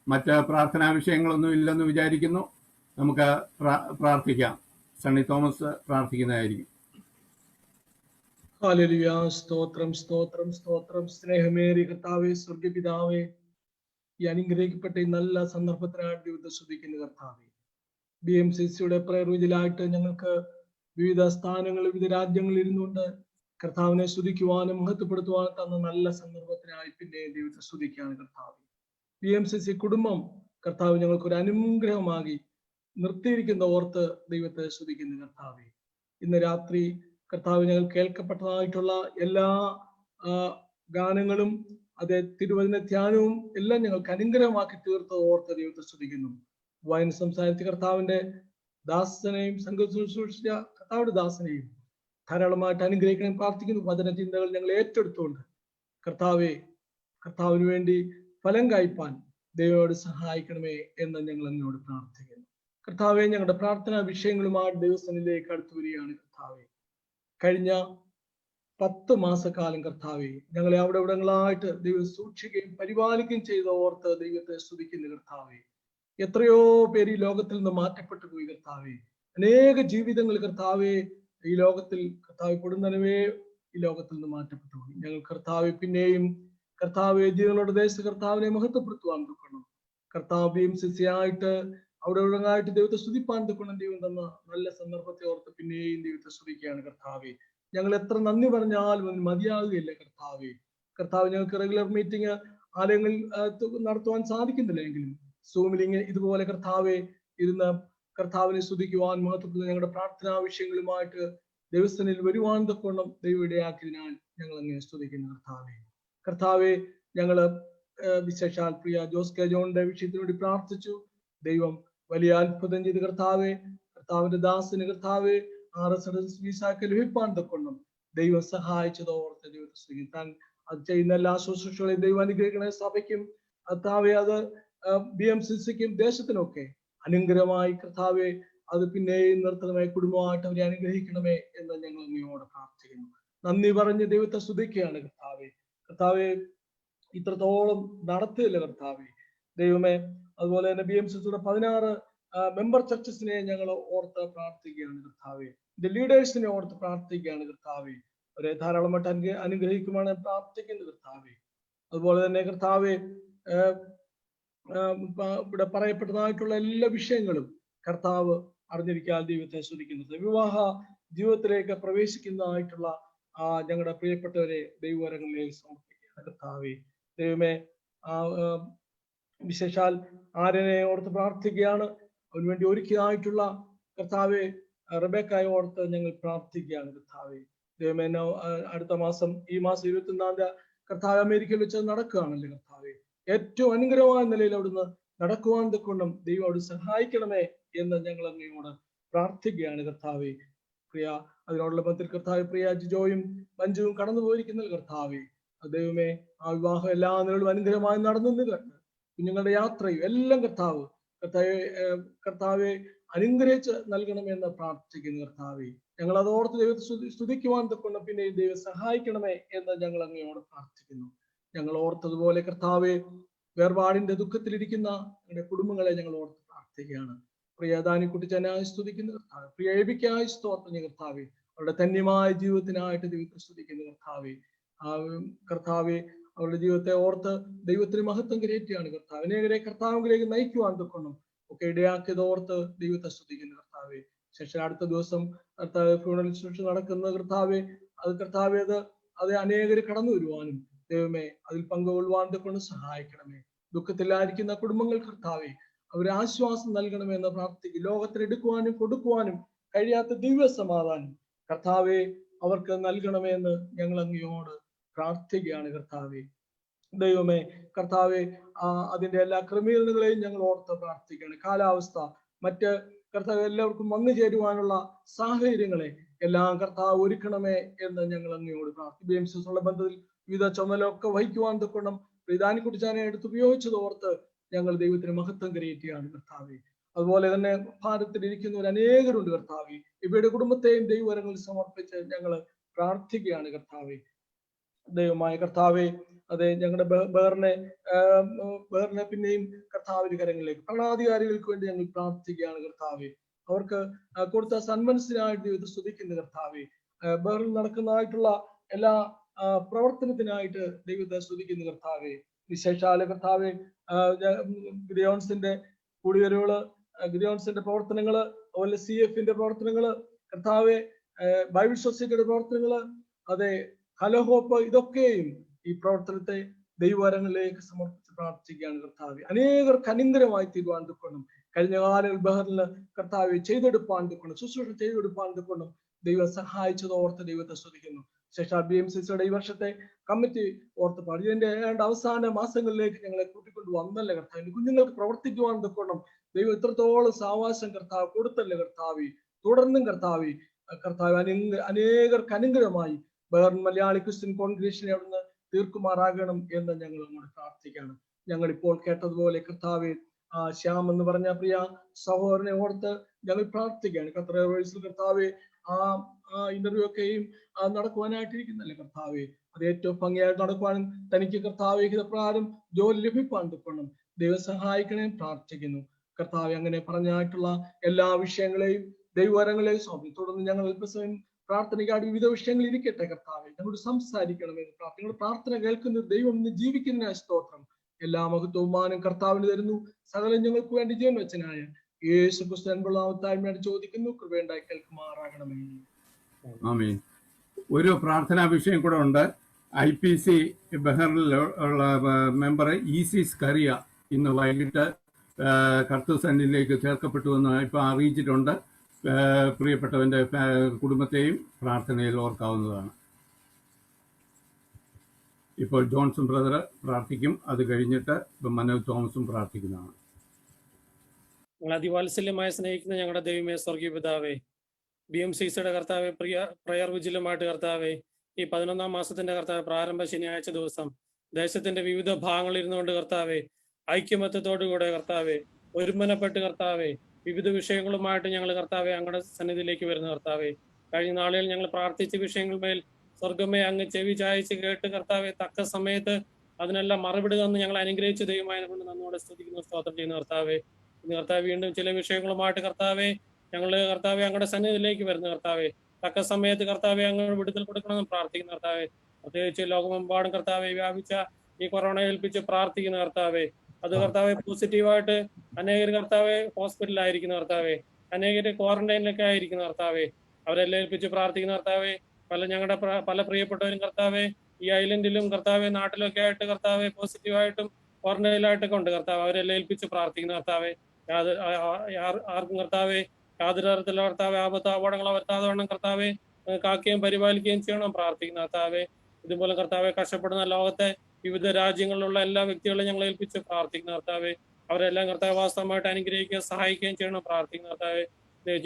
മറ്റ് പ്രാർത്ഥനാ വിഷയങ്ങളൊന്നും ഇല്ലെന്ന് വിചാരിക്കുന്നു. നമുക്ക് പ്രാർത്ഥിക്കാം. സണ്ണി തോമസ് പ്രാർത്ഥിക്കുന്നതായിരിക്കും. ഹല്ലേലൂയ. സ്തോത്രം സ്തോത്രം സ്തോത്രം. സ്നേഹമേറിയ കർത്താവേ, സ്വർഗപിതാവേ, ഈ അനുഗ്രഹിക്കപ്പെട്ട ഈ നല്ല സന്ദർഭത്തിനായിട്ട് ദൈവത്തെ സ്തുതിക്കുന്ന കർത്താവേ, BMCCയുടെ പ്രയർ വീതിയിലായിട്ട് ഞങ്ങൾക്ക് വിവിധ സ്ഥാനങ്ങളിൽ വിവിധ രാജ്യങ്ങളിൽ ഇരുന്നുകൊണ്ട് കർത്താവിനെ സ്തുതിക്കുവാനും മഹത്വപ്പെടുത്തുവാനും തന്ന നല്ല സന്ദർഭത്തിനായി പിന്നെ ദൈവത്തെ സ്തുതിക്കുകയാണ് കർത്താവ്. BMCC കുടുംബം കർത്താവ് ഞങ്ങൾക്ക് ഒരു അനുഗ്രഹമാക്കി നിർത്തിയിരിക്കുന്ന ഓർത്ത് ദൈവത്തെ സ്തുതിക്കുന്ന കർത്താവെ, ഇന്ന് രാത്രി കർത്താവ് ഞങ്ങൾ കേൾക്കപ്പെട്ടതായിട്ടുള്ള എല്ലാ ഗാനങ്ങളും അതേ തിരുവചന ധ്യാനവും എല്ലാം ഞങ്ങൾക്ക് അനുഗ്രഹമാക്കി തീർത്തത് ഓർത്ത് ദൈവത്തെ സ്തുതിക്കുന്നു. വായന സംസാരിച്ച കർത്താവിന്റെ ദാസനെയും സംഘസൂക്ഷിച്ച കർത്താവിന്റെ ദാസനെയും ധാരാളമായിട്ട് അനുഗ്രഹിക്കണം പ്രാർത്ഥിക്കുന്നു. വചന ചിന്തകൾ ഞങ്ങൾ ഏറ്റെടുത്തുകൊണ്ട് കർത്താവിന് വേണ്ടി ഫലം കായ്പാൻ ദൈവത്തോട് സഹായിക്കണമേ എന്ന് ഞങ്ങൾ അങ്ങോട്ട് പ്രാർത്ഥിക്കുന്നു. കർത്താവെ, ഞങ്ങളുടെ പ്രാർത്ഥനാ വിഷയങ്ങളുമായി ദിവസങ്ങളിലേക്ക് അടുത്തു വരികയാണ് കർത്താവെ. കഴിഞ്ഞ 10 മാസക്കാലം കർത്താവെ ഞങ്ങളെ അവിടെ ഇവിടങ്ങളായിട്ട് ദൈവം സൂക്ഷിക്കുകയും പരിപാലിക്കുകയും ചെയ്ത ഓർത്ത് ദൈവത്തെ സ്തുതിക്കുന്ന കർത്താവെ. എത്രയോ പേര് ഈ ലോകത്തിൽ നിന്ന് മാറ്റപ്പെട്ടു പോയി കർത്താവെ. അനേക ജീവിതങ്ങൾ കർത്താവെ ഈ ലോകത്തിൽ കർത്താവ് കൊടുന്നനവേ ഈ ലോകത്തിൽ നിന്ന് മാറ്റപ്പെട്ടു പോയി. ഞങ്ങൾ കർത്താവെ പിന്നെയും കർത്താവെ ജീവനോട് ദേശ കർത്താവിനെ മഹത്വപ്പെടുത്തുവാൻ തക്കണം. കർത്താവ് BMCC ആയിട്ട് അവിടെ ഉള്ളതായിട്ട് ദൈവത്തെ സ്തുതിപ്പാൻ തക്കണം. ദൈവം തന്ന നല്ല സന്ദർഭത്തെ ഓർത്ത് പിന്നെയും ദൈവത്തെ സ്തുതിക്കുകയാണ് കർത്താവെ. ഞങ്ങൾ എത്ര നന്ദി പറഞ്ഞാലും അതിന് മതിയാകുകയില്ല കർത്താവെ. ഞങ്ങൾക്ക് റെഗുലർ മീറ്റിംഗ് ആലയങ്ങളിൽ നടത്തുവാൻ സാധിക്കുന്നില്ലെങ്കിലും സൂമിലിങ് ഇതുപോലെ കർത്താവെ ഇരുന്ന് കർത്താവിനെ സ്തുതിക്കുവാൻ മഹത്വപ്പെടുന്ന ഞങ്ങളുടെ പ്രാർത്ഥനാ വിഷയങ്ങളുമായിട്ട് ദൈവസ്ഥനിൽ വരുവാൻ തക്കണം ദൈവം ഇടയാക്കിയതിനാൽ ഞങ്ങൾ അങ്ങനെ സ്തുതിക്കുന്ന കർത്താവെ. ഞങ്ങള് വിശേഷാൽ പ്രിയ ജോസ് കെ ജോണിന്റെ വിഷയത്തിന് വേണ്ടി പ്രാർത്ഥിച്ചു. ദൈവം വലിയ അത്ഭുതം ചെയ്ത് കർത്താവിന്റെ ദാസന് കർത്താവെ RSS വിസാക്ക് ലഭിപ്പാൻ തക്കണം ദൈവം സഹായിച്ചതോർത്ത് ദൈവത്തെ സ്തുതിക്കാൻ അത് ചെയ്യുന്ന എല്ലാ ശുശ്രൂഷകളെയും ദൈവം അനുഗ്രഹിക്കണേ. സഭയ്ക്കും കർത്താവെ അത് BMCCക്കും ദേശത്തിനൊക്കെ അനുഗ്രഹമായി കർത്താവെ അത് പിന്നെയും നിർത്തണമേ. കുടുംബമായിട്ട് അവരെ അനുഗ്രഹിക്കണമേ എന്ന് ഞങ്ങൾ അങ്ങയോട് പ്രാർത്ഥിക്കുന്നു. നന്ദി പറഞ്ഞ് ദൈവത്തെ സ്തുതിക്കുകയാണ് കർത്താവെ. ഇത്രത്തോളം നടത്തിയില്ല കർത്താവെ ദൈവമേ. അതുപോലെ തന്നെ BMCCയുടെ 16 മെമ്പർ ചർച്ചസിനെ ഞങ്ങൾ ഓർത്ത് പ്രാർത്ഥിക്കുകയാണ് കർത്താവെ. ലീഡേഴ്സിനെ ഓർത്ത് പ്രാർത്ഥിക്കുകയാണ് കർത്താവെ. അവരെ ധാരാളമായിട്ട് അനുഗ്രഹിക്കുവാണ് പ്രാർത്ഥിക്കുന്നത് കർത്താവെ. അതുപോലെ തന്നെ കർത്താവെ ഇവിടെ പറയപ്പെട്ടതായിട്ടുള്ള എല്ലാ വിഷയങ്ങളും കർത്താവ് അറിഞ്ഞിരിക്കാൻ ദൈവത്തെ സ്തുതിക്കുന്നത്. വിവാഹ ജീവിതത്തിലേക്ക് പ്രവേശിക്കുന്നതായിട്ടുള്ള ഞങ്ങളുടെ പ്രിയപ്പെട്ടവരെ ദൈവകരങ്ങളിലേക്ക് സമർപ്പിക്കുകയാണ് കർത്താവെ. ദൈവമേ, വിശേഷാൽ ആരനെ ഓർത്ത് പ്രാർത്ഥിക്കുകയാണ്. അതിനുവേണ്ടി ഒരുക്കിയതായിട്ടുള്ള കർത്താവെ റബേക്കായെ ഓർത്ത് ഞങ്ങൾ പ്രാർത്ഥിക്കുകയാണ് കർത്താവെ. ദൈവമേ, അടുത്ത മാസം ഈ മാസം 21 കർത്താവ് അമേരിക്കയിൽ വെച്ച് നടക്കുകയാണല്ലേ കർത്താവെ. ഏറ്റവും അനുഗ്രഹമായ നിലയിൽ അവിടുന്ന് നടക്കുവാൻ തക്കൊണ്ടും ദൈവം അവിടെ സഹായിക്കണമേ എന്ന് ഞങ്ങൾ അങ്ങയോട് പ്രാർത്ഥിക്കുകയാണ് കർത്താവെ. അതിനോടുള്ള ബന്ധത്തിൽ കർത്താവ് പ്രിയ ജിജോയും മഞ്ജുവും കടന്നു പോയിരിക്കുന്ന കർത്താവെ. ദൈവമേ, ആ വിവാഹം എല്ലാ നിലയിലും അനുഗ്രഹമായി നടന്നു കണ്ട് കുഞ്ഞുങ്ങളുടെ യാത്രയും എല്ലാം കർത്താവെ അനുഗ്രഹിച്ച് നൽകണമെന്ന് പ്രാർത്ഥിക്കുന്നു കർത്താവെ. ഞങ്ങൾ അതോർത്ത് ദൈവത്തെ സ്തുതിക്കുവാൻ തക്കൊണ്ട് പിന്നെ ദൈവം സഹായിക്കണമേ എന്ന് ഞങ്ങൾ അങ്ങയോട് പ്രാർത്ഥിക്കുന്നു. ഞങ്ങൾ ഓർത്തതുപോലെ കർത്താവെ വേർപാടിന്റെ ദുഃഖത്തിലിരിക്കുന്ന ഞങ്ങളുടെ കുടുംബങ്ങളെ ഞങ്ങൾ ഓർത്ത് പ്രാർത്ഥിക്കുകയാണ്. പ്രിയ ദാനിക്കുട്ടിച്ചനായി സ്തുതിക്കുന്ന കർത്താവെ, പ്രിയ എബിക്കായി സ്തോത്രം കർത്താവെ. അവരുടെ ധന്യമായ ജീവിതത്തിനായിട്ട് ദൈവത്തെ സ്തുതിക്കുന്ന കർത്താവെ. അവരുടെ ജീവിതത്തെ ഓർത്ത് ദൈവത്തിന് മഹത്വം കരയറ്റുകയാണ് കർത്താവ്. അനേകരെ കർത്താവിലേക്ക് നയിക്കുവാൻ തക്കണം ഒക്കെ ഇടയാക്കിയത് ഓർത്ത് ദൈവത്തെ സ്തുതിക്കുന്ന കർത്താവെ. ശേഷം അടുത്ത ദിവസം ഫ്യൂണറൽ ശുശ്രൂഷ നടക്കുന്ന കർത്താവെ, അത് അനേകര് കടന്നു വരുവാനും ദൈവമേ അതിൽ പങ്കുകൊള്ളുവാൻ കൊണ്ട് സഹായിക്കണമേ. ദുഃഖത്തിലായിരിക്കുന്ന കുടുംബങ്ങൾ കർത്താവെ അവരെ ആശ്വാസം നൽകണമെന്ന് പ്രാർത്ഥിക്കും. ലോകത്തിൽ എടുക്കുവാനും കൊടുക്കുവാനും കഴിയാത്ത ദിവ്യ സമാധാനം കർത്താവെ അവർക്ക് നൽകണമെന്ന് ഞങ്ങൾ അങ്ങയോട് പ്രാർത്ഥിക്കുകയാണ് കർത്താവെ. ദൈവമേ, കർത്താവെ അതിന്റെ എല്ലാ ക്രമീകരണങ്ങളെയും ഞങ്ങൾ ഓർത്ത് പ്രാർത്ഥിക്കുകയാണ്. കാലാവസ്ഥ, മറ്റ് കർത്താവ് എല്ലാവർക്കും വന്നു ചേരുവാനുള്ള സാഹചര്യങ്ങളെ എല്ലാം കർത്താവ് ഒരുക്കണമേ എന്ന് ഞങ്ങൾ അങ്ങയോട് പ്രാർത്ഥിക്കുകയും ഉള്ള ബന്ധത്തിൽ വിവിധ ചുമതലയൊക്കെ വഹിക്കുവാൻ തൊക്കണം ഇതാനെക്കുറിച്ചാണ് എടുത്ത് ഉപയോഗിച്ചത് ഓർത്ത് ഞങ്ങൾ ദൈവത്തിന് മഹത്വം കരയറ്റുകയാണ് കർത്താവെ. അതുപോലെ തന്നെ ഭാരതത്തിൽ ഇരിക്കുന്നവർ അനേകരുണ്ട് കർത്താവെ. ഇവയുടെ കുടുംബത്തെയും ദൈവവരങ്ങളിൽ സമർപ്പിച്ച് ഞങ്ങൾ പ്രാർത്ഥിക്കുകയാണ് കർത്താവെ. ദൈവമായ കർത്താവെ, അതെ ഞങ്ങളുടെ ബേറിനെ പിന്നെയും കർത്താവിന്റെ കരങ്ങളിലേക്ക് ഭരണാധികാരികൾക്ക് വേണ്ടി ഞങ്ങൾ പ്രാർത്ഥിക്കുകയാണ് കർത്താവെ. അവർക്ക് കൊടുത്ത സന്മനസ്സിനായിട്ട് ദൈവത്തെ സ്തുതിക്കുന്ന കർത്താവെ. ബേറിൽ നടക്കുന്നതായിട്ടുള്ള എല്ലാ പ്രവർത്തനത്തിനായിട്ട് ദൈവത്തെ സ്തുതിക്കുന്ന കർത്താവെ. വിശേഷാല് കർത്താവെ, ഗ്രിയോൺസിന്റെ കൂടിവരവുകള്, ഗ്രിയോൺസിന്റെ പ്രവർത്തനങ്ങള്, അതുപോലെ CF-ന്റെ പ്രവർത്തനങ്ങള് കർത്താവെ, ബൈബിൾ സൊസൈറ്റിയുടെ പ്രവർത്തനങ്ങള്, അതെ ഹലോഹോപ്പ്, ഇതൊക്കെയും ഈ പ്രവർത്തനത്തെ ദൈവവരങ്ങളിലേക്ക് സമർപ്പിച്ച് പ്രാർത്ഥിക്കുകയാണ് കർത്താവെ. അനേകർക്ക് അനുഗ്രഹമായി തീരുവാൻ തൊക്കണം. കഴിഞ്ഞ കാലങ്ങളിൽ ബഹറിന് കർത്താവെ ചെയ്തെടുപ്പാൻ തൊക്കണം, ശുശ്രൂഷ ചെയ്തെടുപ്പാൻ തൊക്കണം ദൈവം സഹായിച്ചത് ഓർത്ത് ദൈവത്തെ സ്തുതിക്കുന്നു. ശേഷം BMCCയുടെ ഈ വർഷത്തെ കമ്മിറ്റി ഓർത്ത് പാടി ഇതിന്റെ അവസാന മാസങ്ങളിലേക്ക് ഞങ്ങളെ കൂട്ടിക്കൊണ്ട് വന്നല്ലേ കർത്താവ്. കുഞ്ഞുങ്ങൾക്ക് പ്രവർത്തിക്കുവാൻ തൊക്കണം ദൈവം ഇത്രത്തോളം സാവാസം കർത്താവ് കൊടുത്തല്ലേ കർത്താവെ. തുടർന്നും കർത്താവെ, അനേകർക്ക് അനുഗ്രഹമായി ബഹറിൻ മലയാളി ക്രിസ്ത്യൻ കോൺഗ്രേഷനെ അവിടുന്ന് തീർക്കുമാറാകണം എന്ന് ഞങ്ങൾ അങ്ങോട്ട് പ്രാർത്ഥിക്കണം. ഞങ്ങൾ ഇപ്പോൾ കേട്ടതുപോലെ കർത്താവെ, ശ്യാം എന്ന് പറഞ്ഞ പ്രിയ സഹോദരനെ ഓർത്ത് ഞങ്ങൾ പ്രാർത്ഥിക്കുകയാണ്. കർത്താവെ, ആ ഇന്റർവ്യൂ ഒക്കെയും നടക്കുവാനായിട്ടിരിക്കുന്നല്ലേ കർത്താവെ. അത് ഏറ്റവും ഭംഗിയായിട്ട് നടക്കുവാനും തനിക്ക് കർത്താവെ ഹിതപ്രകാരം ജോലി ലഭിപ്പാൻ തൊക്കണം ദൈവം സഹായിക്കണേ പ്രാർത്ഥിക്കുന്നു കർത്താവെ. അങ്ങനെ പറഞ്ഞായിട്ടുള്ള എല്ലാ വിഷയങ്ങളെയും ദൈവവരങ്ങളെയും സമർപ്പിച്ചു. തുടർന്ന് ഞങ്ങൾ അല്പസമയം പ്രാർത്ഥനയ്ക്കായിട്ട് വിവിധ വിഷയങ്ങൾ ഇരിക്കട്ടെ കർത്താവെ. ഞങ്ങളോട് സംസാരിക്കണമെന്ന് പ്രാർത്ഥന. പ്രാർത്ഥന കേൾക്കുന്ന ദൈവം ഇന്ന് ജീവിക്കുന്ന സ്തോത്രം. എല്ലാ മഹത്വമാനും കർത്താവിന് തരുന്നു. സകലം ഞങ്ങൾക്ക് വേണ്ടി ജീവൻ വെച്ചനായ യേശു ക്രിസ്തു ചോദിക്കുന്നു, കൃപയുണ്ടായി കേൾക്കുമാറാകണമേ. ആമീൻ. ഒരു പ്രാർത്ഥനാ വിഷയം കൂടെ ഉണ്ട്. IPC ബഹറിൽ ഉള്ള മെമ്പർ EC സ്കറിയ ഇന്ന് വൈകിട്ട് കർത്തൃസന്നിധിയിലേക്ക് ചേർക്കപ്പെട്ടുവെന്ന് ഇപ്പൊ അറിയിച്ചിട്ടുണ്ട്. പ്രിയപ്പെട്ടവന്റെ കുടുംബത്തെയും പ്രാർത്ഥനയിൽ ഓർക്കാവുന്നതാണ്. ഇപ്പോൾ ജോൺസൺ ബ്രദർ പ്രാർത്ഥിക്കും. അത് കഴിഞ്ഞിട്ട് മനോജ് തോമസും പ്രാർത്ഥിക്കുന്നതാണ്. ഞങ്ങൾ അതിവാത്സല്യമായി സ്നേഹിക്കുന്ന ഞങ്ങളുടെ ദൈവമേ, സ്വർഗീയ പിതാവേ, BMCCയുടെ കർത്താവെ, പ്രയർ വിജിലുമായിട്ട് കർത്താവെ, ഈ 11ാം മാസത്തിന്റെ കർത്താവ് പ്രാരംഭ ശനിയാഴ്ച ദിവസം ദേശത്തിന്റെ വിവിധ ഭാഗങ്ങളിൽ ഇരുന്നുകൊണ്ട് കർത്താവെ, ഐക്യമത്യത്തോടുകൂടെ കർത്താവെ, ഒരുമനപ്പെട്ട് കർത്താവെ, വിവിധ വിഷയങ്ങളുമായിട്ട് ഞങ്ങൾ കർത്താവെ അങ്ങയുടെ സന്നിധിയിലേക്ക് വരുന്ന കർത്താവെ. കഴിഞ്ഞ നാളുകളിൽ ഞങ്ങൾ പ്രാർത്ഥിച്ച വിഷയങ്ങളുമേൽ സ്വർഗമേ അങ്ങ് ചെവി ചായച്ച് കേട്ട് കർത്താവെ തക്ക സമയത്ത് അതിനെല്ലാം മറുപടി തന്ന് ഞങ്ങൾ അനുഗ്രഹിച്ച ദൈവമായി കൊണ്ട് നന്നോടെ സ്തുതിക്കുന്നു, സ്തോത്രം ചെയ്യുന്ന കർത്താവെ. ഇന്ന് കർത്താവ് വീണ്ടും ചില വിഷയങ്ങളുമായിട്ട് കർത്താവെ ഞങ്ങള് കർത്താവെ അങ്ങയുടെ സന്നിധിയിലേക്ക് വരുന്ന കർത്താവെ, തക്ക സമയത്ത് കർത്താവെ അങ്ങ് വിടുതൽ കൊടുക്കണമെന്ന് പ്രാർത്ഥിക്കുന്ന കർത്താവെ. പ്രത്യേകിച്ച് ലോകമെമ്പാടും കർത്താവെ വ്യാപിച്ച ഈ കൊറോണ ഏൽപ്പിച്ച് പ്രാർത്ഥിക്കുന്ന കർത്താവെ. അത് കർത്താവെ പോസിറ്റീവായിട്ട് അനേകർ കർത്താവെ ഹോസ്പിറ്റലിലായിരിക്കുന്ന കർത്താവെ, അനേകര് ക്വാറന്റൈനിലൊക്കെ ആയിരിക്കുന്ന കർത്താവെ, അവരെല്ലാം ഏൽപ്പിച്ച് പ്രാർത്ഥിക്കുന്ന കർത്താവെ. ഞങ്ങളുടെ പല പ്രിയപ്പെട്ടവരും കർത്താവെ ഈ ഐലൻഡിലും കർത്താവെ നാട്ടിലൊക്കെ ആയിട്ട് കർത്താവെ പോസിറ്റീവായിട്ടും ക്വാറന്റൈനിലായിട്ടൊക്കെ ഉണ്ട് കർത്താവ്. അവരെല്ലാം ഏൽപ്പിച്ച് പ്രാർത്ഥിക്കുന്ന കർത്താവെ. ആർക്കും കർത്താവെ യാതൊരു തരത്തിലുള്ള കർത്താവെ ആപത്ത് അപകടങ്ങളോ വരുത്താതെ വേണം കർത്താവെ കാക്കുകയും പരിപാലിക്കുകയും ചെയ്യണം പ്രാർത്ഥിക്കുന്ന കർത്താവെ. ഇതുപോലെ കർത്താവെ കഷ്ടപ്പെടുന്ന ലോകത്തെ വിവിധ രാജ്യങ്ങളിലുള്ള എല്ലാ വ്യക്തികളെയും ഞങ്ങൾ ഏൽപ്പിച്ച് പ്രാർത്ഥിക്കുന്ന കർത്താവെ. അവരെല്ലാം കർത്താവ് വാസ്തവമായിട്ട് അനുഗ്രഹിക്കുകയും സഹായിക്കുകയും ചെയ്യണം പ്രാർത്ഥിക്കുന്ന കർത്താവെ.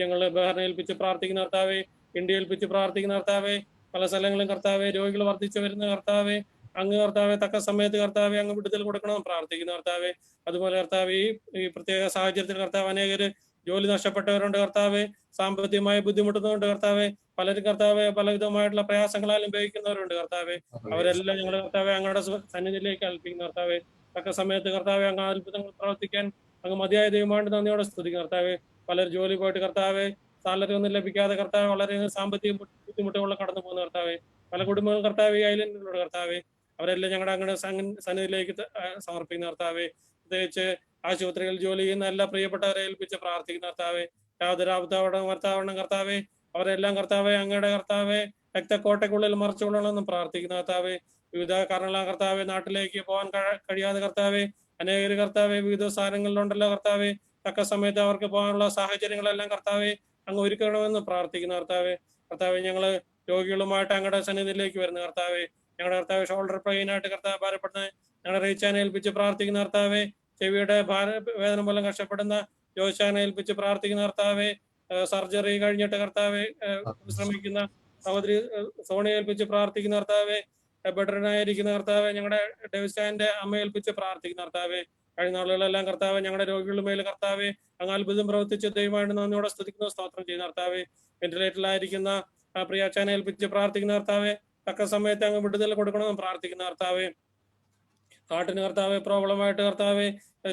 ഞങ്ങൾ ബഹറിനെ ഏൽപ്പിച്ച് പ്രാർത്ഥിക്കുന്ന കർത്താവെ, ഇന്ത്യ ഏൽപ്പിച്ച് പ്രാർത്ഥിക്കുന്ന കർത്താവെ. പല സ്ഥലങ്ങളും കർത്താവെ രോഗികൾ വർദ്ധിച്ചു വരുന്ന കർത്താവെ, അങ്ങ് കർത്താവെ തക്ക സമയത്ത് കർത്താവെ അങ്ങ് വിടുതൽ കൊടുക്കണം പ്രാർത്ഥിക്കുന്ന കർത്താവെ. അതുപോലെ കർത്താവ് ഈ പ്രത്യേക സാഹചര്യത്തിൽ കർത്താവ് അനേകര് ജോലി നഷ്ടപ്പെട്ടവരുണ്ട് കർത്താവെ, സാമ്പത്തികമായി ബുദ്ധിമുട്ടുന്നവരുണ്ട് കർത്താവെ, പലരും കർത്താവെ പലവിധമായിട്ടുള്ള പ്രയാസങ്ങളാലും ഉപയോഗിക്കുന്നവരുണ്ട് കർത്താവെ. അവരെല്ലാം ഞങ്ങളുടെ കർത്താവെ അങ്ങയുടെ സന്നിധിയിലേക്ക് അൽപ്പിക്കുന്ന കർത്താവെ. തക്ക സമയത്ത് കർത്താവെ അങ്ങ് അത്ഭുതങ്ങൾ പ്രവർത്തിക്കാൻ അങ്ങ് മതിയായ ദൈവമായിട്ട് നന്ദിയോടെ സ്തുതിക്കും കർത്താവെ. പലർ ജോലി പോയിട്ട് കർത്താവെ സാലറി ഒന്നും ലഭിക്കാതെ കർത്താവ് വളരെ സാമ്പത്തിക ബുദ്ധിമുട്ടുകൾ കടന്നു പോകുന്ന കർത്താവെ. പല കുടുംബങ്ങൾ കർത്താവെ ഐലൻഡിലുള്ള കർത്താവെ, അവരെല്ലാം ഞങ്ങളുടെ അങ്ങയുടെ സന്നിധിയിലേക്ക് സമർപ്പിക്കുന്ന കർത്താവെ. പ്രത്യേകിച്ച് ആശുപത്രികളിൽ ജോലി ചെയ്യുന്ന എല്ലാ പ്രിയപ്പെട്ടവരെ ഏൽപ്പിച്ച് പ്രാർത്ഥിക്കുന്ന കർത്താവെ. യാതൊരു വർത്താവണം കർത്താവെ, അവരെല്ലാം കർത്താവെ അങ്ങയുടെ കർത്താവെ രക്തക്കോട്ടയ്ക്കുള്ളിൽ മറച്ചുകൊള്ളണമെന്നും പ്രാർത്ഥിക്കുന്ന കർത്താവെ. വിവിധ കാരണങ്ങളാൽ കർത്താവെ നാട്ടിലേക്ക് പോകാൻ കഴിയാതെ കർത്താവെ അനേകർ കർത്താവെ വിവിധ സ്ഥാനങ്ങളിലുണ്ടല്ലോ കർത്താവെ. തക്ക സമയത്ത് അവർക്ക് പോകാനുള്ള സാഹചര്യങ്ങളെല്ലാം കർത്താവെ അങ്ങ് ഒരുക്കണമെന്ന് പ്രാർത്ഥിക്കുന്ന കർത്താവെ. കർത്താവെ ഞങ്ങള് രോഗികളുമായിട്ട് അങ്ങയുടെ സന്നിധിയിലേക്ക് വരുന്ന കർത്താവെ. ഞങ്ങളുടെ കർത്താവ് ഷോൾഡർ പെയിനായിട്ട് കർത്താവ് ഭാരപ്പെടുന്ന ഞങ്ങളുടെ റീച്ചാനെ ഏൽപ്പിച്ച് പ്രാർത്ഥിക്കുന്ന കർത്താവെ. ചെവിയുടെ വേദന മൂലം കഷ്ടപ്പെടുന്ന ജോഷാനെ ഏൽപ്പിച്ച് പ്രാർത്ഥിക്കുന്ന കർത്താവെ, സർജറി കഴിഞ്ഞിട്ട് കർത്താവെ ശ്രമിക്കുന്ന സഹോദരി സോണിയെ ഏൽപ്പിച്ച് പ്രാർത്ഥിക്കുന്ന കർത്താവെ, ബെഡറിനായിരിക്കുന്ന കർത്താവെ, ഞങ്ങളുടെ ഡെവിസ്റ്റാന്റെ അമ്മയെ ഏൽപ്പിച്ച് പ്രാർത്ഥിക്കുന്ന കർത്താവെ, കഴിഞ്ഞ നാളുകളെല്ലാം കർത്താവെ ഞങ്ങളുടെ രോഗികളുടെ മേൽ കർത്താവെ അങ്ങ് അത്ഭുതം പ്രവർത്തിച്ച് ദൈവമായിട്ട് നന്ദിയോടെ സ്തുതിക്കുന്ന സ്തോത്രം ചെയ്യുന്ന കർത്താവെ, വെന്റിലേറ്ററിലായിരിക്കുന്ന പ്രിയാച്ചാനെ ഏൽപ്പിച്ച് പ്രാർത്ഥിക്കുന്ന കർത്താവെ, തക്ക സമയത്ത് അങ്ങ് വിടുതൽ കൊടുക്കണമെന്ന് പ്രാർത്ഥിക്കുന്ന കർത്താവെ, നാട്ടിന് കർത്താവെ പ്രോബ്ലമായിട്ട് കർത്താവെ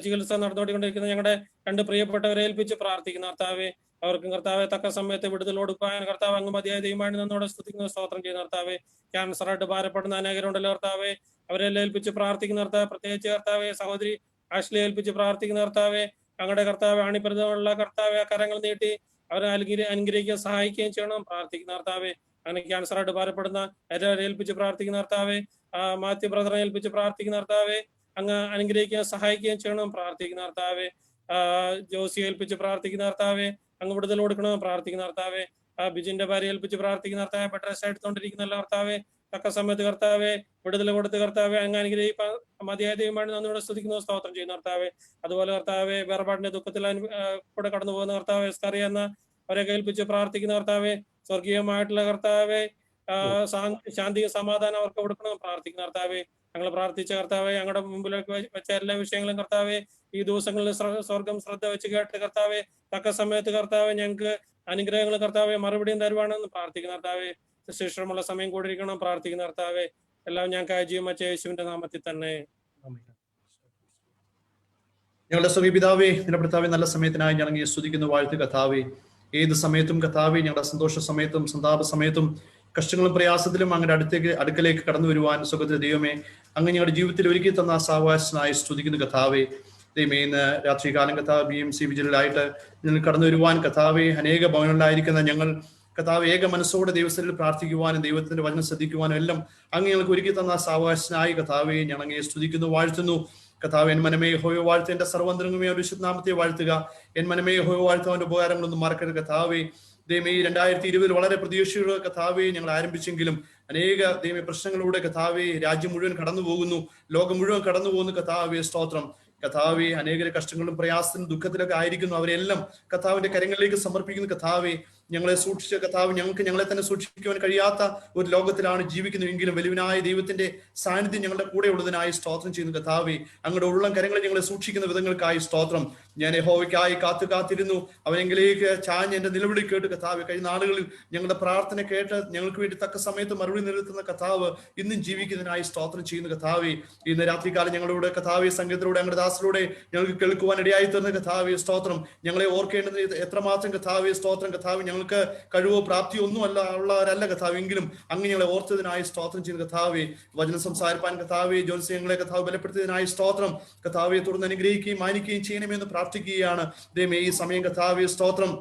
ചികിത്സ നടന്നുകൊണ്ടിരിക്കുന്ന ഞങ്ങളുടെ 2 പ്രിയപ്പെട്ടവരെ ഏൽപ്പിച്ച് പ്രാർത്ഥിക്കുന്ന കർത്താവെ, അവർക്കും കർത്താവെ തക്ക സമയത്ത് വിടുതൽ കൊടുക്കാൻ കർത്താവ് അങ്ങ് മതിയായ ദൈവമായിട്ട് നന്നോടെ സ്തുതിക്കുന്ന സ്തോത്രം ചെയ്യുന്ന കർത്താവെ, ക്യാൻസറായിട്ട് ഭാരപ്പെടുന്ന അനേകരുണ്ടല്ലോ കർത്താവെ, അവരെല്ലാം ഏൽപ്പിച്ച് പ്രാർത്ഥിക്കുന്ന കർത്താവ്, പ്രത്യേകിച്ച് കർത്താവെ സഹോദരി ആഷ്ലി ഏൽപ്പിച്ച് പ്രാർത്ഥിക്കുന്ന കർത്താവെ, ഞങ്ങളുടെ കർത്താവ് അണിപ്രദമുള്ള കർത്താവെ കരങ്ങൾ നീട്ടി അവരെ അനുഗ്രഹിക്കുകയും സഹായിക്കുകയും ചെയ്യണം പ്രാർത്ഥിക്കുന്ന കർത്താവെ, അങ്ങനെ ക്യാൻസറായിട്ട് ഭാരപ്പെടുന്ന എല്ലാവരെ ഏൽപ്പിച്ച് പ്രാർത്ഥിക്കുന്ന കർത്താവെ, മാത്യു ബ്രദറെ ഏൽപ്പിച്ച് പ്രാർത്ഥിക്കുന്ന കർത്താവെ, അങ്ങ് അനുഗ്രഹിക്കുകയും സഹായിക്കുകയും ചെയ്യണം പ്രാർത്ഥിക്കുന്ന കർത്താവെ, ജോസിയെ ഏൽപ്പിച്ച് പ്രാർത്ഥിക്കുന്ന കർത്താവെ, അങ്ങ് വിടുതൽ കൊടുക്കണം പ്രാർത്ഥിക്കുന്ന കർത്താവെ, ബിജിന്റെ ഭാര്യ ഏൽപ്പിച്ച് പ്രാർത്ഥിക്കുന്ന കർത്താവെ, ബെഡ്രസ്റ്റ് എടുത്തോണ്ടിരിക്കുന്നല്ലോ കർത്താവെ, തക്ക സമയത്ത് കർത്താവെ വിടുതൽ കൊടുത്ത് കർത്താവെ അങ്ങ് അനുഗ്രഹിക്കാൻ മതിയായ ദൈവമാണ് നന്ദിയോടെ സ്തുതിക്കുന്ന സ്തോത്രം ചെയ്യുന്ന കർത്താവെ, അതുപോലെ കർത്താവെ വേർപാടിന്റെ ദുഃഖത്തിൽ കൂടെ കടന്നു പോകുന്ന കർത്താവെ സ്കറിയ എന്ന അവരെ കേൾപ്പിച്ച് പ്രാർത്ഥിക്കുന്ന കർത്താവെ, സ്വർഗീയമായിട്ടുള്ള കർത്താവെ ശാന്തിയും സമാധാനം അവർക്ക് കൊടുക്കണം പ്രാർത്ഥിക്കുന്ന കർത്താവെ, ഞങ്ങൾ പ്രാർത്ഥിച്ച കർത്താവെ ഞങ്ങളുടെ മുമ്പിലേക്ക് വെച്ച എല്ലാ വിഷയങ്ങളും കർത്താവെ ഈ ദിവസങ്ങളിൽ സ്വർഗം ശ്രദ്ധ വെച്ച് കേട്ട് കർത്താവെ തക്ക സമയത്ത് കർത്താവെ ഞങ്ങൾക്ക് അനുഗ്രഹങ്ങൾ കർത്താവെ മറുപടിയും തരുവാണെന്ന് പ്രാർത്ഥിക്കുന്ന കർത്താവെ, ശിഷ്ടമുള്ള സമയം കൂടിയിരിക്കണം പ്രാർത്ഥിക്കുന്ന കർത്താവെ, എല്ലാം ഞങ്ങൾക്ക് അയച്ചും മറ്റേ യേശുവിന്റെ നാമത്തിൽ തന്നെ. ഞങ്ങളുടെ സ്വപിതാവേ, നിലപ്പെടുത്താവേ, നല്ല സമയത്തിനായി ഞങ്ങൾ സ്തുതിക്കുന്ന വാഴ്ത്ത് കർത്താവേ, ഏത് സമയത്തും കർത്താവേ ഞങ്ങളുടെ സന്തോഷ സമയത്തും സന്താപ സമയത്തും കഷ്ടങ്ങളും പ്രയാസത്തിലും അങ്ങയുടെ അടുക്കലേക്ക് കടന്നു വരുവാൻ സുഖത്തെ ദൈവമേ അങ്ങ് ഞങ്ങളുടെ ജീവിതത്തിൽ ഒരുക്കി തന്ന സാവകാശനായി സ്തുതിക്കുന്ന കർത്താവേ, ദൈവമേ ഇന്ന് രാത്രികാലം കർത്താവ് BMC വിജിലായിട്ട് ഞങ്ങൾ കടന്നു വരുവാൻ കർത്താവേ അനേക ഭവനങ്ങളിലായിരിക്കുന്ന ഞങ്ങൾ കർത്താവ് ഏക മനസ്സോടെ ദൈവത്തിൽ പ്രാർത്ഥിക്കുവാനും ദൈവത്തിന്റെ വചനം ശ്രദ്ധിക്കുവാനും എല്ലാം അങ്ങ് ഞങ്ങൾക്ക് ഒരുക്കി തന്ന സാവകാശനായി കർത്താവേ ഞങ്ങൾ അങ്ങയെ സ്തുതിക്കുന്നു വാഴ്ത്തുന്നു. കർത്താവ് എൻ മനമേ യഹോവയെ വാഴ്ത്ത, എന്റെ സർവ്വന്തരംഗമേ വിശുദ്ധനാമത്തെ വാഴ്ത്തുക. എൻ മനമേ യഹോവയെ വാഴ്ത്തവന്റെ ഉപകാരങ്ങളൊന്നും മറക്കരുത് കർത്താവേ. ദൈവമേ 2020 വളരെ പ്രതീക്ഷയുടെ കർത്താവെ ഞങ്ങൾ ആരംഭിച്ചെങ്കിലും അനേക ദൈവ പ്രശ്നങ്ങളിലൂടെ കർത്താവെ രാജ്യം മുഴുവൻ കടന്നു പോകുന്നു, ലോകം മുഴുവൻ കടന്നു പോകുന്നു കർത്താവെ സ്തോത്രം. കർത്താവെ അനേക കഷ്ടങ്ങളും പ്രയാസത്തിലും ദുഃഖത്തിലൊക്കെ ആയിരിക്കുന്നു, അവരെല്ലാം കർത്താവിന്റെ കരങ്ങളിലേക്ക് സമർപ്പിക്കുന്നു കർത്താവെ. ഞങ്ങളെ സൂക്ഷിച്ച കർത്താവ് ഞങ്ങളെ തന്നെ സൂക്ഷിക്കുവാൻ കഴിയാത്ത ഒരു ലോകത്തിലാണ് ജീവിക്കുന്നുവെങ്കിലും വലിയവനായ ദൈവത്തിന്റെ സാന്നിധ്യം ഞങ്ങളുടെ കൂടെ ഉള്ളതിനായി സ്തോത്രം ചെയ്യുന്നു കർത്താവെ. അങ്ങയുടെ ഉള്ളം കരങ്ങളിൽ ഞങ്ങളെ സൂക്ഷിക്കുന്ന വിധങ്ങൾക്കായി സ്തോത്രം. ഞാൻ യഹോവയ്ക്കായി കാത്തിരുന്നു, അവനെങ്കിലേക്ക് ചാഞ്ഞ് എന്റെ നിലവിളി കേട്ട് കർത്താവ്. കഴിഞ്ഞ നാളുകളിൽ ഞങ്ങളുടെ പ്രാർത്ഥന കേട്ട് ഞങ്ങൾക്ക് വേണ്ടി തക്ക സമയത്ത് മറുപടി നിലനിർത്തുന്ന കർത്താവ് ഇന്നും ജീവിക്കുന്നതിനായി സ്തോത്രം ചെയ്യുന്ന കർത്താവെ. ഇന്ന് രാത്രികാലം ഞങ്ങളുടെ കർത്താവെ സംഗീതത്തിലൂടെ ഞങ്ങളുടെ ദാസത്തിലൂടെ ഞങ്ങൾക്ക് കേൾക്കുവാൻ ഇടയായി തീർന്ന കർത്താവെ സ്തോത്രം. ഞങ്ങളെ ഓർക്കേണ്ടത് എത്രമാത്രം കർത്താവെ സ്തോത്രം. കർത്താവ് ഞങ്ങൾക്ക് കഴിവോ പ്രാപ്തിയോ ഒന്നും ഉള്ളവരല്ല കർത്താവ്, എങ്കിലും അങ്ങ് ഞങ്ങളെ ഓർത്തതിനായി സ്തോത്രം ചെയ്യുന്ന കർത്താവെ. വചനം സംസാരിപ്പാൻ കർത്താവെ ജോത്സ്യ ഞങ്ങളെ കർത്താവ് ബലപ്പെടുത്തിയതിനായി സ്തോത്രം. കർത്താവെ തുടർന്ന് അനുഗ്രഹിക്കുകയും മാനിക്കുകയും ചെയ്യണമെന്ന് പ്രാർത്ഥിക്കുകയാണ് ദൈവമേ ഈ സമയം കർത്താവെ സ്തോത്രം.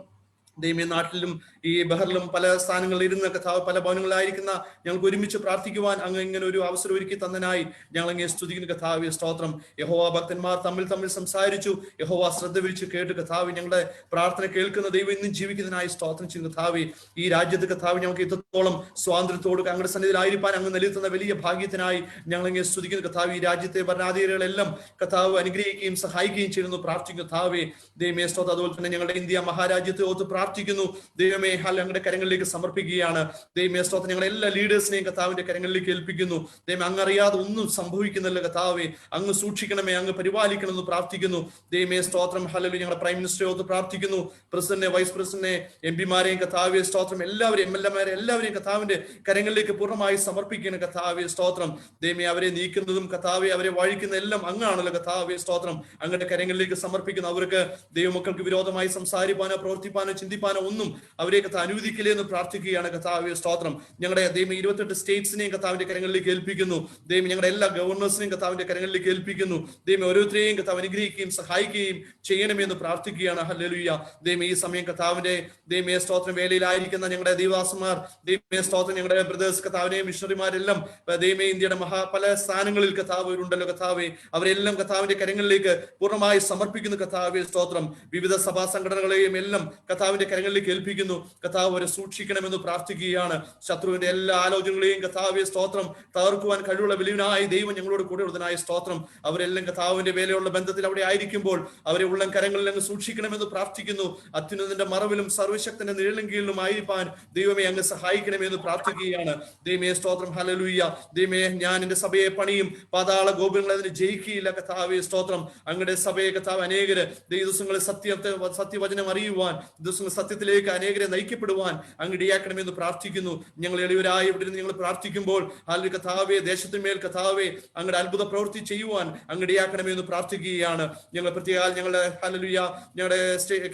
ദൈവമേ നാട്ടിലും ഈ ബഹറിലും പല സ്ഥാനങ്ങളിൽ ഇരുന്ന കർത്താവ് പല ഭവനങ്ങളിലായിരിക്കുന്ന ഞങ്ങൾക്ക് ഒരുമിച്ച് പ്രാർത്ഥിക്കുവാൻ അങ്ങ് ഇങ്ങനെ ഒരു അവസരം ഒരുക്കി തന്നതിനായി ഞങ്ങൾ അങ്ങേ സ്തുതിക്കുന്ന കർത്താവെ സ്തോത്രം. യഹോവ ഭക്തന്മാർ തമ്മിൽ സംസാരിച്ചു, യഹോവ ശ്രദ്ധ വിളിച്ച് കേട്ട് കർത്താവ് ഞങ്ങളുടെ പ്രാർത്ഥന കേൾക്കുന്ന ദൈവം ഇന്നും ജീവിക്കുന്നതിനായി സ്തോത്രം ചെയ്യുന്ന കർത്താവെ. ഈ രാജ്യത്ത് കർത്താവ് ഞങ്ങൾക്ക് ഇത്രത്തോളം സ്വാതന്ത്ര്യത്തോട് അങ്ങയുടെ സന്നിധിയിലായിരിക്കാൻ അങ്ങ് നൽകുന്ന വലിയ ഭാഗ്യത്തിനായി ഞങ്ങൾ അങ്ങേ സ്തുതിക്കുന്ന കർത്താവ്. ഈ രാജ്യത്തെ ഭരണാധികാരികളെല്ലാം കർത്താവ് അനുഗ്രഹിക്കുകയും സഹായിക്കുകയും ചെയ്യുന്നു പ്രാർത്ഥിക്കുന്ന കർത്താവെ. ദൈവമേ സ്തോത്രം. അതുപോലെ തന്നെ ഞങ്ങളുടെ ഇന്ത്യ മഹാരാജ്യത്തെ ഓർത്ത് പ്രാർത്ഥിക്കുന്നു ദൈവമേ. ഞങ്ങളുടെ കരങ്ങളിലേക്ക് സമർപ്പിക്കുകയാണ് ദൈവമേ സ്തോത്രം. ഞങ്ങളുടെ എല്ലാ ലീഡേഴ്സിനെയും കർത്താവിന്റെ കരങ്ങളിലേക്ക് ഏൽപ്പിക്കുന്നു ദൈവമേ. അങ്ങ് അറിയാതെ ഒന്നും സംഭവിക്കുന്നില്ല കർത്താവെ, അങ്ങ് സൂക്ഷിക്കണമേ, അങ്ങ് പരിപാലിക്കണമെന്ന് പ്രാർത്ഥിക്കുന്നു ദൈവമേ സ്തോത്രം. ഹല്ലേലൂയ. ഞങ്ങളുടെ പ്രൈം മിനിസ്റ്ററെ ഓർത്ത് പ്രാർത്ഥിക്കുന്നു, പ്രസിഡന്റിനെ, വൈസ് പ്രസിഡന്റിനെ, MP-മാരെയും കർത്താവെ സ്തോത്രം. എല്ലാവരെയും MLA-മാരെ എല്ലാവരെയും കർത്താവിന്റെ കരങ്ങളിലേക്ക് പൂർണ്ണമായി സമർപ്പിക്കുന്ന കർത്താവെ സ്തോത്രം. ദൈവമേ അവരെ നീക്കുന്നതും കർത്താവെ അവരെ വഴിക്കുന്ന എല്ലാം അങ്ങാണല്ലോ കർത്താവെ സ്തോത്രം. അങ്ങയുടെ കരങ്ങളിലേക്ക് സമർപ്പിക്കുന്നു. അവർക്ക് ദൈവമക്കൾക്ക് വിരോധമായി സംസാരിപ്പാനോ പ്രവർത്തിപ്പാനോ ചിന്തിപ്പാനോ ഒന്നും അവരെ അനുവദിക്കില്ലേ എന്ന് പ്രാർത്ഥിക്കുകയാണ് കർത്താവെ സ്തോത്രം. ഞങ്ങളുടെ ദൈവം 28 സ്റ്റേറ്റ്സിനെയും കർത്താവിന്റെ കരങ്ങളിലേക്ക് ഏൽപ്പിക്കുന്നു ദൈവം. ഞങ്ങളുടെ എല്ലാ ഗവർണേഴ്സിനെയും കർത്താവിന്റെ കരങ്ങളിലേക്ക് ഏൽപ്പിക്കുന്നു ദൈവം. ഓരോരുത്തരെയും കർത്താവ് അനുഗ്രഹിക്കുകയും സഹായിക്കുകയും ചെയ്യണമെന്ന് പ്രാർത്ഥിക്കുകയാണ്. ഹല്ലേലൂയ. ദൈവം ഈ സമയം കർത്താവിന്റെ ദൈവമേ സ്തോത്രം വേലയിലായിരിക്കുന്ന ഞങ്ങളുടെ ദൈവദാസന്മാർ ദൈവമേ സ്തോത്രം, ഞങ്ങളുടെ ബ്രദേഴ്സ് കർത്താവിനെയും മിഷണറിമാരെല്ലാം ദൈവമേ ഇന്ത്യയുടെ പല സ്ഥാനങ്ങളിൽ കർത്താവ് ഉണ്ടല്ലോ കർത്താവെ. അവരെല്ലാം കർത്താവിന്റെ കരങ്ങളിലേക്ക് പൂർണ്ണമായി സമർപ്പിക്കുന്നു കർത്താവെ സ്തോത്രം. വിവിധ സഭാ സംഘടനകളെയും എല്ലാം കർത്താവിന്റെ കർത്താവിന്റെ കരങ്ങളിലേക്ക് ഏൽപ്പിക്കുന്നു. കർത്താവ് അവരെ സൂക്ഷിക്കണമെന്ന് പ്രാർത്ഥിക്കുകയാണ്. ശത്രുവിന്റെ എല്ലാ ആലോചനകളെയും കർത്താവെ സ്തോത്രം തകർക്കുവാൻ കഴിവുള്ള വലിയനായ ദൈവം ഞങ്ങളോട് കൂടെ ഉള്ളതിനായ സ്തോത്രം. അവരെല്ലാം കർത്താവിന്റെ വേലയുള്ള ബന്ധത്തിൽ അവിടെ ആയിരിക്കുമ്പോൾ അവരെ ഉള്ളം കരങ്ങളിൽ അങ്ങ് സൂക്ഷിക്കണമെന്ന് പ്രാർത്ഥിക്കുന്നു. അത്യുന്നതന്റെ മറവിലും സർവശക്തന്റെ നിഴലും കീഴിലും ആയിരിക്കാൻ ദൈവമേ അങ്ങ് സഹായിക്കണമെന്ന് പ്രാർത്ഥിക്കുകയാണ്. ദൈവമേ സ്തോത്രം. ഹല്ലേലൂയ. ദൈവമേ ഞാൻ എന്റെ സഭയെ പണിയും, പാതാള ഗോപുരങ്ങൾ അതിന് ജയിക്കുകയില്ല. കർത്താവേ സ്തോത്രം. അങ്ങയുടെ സഭയെ കർത്താവ് അനേകര് ദിവസങ്ങളിൽ സത്യവചനം അറിയുവാൻ, ദിവസങ്ങൾ സത്യത്തിലേക്ക് അനേകരെ നയിക്കപ്പെടുവാൻ അങ്ങ് ഇടയാക്കണമെന്ന് പ്രാർത്ഥിക്കുന്നു. ഞങ്ങൾ എളിയവരായി ഇവിടെ നിന്ന് ഞങ്ങൾ പ്രാർത്ഥിക്കുമ്പോൾ ഹല്ലേലൂയ കർത്താവേ ദേശത്തിന്മേൽ കർത്താവേ അങ്ങയുടെ അത്ഭുത പ്രവൃത്തി ചെയ്യുവാൻ അങ്ങ് ഇടയാക്കണമെന്ന് പ്രാർത്ഥിക്കുകയാണ്. ഞങ്ങൾ പ്രത്യേക ഞങ്ങളുടെ ഹല്ലേലൂയ ഞങ്ങളുടെ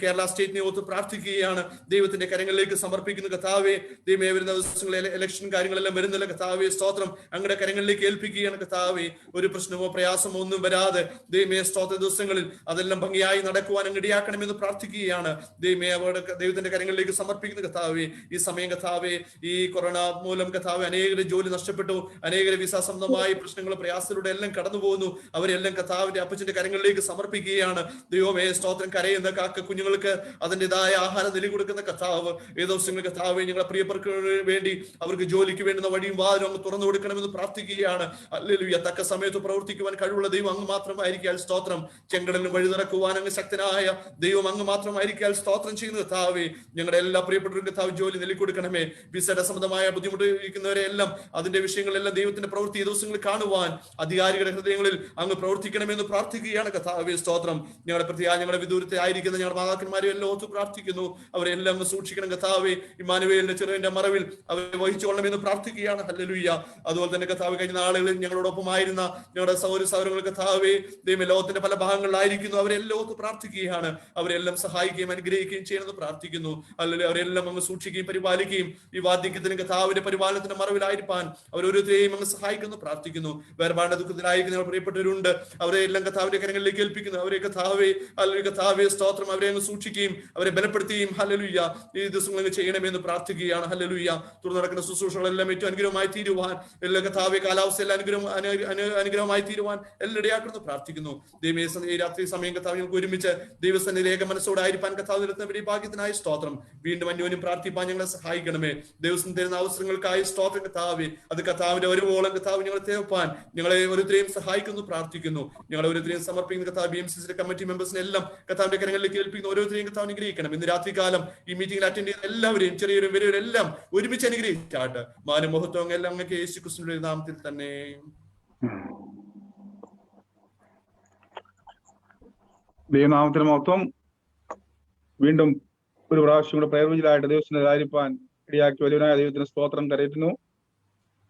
കേരള സ്റ്റേറ്റിനെ ഓർത്ത് പ്രാർത്ഥിക്കുകയാണ്. ദൈവത്തിന്റെ കരങ്ങളിലേക്ക് സമർപ്പിക്കുന്ന കർത്താവേ, ദൈവമേ വരുന്ന ദിവസങ്ങളിൽ ഇലക്ഷൻ കാര്യങ്ങളെല്ലാം വരുന്നില്ല കർത്താവേ സ്തോത്രം. അങ്ങയുടെ കരങ്ങളിലേക്ക് ഏൽപ്പിക്കുകയാണ് കർത്താവേ. ഒരു പ്രശ്നമോ പ്രയാസമോ ഒന്നും വരാതെ ദൈവമേ സ്തോത്ര ദിവസങ്ങളിൽ അതെല്ലാം ഭംഗിയായി നടക്കുവാൻ അങ്ങ് ഇടയാക്കണമെന്ന് പ്രാർത്ഥിക്കുകയാണ്. ദൈവമേ അവരുടെ ദൈവത്തിന്റെ കരങ്ങളിലേക്ക് സമർപ്പിക്കുന്ന കർത്താവേ, ഈ സമയം കർത്താവേ ഈ കൊറോണ മൂലം കർത്താവേ അനേകരെ ജോലി നഷ്ടപ്പെട്ടു, അനേകരെ വിസ സംബന്ധമായ പ്രശ്നങ്ങൾ പ്രയാസത്തിലൂടെ എല്ലാം കടന്നു പോകുന്നു. അവരെല്ലാം കർത്താവിന്റെ അപ്പച്ചന്റെ കരങ്ങളിലേക്ക് സമർപ്പിക്കുകയാണ്. ദൈവമേ സ്തോത്രം. കരയുന്ന കാക്ക കുഞ്ഞുങ്ങൾക്ക് അതിൻ്റെതായ ആഹാരം നൽകി കൊടുക്കുന്ന കർത്താവ്, ഏത് ദിവസങ്ങൾ കർത്താവേ ഞങ്ങളെ പ്രിയപ്പെട്ടവർക്ക് വേണ്ടി അവർക്ക് ജോലിക്ക് വേണ്ടുന്ന വഴിയും വാതിലും അങ്ങ് തുറന്നു കൊടുക്കണമെന്ന് പ്രാർത്ഥിക്കുകയാണ്. ഹല്ലേലൂയ. തക്ക സമയത്ത് പ്രവർത്തിക്കുവാൻ കഴിവുള്ള ദൈവം അങ്ങ് മാത്രമായിരിക്കാൻ സ്തോത്രം. ചെങ്കടലിന് വഴി തുറക്കുവാൻ അങ്ങ് ശക്തനായ ദൈവം അങ്ങ് മാത്രമായിരിക്കാൻ സ്തോത്രം ചെയ്യുന്ന കർത്താവേ, ഞങ്ങളുടെ എല്ലാ പ്രിയപ്പെട്ടവരും കർത്താവ് ജോലി നൽകിക്കൊടുക്കണമേ. വിസയുടെ സംബന്ധമായ ബുദ്ധിമുട്ടിരിക്കുന്നവരെ എല്ലാം അതിന്റെ വിഷയങ്ങളെല്ലാം ദൈവത്തിന്റെ പ്രവൃത്തി ഈ ദിവസങ്ങളിൽ കാണുവാൻ അധികാരികളുടെ ഹൃദയങ്ങളിൽ അങ്ങ് പ്രവർത്തിക്കണമെന്ന് പ്രാർത്ഥിക്കുകയാണ് കർത്താവേ സ്തോത്രം. ഞങ്ങളുടെ പ്രത്യേക ഞങ്ങളുടെ വിദൂരത്തെ ആയിരിക്കുന്ന ഞങ്ങളുടെ മാതാക്കന്മാരെ എല്ലാം ഓർത്ത് പ്രാർത്ഥിക്കുന്നു. അവരെല്ലാം അങ്ങ് സൂക്ഷിക്കണം കർത്താവേ. ഇമ്മാനുവേലിന്റെ ചെറുവിന്റെ മറവിൽ അവരെ വഹിച്ചുകൊള്ളണമെന്ന് പ്രാർത്ഥിക്കുകയാണ്. ഹല്ലേലൂയ. അതുപോലെ തന്നെ കർത്താവ് കഴിഞ്ഞ നാളുകളിൽ ഞങ്ങളോടൊപ്പമായിരുന്ന ഞങ്ങളുടെ സഹോദരങ്ങൾ കർത്താവേ ദൈവം ലോകത്തിന്റെ പല ഭാഗങ്ങളിലായിരിക്കുന്നു. അവരെല്ലാം ഓർത്ത് പ്രാർത്ഥിക്കുകയാണ്. അവരെല്ലാം സഹായിക്കുകയും അനുഗ്രഹിക്കുകയും ചെയ്യണമെന്ന് പ്രാർത്ഥിക്കുന്നു. അല്ലെങ്കിൽ അവരെല്ലാം അങ്ങ് സൂക്ഷിക്കുകയും പരിപാലിക്കുകയും ഈ വാദ്യത്തിനും കർത്താവിന്റെ പരിപാലനത്തിന്റെ മറവിലായിരിക്കാൻ അവരോരുത്തരെയും അങ്ങ് സഹായിക്കുന്നു പ്രാർത്ഥിക്കുന്നു. വേർപാട് ദുഃഖത്തിലായിരിക്കുന്ന പ്രിയപ്പെട്ടവരുണ്ട്, അവരെ എല്ലാം കർത്താവിന്റെ കരങ്ങളിലേക്ക് ഏൽപ്പിക്കുന്നു. അവരെ കർത്താവേ അല്ലെങ്കിൽ കർത്താവേ സ്തോത്രം അവരെ അങ്ങ് സൂക്ഷിക്കുകയും അവരെ ബലപ്പെടുത്തുകയും ഹല്ലേലൂയ ഈ ദിവസങ്ങൾ ചെയ്യണമെന്ന് പ്രാർത്ഥിക്കുകയാണ്. ഹല്ലേലൂയ. തുടർന്ന് നടക്കുന്ന ശുശ്രൂഷകളെല്ലാം ഏറ്റവും അനുഗ്രഹമായി തീരുവാൻ, എല്ലാ കർത്താവേ കാലാവസ്ഥ എല്ലാം അനുഗ്രഹമായി തീരുവാൻ എല്ലാം ഇടയാക്കണമെന്ന് പ്രാർത്ഥിക്കുന്നു. ദൈവമേ ഈ രാത്രി സമയം കർത്താവ് ഞങ്ങൾക്ക് ഒരുമിച്ച് ദൈവസന്നിധിയിൽ ഏക മനസ്സോടെ ആയിരിക്കാൻ കർത്താവ് നിർത്തുന്ന ഭാഗ്യത്തിനായി സ്തോത്രം. വീണ്ടും അന്യോന്യം പ്രാർത്ഥിപ്പാൻ ഞങ്ങളെ സഹായിക്കണമേ. ദിവസം തരുന്ന അവസരങ്ങൾക്കായി സ്തോത്രം കർത്താവേ. അത് കർത്താവിന്റെ ഒരുവോളം കർത്താവ് ഞങ്ങളെ തേപ്പാൻ ഞങ്ങളെ ഓരോരുത്തരെയും സഹായിക്കുന്നു പ്രാർത്ഥിക്കുന്നു. ഞങ്ങളെ ഓരോരുത്തരെയും സമർപ്പിക്കുന്ന കർത്താവ് BMCC കമ്മിറ്റി മെമ്പേഴ്സിനെ എല്ലാം കർത്താവിന്റെ കരങ്ങളിലേക്ക് ഏൽപ്പിക്കുന്ന ഓരോരുത്തരെയും കർത്താവ് അനുഗ്രഹിക്കണം. ഇന്ന് രാത്രികാലം ഈ മീറ്റിംഗിൽ അറ്റൻഡ് ചെയ്യുന്ന എല്ലാവരെയും ചെറിയവരും വലിയവരും എല്ലാം ഒരുമിച്ച് അനുഗ്രഹിച്ചാട്ട് മാനം മഹത്വം എല്ലാം അങ്ങ് യേശു ക്രിസ്തുവിന്റെ നാമത്തിൽ തന്നെ. ദൈവനാമത്തിന് മഹത്വം. വീണ്ടും ഒരു പ്രാവശ്യം കൂടെ പ്രയർവിജിലായിട്ട് ദൈവത്തിന്റെ ആയിരിക്കാൻ ഇടയാക്കി വലിയവനായ ദൈവത്തിന് സ്തോത്രം കരയറ്റുന്നു.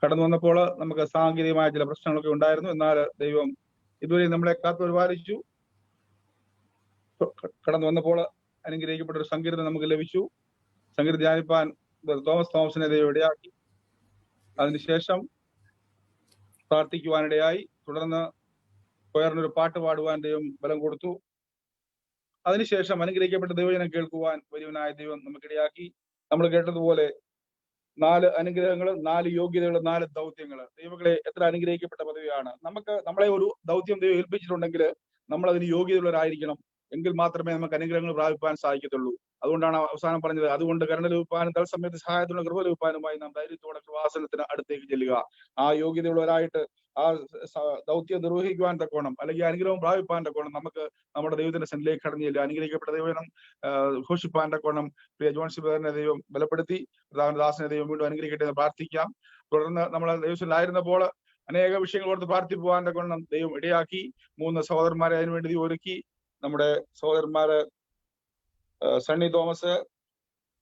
കടന്നു വന്നപ്പോൾ നമുക്ക് സാങ്കേതികമായ ചില പ്രശ്നങ്ങളൊക്കെ ഉണ്ടായിരുന്നു. എന്നാൽ ദൈവം ഇതുവരെ നമ്മളെ കാത്തു പരിപാലിച്ചു. കടന്നു വന്നപ്പോൾ അനുഗ്രഹിക്കപ്പെട്ട ഒരു സങ്കീർത്തനം നമുക്ക് ലഭിച്ചു. സങ്കീർത്തനം ധ്യാനിപ്പാൻ തോമസിനെ ദൈവം ഇടയാക്കി. അതിനുശേഷം പ്രാർത്ഥിക്കുവാനിടയായി. തുടർന്ന് കൊയറിനൊരു പാട്ട് പാടുവാൻ ദൈവം ബലം കൊടുത്തു. അതിനുശേഷം അനുഗ്രഹിക്കപ്പെട്ട ദൈവജനം കേൾക്കുവാൻ വലിയവനായ ദൈവം നമുക്കിടയാക്കി. നമ്മൾ കേട്ടതുപോലെ 4 അനുഗ്രഹങ്ങൾ, 4 യോഗ്യതകൾ, 4 ദൗത്യങ്ങൾ. ദൈവങ്ങളെ എത്ര അനുഗ്രഹിക്കപ്പെട്ട പദവിയാണ്. നമ്മളെ ഒരു ദൗത്യം ദൈവം ഏൽപ്പിച്ചിട്ടുണ്ടെങ്കിൽ നമ്മൾ അതിന് യോഗ്യതയുള്ളവരായിരിക്കണം. എങ്കിൽ മാത്രമേ നമുക്ക് അനുഗ്രഹങ്ങൾ പ്രാപിപ്പാൻ സാധിക്കത്തുള്ളൂ. അതുകൊണ്ടാണ് അവസാനം പറഞ്ഞത്, അതുകൊണ്ട് കരുണ ലഭിപ്പാനും തത്സമയത്ത് സഹായത്തിനുള്ള കൃപ ലഭിപ്പാനുമായി നാം ധൈര്യത്തോടെ കൃപാസനത്തിന് അടുത്തേക്ക് ചെല്ലുക. ആ യോഗ്യതയുള്ളവരായിട്ട് ആ ദൗത്യം നിർവഹിക്കുവാൻ തക്കോണം, അല്ലെങ്കിൽ അനുഗ്രഹം പ്രാപിപ്പാൻ തക്കോണം നമുക്ക് നമ്മുടെ ദൈവത്തിന്റെ സന്നിധിയിലേക്ക് കടന്നു ചെല്ലുക. അനുഗ്രഹിക്കപ്പെട്ട ദൈവം ഘോഷിപ്പാൻ തക്കോണം പ്രിയ ജോൺ സിബറിനെ ദൈവം ബലപ്പെടുത്തി. ദാസനെ ദൈവം വീണ്ടും അനുഗ്രഹിക്കട്ടെ എന്ന് പ്രാർത്ഥിക്കാം. തുടർന്ന് നമ്മൾ ദൈവത്തിലായിരുന്നപ്പോൾ അനേക വിഷയങ്ങൾ ഓർത്ത് പ്രാർത്ഥിക്കുവാൻ തക്കോണം ദൈവം ഇടയാക്കി. 3 സഹോദരന്മാരെ അതിനുവേണ്ടി ഒരുക്കി. നമ്മുടെ സഹോദരന്മാര് സണ്ണി തോമസ്,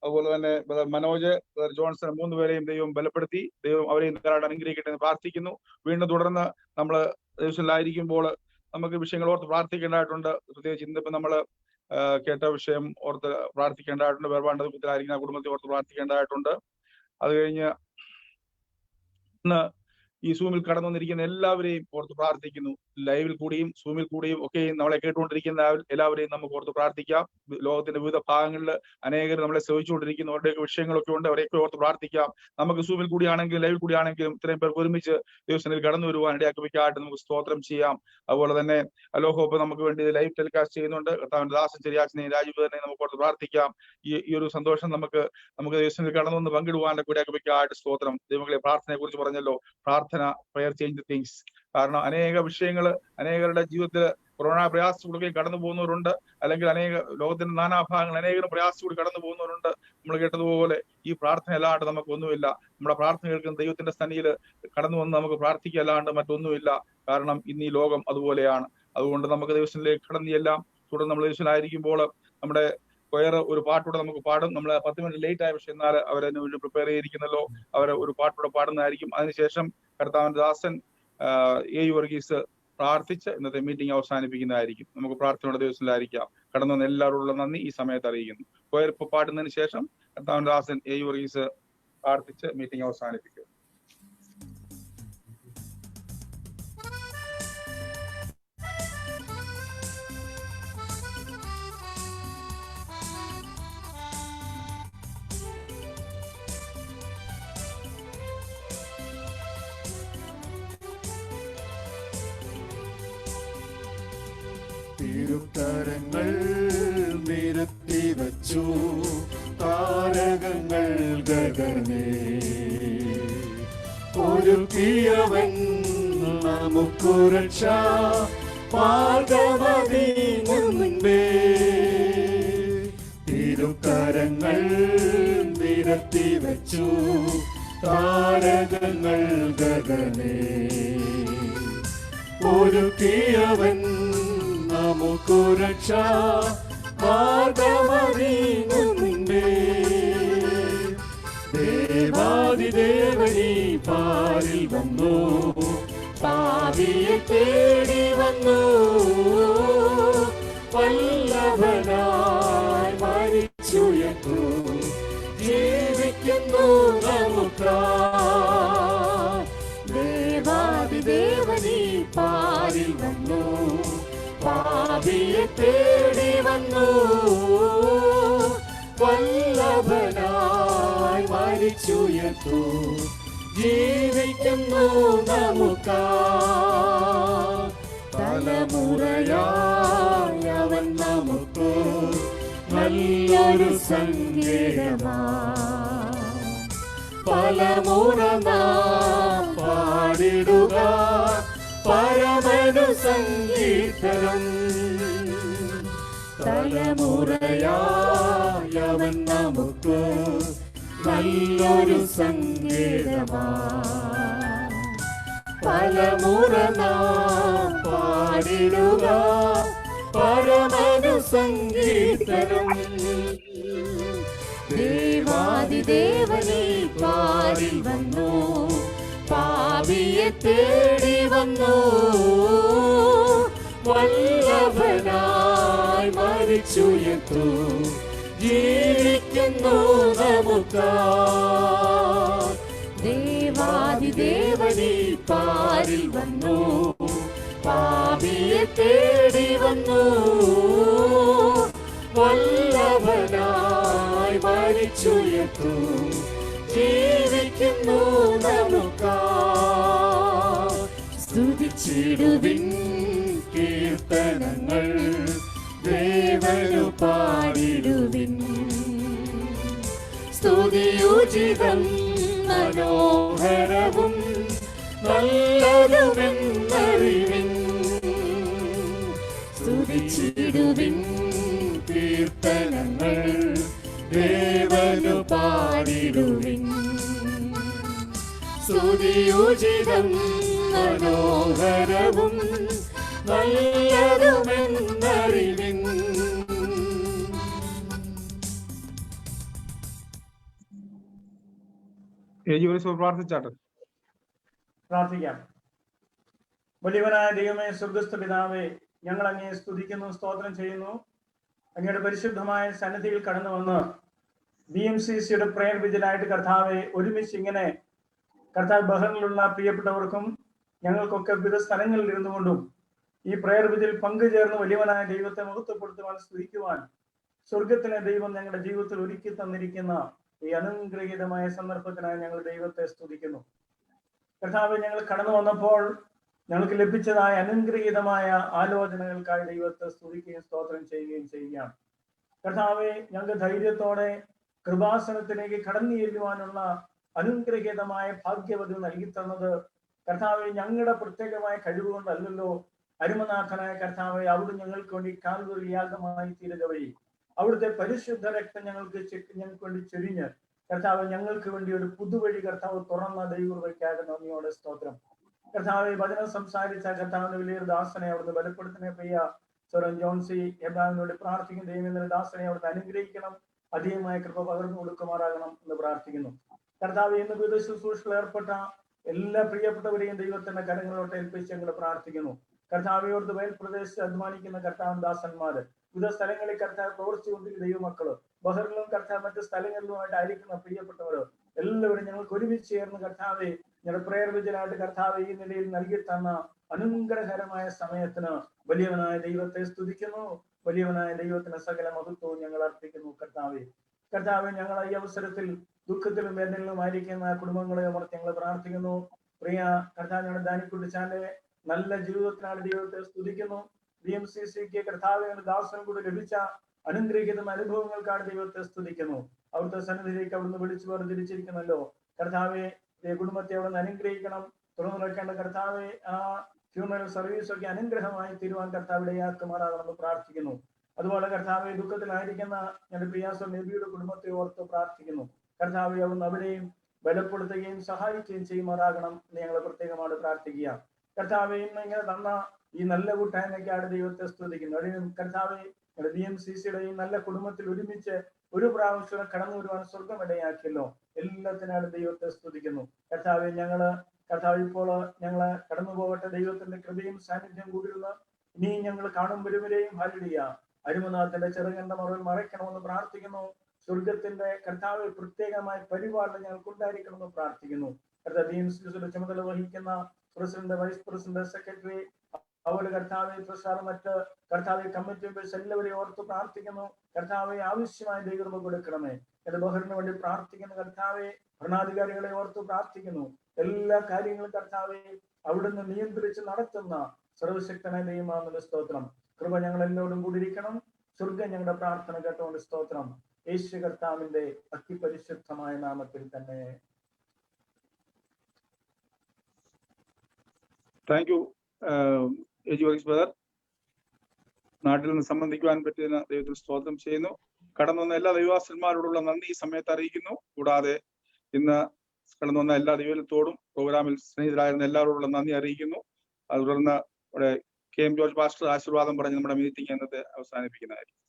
അതുപോലെ തന്നെ മനോജ്, ജോൺസൺ, 3 പേരെയും ദൈവം ബലപ്പെടുത്തി. ദൈവം അവരെയും ധാരാളം അനുഗ്രഹിക്കട്ടെ എന്ന് പ്രാർത്ഥിക്കുന്നു. വീണ്ടും തുടർന്ന് നമ്മൾ ദിവസത്തിലായിരിക്കുമ്പോൾ നമുക്ക് വിഷയങ്ങൾ ഓർത്ത് പ്രാർത്ഥിക്കേണ്ടതായിട്ടുണ്ട്. പ്രത്യേകിച്ച് ഇന്നിപ്പോ നമ്മൾ കേട്ട വിഷയം ഓർത്ത് പ്രാർത്ഥിക്കേണ്ടതായിട്ടുണ്ട്. വേർപാട് ദുഃഖത്തിലായിരിക്കുന്ന കുടുംബത്തെ ഓർത്ത് പ്രാർത്ഥിക്കേണ്ടതായിട്ടുണ്ട്. അത് കഴിഞ്ഞ് ഇന്ന് ഈ സൂമിൽ കടന്നു വന്നിരിക്കുന്ന എല്ലാവരെയും ഓർത്ത് പ്രാർത്ഥിക്കുന്നു. ലൈവിൽ കൂടിയും സൂമിൽ കൂടിയും ഒക്കെയും നമ്മളെ കേട്ടുകൊണ്ടിരിക്കുന്ന എല്ലാവരെയും നമുക്ക് ഓർത്ത് പ്രാർത്ഥിക്കാം. ലോകത്തിന്റെ വിവിധ ഭാഗങ്ങളിൽ അനേകർ നമ്മളെ ശ്രമിച്ചുകൊണ്ടിരിക്കുന്നു. അവരുടെയൊക്കെ വിഷയങ്ങളൊക്കെ ഉണ്ട്, അവരെയൊക്കെ ഓർത്ത് പ്രാർത്ഥിക്കാം. നമുക്ക് സൂമിൽ കൂടിയാണെങ്കിലും ലൈവിൽ കൂടിയാണെങ്കിലും ഇത്രയും പേർക്ക് ഒരുമിച്ച് ദിവസത്തിൽ കടന്നു വരുവാൻ ഇടയാക്കിക്കായിട്ട് നമുക്ക് സ്തോത്രം ചെയ്യാം. അതുപോലെ തന്നെ അലോഹോപ്പ് നമുക്ക് വേണ്ടി ലൈവ് ടെലികാസ്റ്റ് ചെയ്യുന്നുണ്ട്. കർത്താവിന്റെ ദാസൻ ചെറിയാച്ചനെയും രാജീവ് തന്നെ നമുക്ക് ഓർത്ത് പ്രാർത്ഥിക്കാം. ഈ ഒരു സന്തോഷം നമുക്ക് ദിവസത്തിൽ കടന്നു വന്ന് പങ്കിടുവാൻ ഇടയാക്കിക്കായിട്ട് സ്തോത്രം. ദൈവങ്ങളെ പ്രാർത്ഥനയെ കുറിച്ച് പറഞ്ഞല്ലോ, പ്രാർത്ഥന പ്രയർ ചേഞ്ച് തിങ്സ്. കാരണം അനേക വിഷയങ്ങൾ അനേകരുടെ ജീവിതത്തിൽ കൊറോണ പ്രയാസത്തിലൂടെ കടന്നു പോകുന്നവരുണ്ട്, അല്ലെങ്കിൽ ലോകത്തിന്റെ നാനാഭാഗങ്ങൾ അനേകം പ്രയാസത്തിലൂടെ കടന്നു പോകുന്നവരുണ്ട്. നമ്മൾ കേട്ടതുപോലെ ഈ പ്രാർത്ഥന അല്ലാണ്ട് നമുക്കൊന്നുമില്ല. നമ്മുടെ പ്രാർത്ഥന കേൾക്കുന്ന ദൈവത്തിന്റെ സന്നിധിയിൽ കടന്നു വന്ന് നമുക്ക് പ്രാർത്ഥിക്കുക അല്ലാണ്ട് മറ്റൊന്നുമില്ല. കാരണം ഇന്ന് ഈ ലോകം അതുപോലെയാണ്. അതുകൊണ്ട് നമുക്ക് ദിവസത്തിലേക്ക് കടന്നു ചെല്ലാം. തുടർന്ന് നമ്മൾ ദിവസത്തിലായിരിക്കുമ്പോൾ നമ്മുടെ വേറെ ഒരു പാട്ടൂടെ നമുക്ക് പാടും. നമ്മൾ 10 മിനിറ്റ് ലേറ്റ് ആയ, പക്ഷെ എന്നാൽ അവരതിനു വേണ്ടി പ്രിപ്പയർ ചെയ്തിരിക്കുന്നല്ലോ. അവർ ഒരു പാട്ടൂടെ പാടുന്നതായിരിക്കും. അതിനുശേഷം കർത്താവിന്റെ ദാസൻ എ വർഗീസ് പ്രാർത്ഥിച്ച് ഇന്നത്തെ മീറ്റിംഗ് അവസാനിപ്പിക്കുന്നതായിരിക്കും. നമുക്ക് പ്രാർത്ഥനയുടെ ദിവസത്തിലായിരിക്കാം. കടന്നു വന്ന എല്ലാവരോടുള്ള നന്ദി ഈ സമയത്ത് അറിയിക്കുന്നു. ഇപ്പൊ പാടുന്നതിന് ശേഷം കർത്താവിന്റെ ദാസൻ എ വർഗീസ് പ്രാർത്ഥിച്ച് മീറ്റിംഗ് അവസാനിപ്പിക്കും. തിരുക്കരങ്ങൾ നിരത്തി വച്ചു താരകങ്ങൾ ഗഗനേ, ഒരുക്കിയവൻ നമുക്കു രക്ഷ മാർഗമതിനു മുൻപേ. തിരുക്കരങ്ങൾ നിരത്തി വച്ചു താരകങ്ങൾ ഗഗനേ, ഒരുക്കിയവൻ നമുക്കു രക്ഷ മാർഗമതിനു മുൻപേ. ദേവാദിദേവനീ പാരിൽ വന്നു, പാപിയെ തേടി വന്നു, വല്ലഭനായി മരിച്ചുയർത്തു, ജീവിക്കുന്നു നമുക്കായി. ദേവാദിദേവനീ പാരിൽ വന്നു, പാപിയെ തേടി വന്നു, വല്ലഭനായി മരിച്ചുയർത്തു, ജീവിക്കുന്നു നമുക്കായി. തലമുറയായി അവൻ നമുക്ക് നല്ലൊരു സങ്കേതമായി. പലമുറ നാം പാടിടുക പരമനു സംഗീതം. തലമുറയായവൻ നമുക്ക് നല്ലൊരു സങ്കേതമായി. പലമുറ നാം പാടിടുക പരമനു സംഗീതം. ദേവാദിദേവനീ പാരിൽ വന്നു, പാപിയെ തേടി വന്നു, വല്ലഭനായി മരിച്ചുയർത്തു, ജീവിക്കുന്നു നമുക്കായി. ദേവാദിദേവനീ പാരിൽ വന്നു, പാപിയെ തേടി വന്നു, വല്ലഭനായി മരിച്ചുയർത്തു, ജീവിക്കുന്നു നമുക്കായി. സ്തുതിച്ചിടുവിൻ കീർത്തനങ്ങൾ ദേവനു പാടിടുവിൻ. സ്തുതിയുചിതം മനോഹരവും നല്ലതുമെന്നറിവിൻ. സ്തുതിച്ചിടുവിൻ കീർത്തനങ്ങൾ ദേവനു പാടിടുവിൻ. സ്തുതിയുചിതം മനോഹരവും നല്ലതുമെന്നറിവിൻ. പ്രാർത്ഥിച്ചാട്ടെ. പ്രാർത്ഥിക്കാം. വലിയവനായ ദൈവമേ, സ്വർഗ്ഗസ്ഥ പിതാവേ, ഞങ്ങൾ അങ്ങയെ സ്തുതിക്കുന്നു, സ്തോത്രം ചെയ്യുന്നു. അങ്ങയുടെ പരിശുദ്ധമായ സന്നിധിയിൽ കടന്നു വന്ന് BMCCയുടെ പ്രയർ വിജിലായിട്ട് കർത്താവെ ഒരുമിച്ച് ഇങ്ങനെ കർത്താവ് ബഹറിലുള്ള പ്രിയപ്പെട്ടവർക്കും ഞങ്ങൾക്കൊക്കെ വിവിധ സ്ഥലങ്ങളിൽ ഇരുന്നുകൊണ്ടും ഈ പ്രയർ വിജിൽ പങ്കുചേർന്ന് വലിയവനായ ദൈവത്തെ മഹത്വപ്പെടുത്തുവാൻ സ്തുതിക്കുവാൻ സ്വർഗത്തിലെ ദൈവം ഞങ്ങളുടെ ജീവിതത്തിൽ ഒരുക്കി തന്നിരിക്കുന്ന ഈ അനുഗ്രഹീതമായ സന്ദർഭത്തിനായി ഞങ്ങൾ ദൈവത്തെ സ്തുതിക്കുന്നു. കർത്താവ് ഞങ്ങൾ കടന്നു വന്നപ്പോൾ ഞങ്ങൾക്ക് ലഭിച്ചതായ അനുഗ്രഹീതമായ ആലോചനകൾക്കായി ദൈവത്തെ സ്തുതിക്കുകയും സ്തോത്രം ചെയ്യുകയും ചെയ്യുകയാണ്. കർത്താവെ, ഞങ്ങൾക്ക് ധൈര്യത്തോടെ കൃപാസനത്തിലേക്ക് കടന്നു ചെല്ലുവാനുള്ള അനുഗ്രഹീതമായ ഭാഗ്യവതി നൽകി തന്നത് കർത്താവെ ഞങ്ങളുടെ പ്രത്യേകമായ കഴിവുകൊണ്ടല്ലല്ലോ. അരുമനാഥനായ കർത്താവെ, അവിടെ ഞങ്ങൾക്ക് വേണ്ടി കാൽവരി യാഗമായി തീരുക വഴി അവിടുത്തെ പരിശുദ്ധ രക്തം ഞങ്ങൾക്ക് വേണ്ടി ചൊരിഞ്ഞ് കർത്താവ് ഞങ്ങൾക്ക് വേണ്ടി ഒരു പുതുവഴി കർത്താവ് തുറന്ന ദൈവകൃപയ്ക്കായിട്ട് നന്ദിയോടെ സ്തോത്രം. കർത്താവെ, വചനം സംസാരിച്ച കർത്താവിന്റെ വലിയൊരു ദാസനെ അവിടുന്ന് ബലപ്പെടുത്തുന്ന പ്രിയ സ്വരം ജോൺസി എബ്രാഹിമിനോട് പ്രാർത്ഥിക്കുന്ന ദൈവത്തിന്റെ ദാസനെ അവിടുന്ന് അനുഗ്രഹിക്കണം, അധികമായ കൃപ പകർന്നു കൊടുക്കുമാറാകണം എന്ന് പ്രാർത്ഥിക്കുന്നു. കർത്താവ്, ഇന്ന് വിവിധ ശുശ്രൂഷകൾ ഏർപ്പെട്ട എല്ലാ പ്രിയപ്പെട്ടവരെയും ദൈവത്തിന്റെ കരങ്ങളോട്ട് ഏൽപ്പിച്ച് ഞങ്ങൾ പ്രാർത്ഥിക്കുന്നു. കർത്താവയോട് വയൽ പ്രദേശത്ത് അധ്വാനിക്കുന്ന കർത്താവ് ദാസന്മാര്, വിവിധ സ്ഥലങ്ങളിൽ കർത്താവ് പ്രവർത്തിച്ചുകൊണ്ടിരിക്കുന്ന ദൈവമക്കള്, ബഹറിലും കർത്താവ് മറ്റു സ്ഥലങ്ങളിലുമായിട്ടായിരിക്കുന്ന പ്രിയപ്പെട്ടവര് എല്ലാവരും ഞങ്ങൾക്ക് ഒരുമിച്ച് ചേർന്ന് കർത്താവെ ഞങ്ങളുടെ പ്രയർ വിജയനായിട്ട് കർത്താവ് ഈ നിലയിൽ നൽകി തന്ന അനുഗ്രഹകരമായ സമയത്തിന് വലിയവനായ ദൈവത്തെ സ്തുതിക്കുന്നു. വലിയവനായ ദൈവത്തിന് സകല മഹത്വവും ഞങ്ങൾ അർപ്പിക്കുന്നു. കർത്താവെ, ഞങ്ങൾ ഈ അവസരത്തിൽ ദുഃഖത്തിലും വേദനയിലുമായിരിക്കുന്ന കുടുംബങ്ങളെ ഓർത്ത് ഞങ്ങൾ പ്രാർത്ഥിക്കുന്നു. പ്രിയ കർത്താവ്, ഞങ്ങളുടെ ദാനിക്കുട്ടിച്ചാന്റെ നല്ല ജീവിതത്തിനാണ് ദൈവത്തെ സ്തുതിക്കുന്നു. BMCCക്ക് കർത്താവിന്റെ ദാസനം കൂടി ലഭിച്ച അനുഗ്രഹിക്കുന്ന അനുഭവങ്ങൾക്കാണ് ദൈവത്തെ സ്തുതിക്കുന്നു. അവിടുത്തെ സന്നിധിയിലേക്ക് അവിടുന്ന് വിളിച്ചു വേർതിരിച്ചിരിക്കുന്നല്ലോ. കർത്താവെ, കുടുംബത്തെ അവിടുന്ന് അനുഗ്രഹിക്കണം. തുറന്നു വെക്കേണ്ട കർത്താവെ, ആ ഫ്യൂണറൽ സർവീസ് ഒക്കെ അനുഗ്രഹമായി തീരുവാൻ കർത്താവിടെ ആക്കുമാറാകണമെന്ന് പ്രാർത്ഥിക്കുന്നു. അതുപോലെ കർത്താവെ, ദുഃഖത്തിലായിരിക്കുന്ന ഞങ്ങളുടെ പ്രിയാസ നബിയുടെ കുടുംബത്തെ ഓർത്ത് പ്രാർത്ഥിക്കുന്നു. കർത്താവെ, അവിടുന്ന് അവരെയും ബലപ്പെടുത്തുകയും സഹായിക്കുകയും ചെയ്യുമാറാകണം എന്ന് ഞങ്ങൾ പ്രത്യേകമായിട്ട് പ്രാർത്ഥിക്കുക. കർത്താവെ, ഇന്ന് ഇങ്ങനെ തന്ന ഈ നല്ല കൂട്ടായ്മയ്ക്കാണ് ദൈവത്തെ സ്തുതിക്കുന്നു. കർത്താവെ, BMCCയുടെ ഈ നല്ല കുടുംബത്തിൽ ഒരുമിച്ച് ഒരു പ്രാവശ്യം കടന്നു വരുവാൻ സ്വർഗം ഇടയാക്കിയല്ലോ. എല്ലാത്തിനാണ് ദൈവത്തെ സ്തുതിക്കുന്നു. കർത്താവെ, കർത്താവ് ഇപ്പോൾ ഞങ്ങള് കടന്നു പോകട്ടെ. ദൈവത്തിന്റെ കൃപയും സാന്നിധ്യം കൂടിയുള്ള ഇനി ഞങ്ങൾ കാണും വരുവരെയും ഹല്ലേലൂയ അരുമനാഥന്റെ ചെറുകണ്ട മറവിൽ മറയ്ക്കണമെന്ന് പ്രാർത്ഥിക്കുന്നു. സ്വർഗത്തിന്റെ കർത്താവ് പ്രത്യേകമായ പരിപാലനം ഞങ്ങൾക്ക് ഉണ്ടായിരിക്കണമെന്ന് പ്രാർത്ഥിക്കുന്നു. കർത്താവ്, BMCCയുടെ ചുമതല വഹിക്കുന്ന പ്രസിഡന്റ്, വൈസ് പ്രസിഡന്റ്, സെക്രട്ടറി, അതുപോലെ കർത്താവെ ട്രഷറർ, മറ്റ് കർത്താവെ കമ്മിറ്റി മെമ്പേഴ്സ് എല്ലാവരെയും ഓർത്ത് പ്രാർത്ഥിക്കുന്നു. കർത്താവെ, ആവശ്യമായ ദൈവകൃപ കൊടുക്കണമേ. എന്റെ ബഹറിന് വേണ്ടി പ്രാർത്ഥിക്കുന്ന കർത്താവെ, ഭരണാധികാരികളെ ഓർത്ത് പ്രാർത്ഥിക്കുന്നു. എല്ലാ കാര്യങ്ങളും കർത്താവെ അവിടുന്ന് നിയന്ത്രിച്ച് നടത്തുന്ന സർവശക്തനായ ദൈവമാണെന്നുള്ള സ്തോത്രം. കൃപ ഞങ്ങൾ എല്ലാവരും കൂടിയിരിക്കണം. സ്വർഗം ഞങ്ങളുടെ പ്രാർത്ഥന കേട്ടുകൊണ്ട് സ്തോത്രം. യേശു കർത്താവിന്റെ അതിപരിശുദ്ധമായ നാമത്തിൽ തന്നെ. Thank you AG Varghese brother. നാട്ടിൽ നിന്ന് സംബന്ധിക്കുവാൻ പറ്റിയ ദൈവത്തിന് സ്തോത്രം ചെയ്യുന്നു. കടന്നു വന്ന എല്ലാ ദൈവാസന്മാരോടുള്ള നന്ദി ഈ സമയത്ത് അറിയിക്കുന്നു. കൂടാതെ ഇന്ന് കടന്നു വന്ന എല്ലാ ദൈവത്തോടും പ്രോഗ്രാമിൽ സ്നേഹിതരായിരുന്ന എല്ലാവരോടുള്ള നന്ദി അറിയിക്കുന്നു. അത് തുടർന്ന് ഇവിടെ KM ജോർജ് പാസ്റ്റർ ആശീർവാദം പറഞ്ഞ് നമ്മുടെ മീറ്റിംഗ് എന്നത്തെ അവസാനിപ്പിക്കുന്നതായിരിക്കും.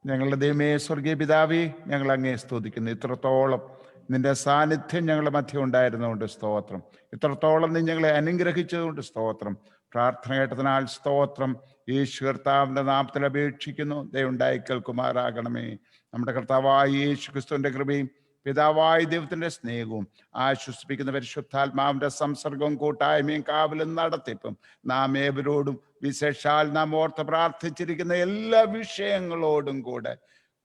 ഞങ്ങളുടെ ദൈവമേ, സ്വർഗീയ പിതാവേ, ഞങ്ങൾ അങ്ങേ സ്തുതിക്കുന്നു. ഇത്രത്തോളം നിന്റെ സാന്നിധ്യം ഞങ്ങളുടെ മധ്യം ഉണ്ടായിരുന്നുകൊണ്ട് സ്തോത്രം. ഇത്രത്തോളം നീ ഞങ്ങളെ അനുഗ്രഹിച്ചതുകൊണ്ട് സ്തോത്രം. പ്രാർത്ഥന കേട്ടതിനാൽ സ്തോത്രം. യേശു കർത്താവിന്റെ നാമത്തിൽ അപേക്ഷിക്കുന്നു, ദയവുണ്ടായി കേൾക്കുമാറാകണമേ. നമ്മുടെ കർത്താവായ യേശു ക്രിസ്തുവിന്റെ കൃപയും പിതാവായ ദൈവത്തിന്റെ സ്നേഹവും ആശ്വസിപ്പിക്കുന്ന പരിശുദ്ധാത്മാവിന്റെ സംസർഗവും കൂട്ടായ്മയും കാവലും നടത്തിപ്പും നാം ഏവരോടും, വിശേഷാൽ നാം ഓർത്ത് പ്രാർത്ഥിച്ചിരിക്കുന്ന എല്ലാ വിഷയങ്ങളോടും കൂടെ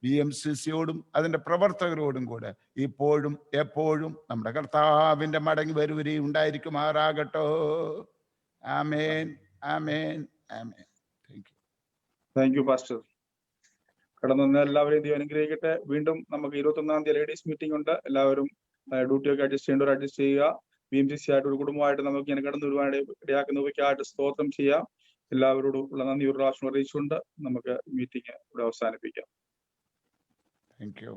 BMCCയോടും അതിന്റെ പ്രവർത്തകരോടും കൂടെ ഇപ്പോഴും എപ്പോഴും നമ്മുടെ കർത്താവിന്റെ മടങ്ങി വരുവരെയും ഉണ്ടായിരിക്കുമാറാകട്ടോ. ആമേൻ, ആമേൻ, ആമേൻ. Thank you pastor. കടന്നു വന്ന എല്ലാവരെയും ദൈവം അനുഗ്രഹിക്കട്ടെ. വീണ്ടും നമുക്ക് 21-ാം തീയതി ലേഡീസ് മീറ്റിംഗ് ഉണ്ട്. എല്ലാവരും ഡ്യൂട്ടിയൊക്കെ അഡ്ജസ്റ്റ് ചെയ്യേണ്ടവർ അഡ്ജസ്റ്റ് ചെയ്യുക. BMCC ആയിട്ട് ഒരു കുടുംബമായിട്ട് നമുക്ക് ഇങ്ങനെ കടന്നു വരുവാൻ ഇടയാക്കുന്നവയ്ക്കായിട്ട് സ്തോത്രം ചെയ്യാം. എല്ലാവരോടും ഉള്ള നന്ദി ഒരു പ്രാവശ്യം അറിയിച്ചുകൊണ്ട് നമുക്ക് മീറ്റിംഗ് ഇവിടെ അവസാനിപ്പിക്കാം. Thank you.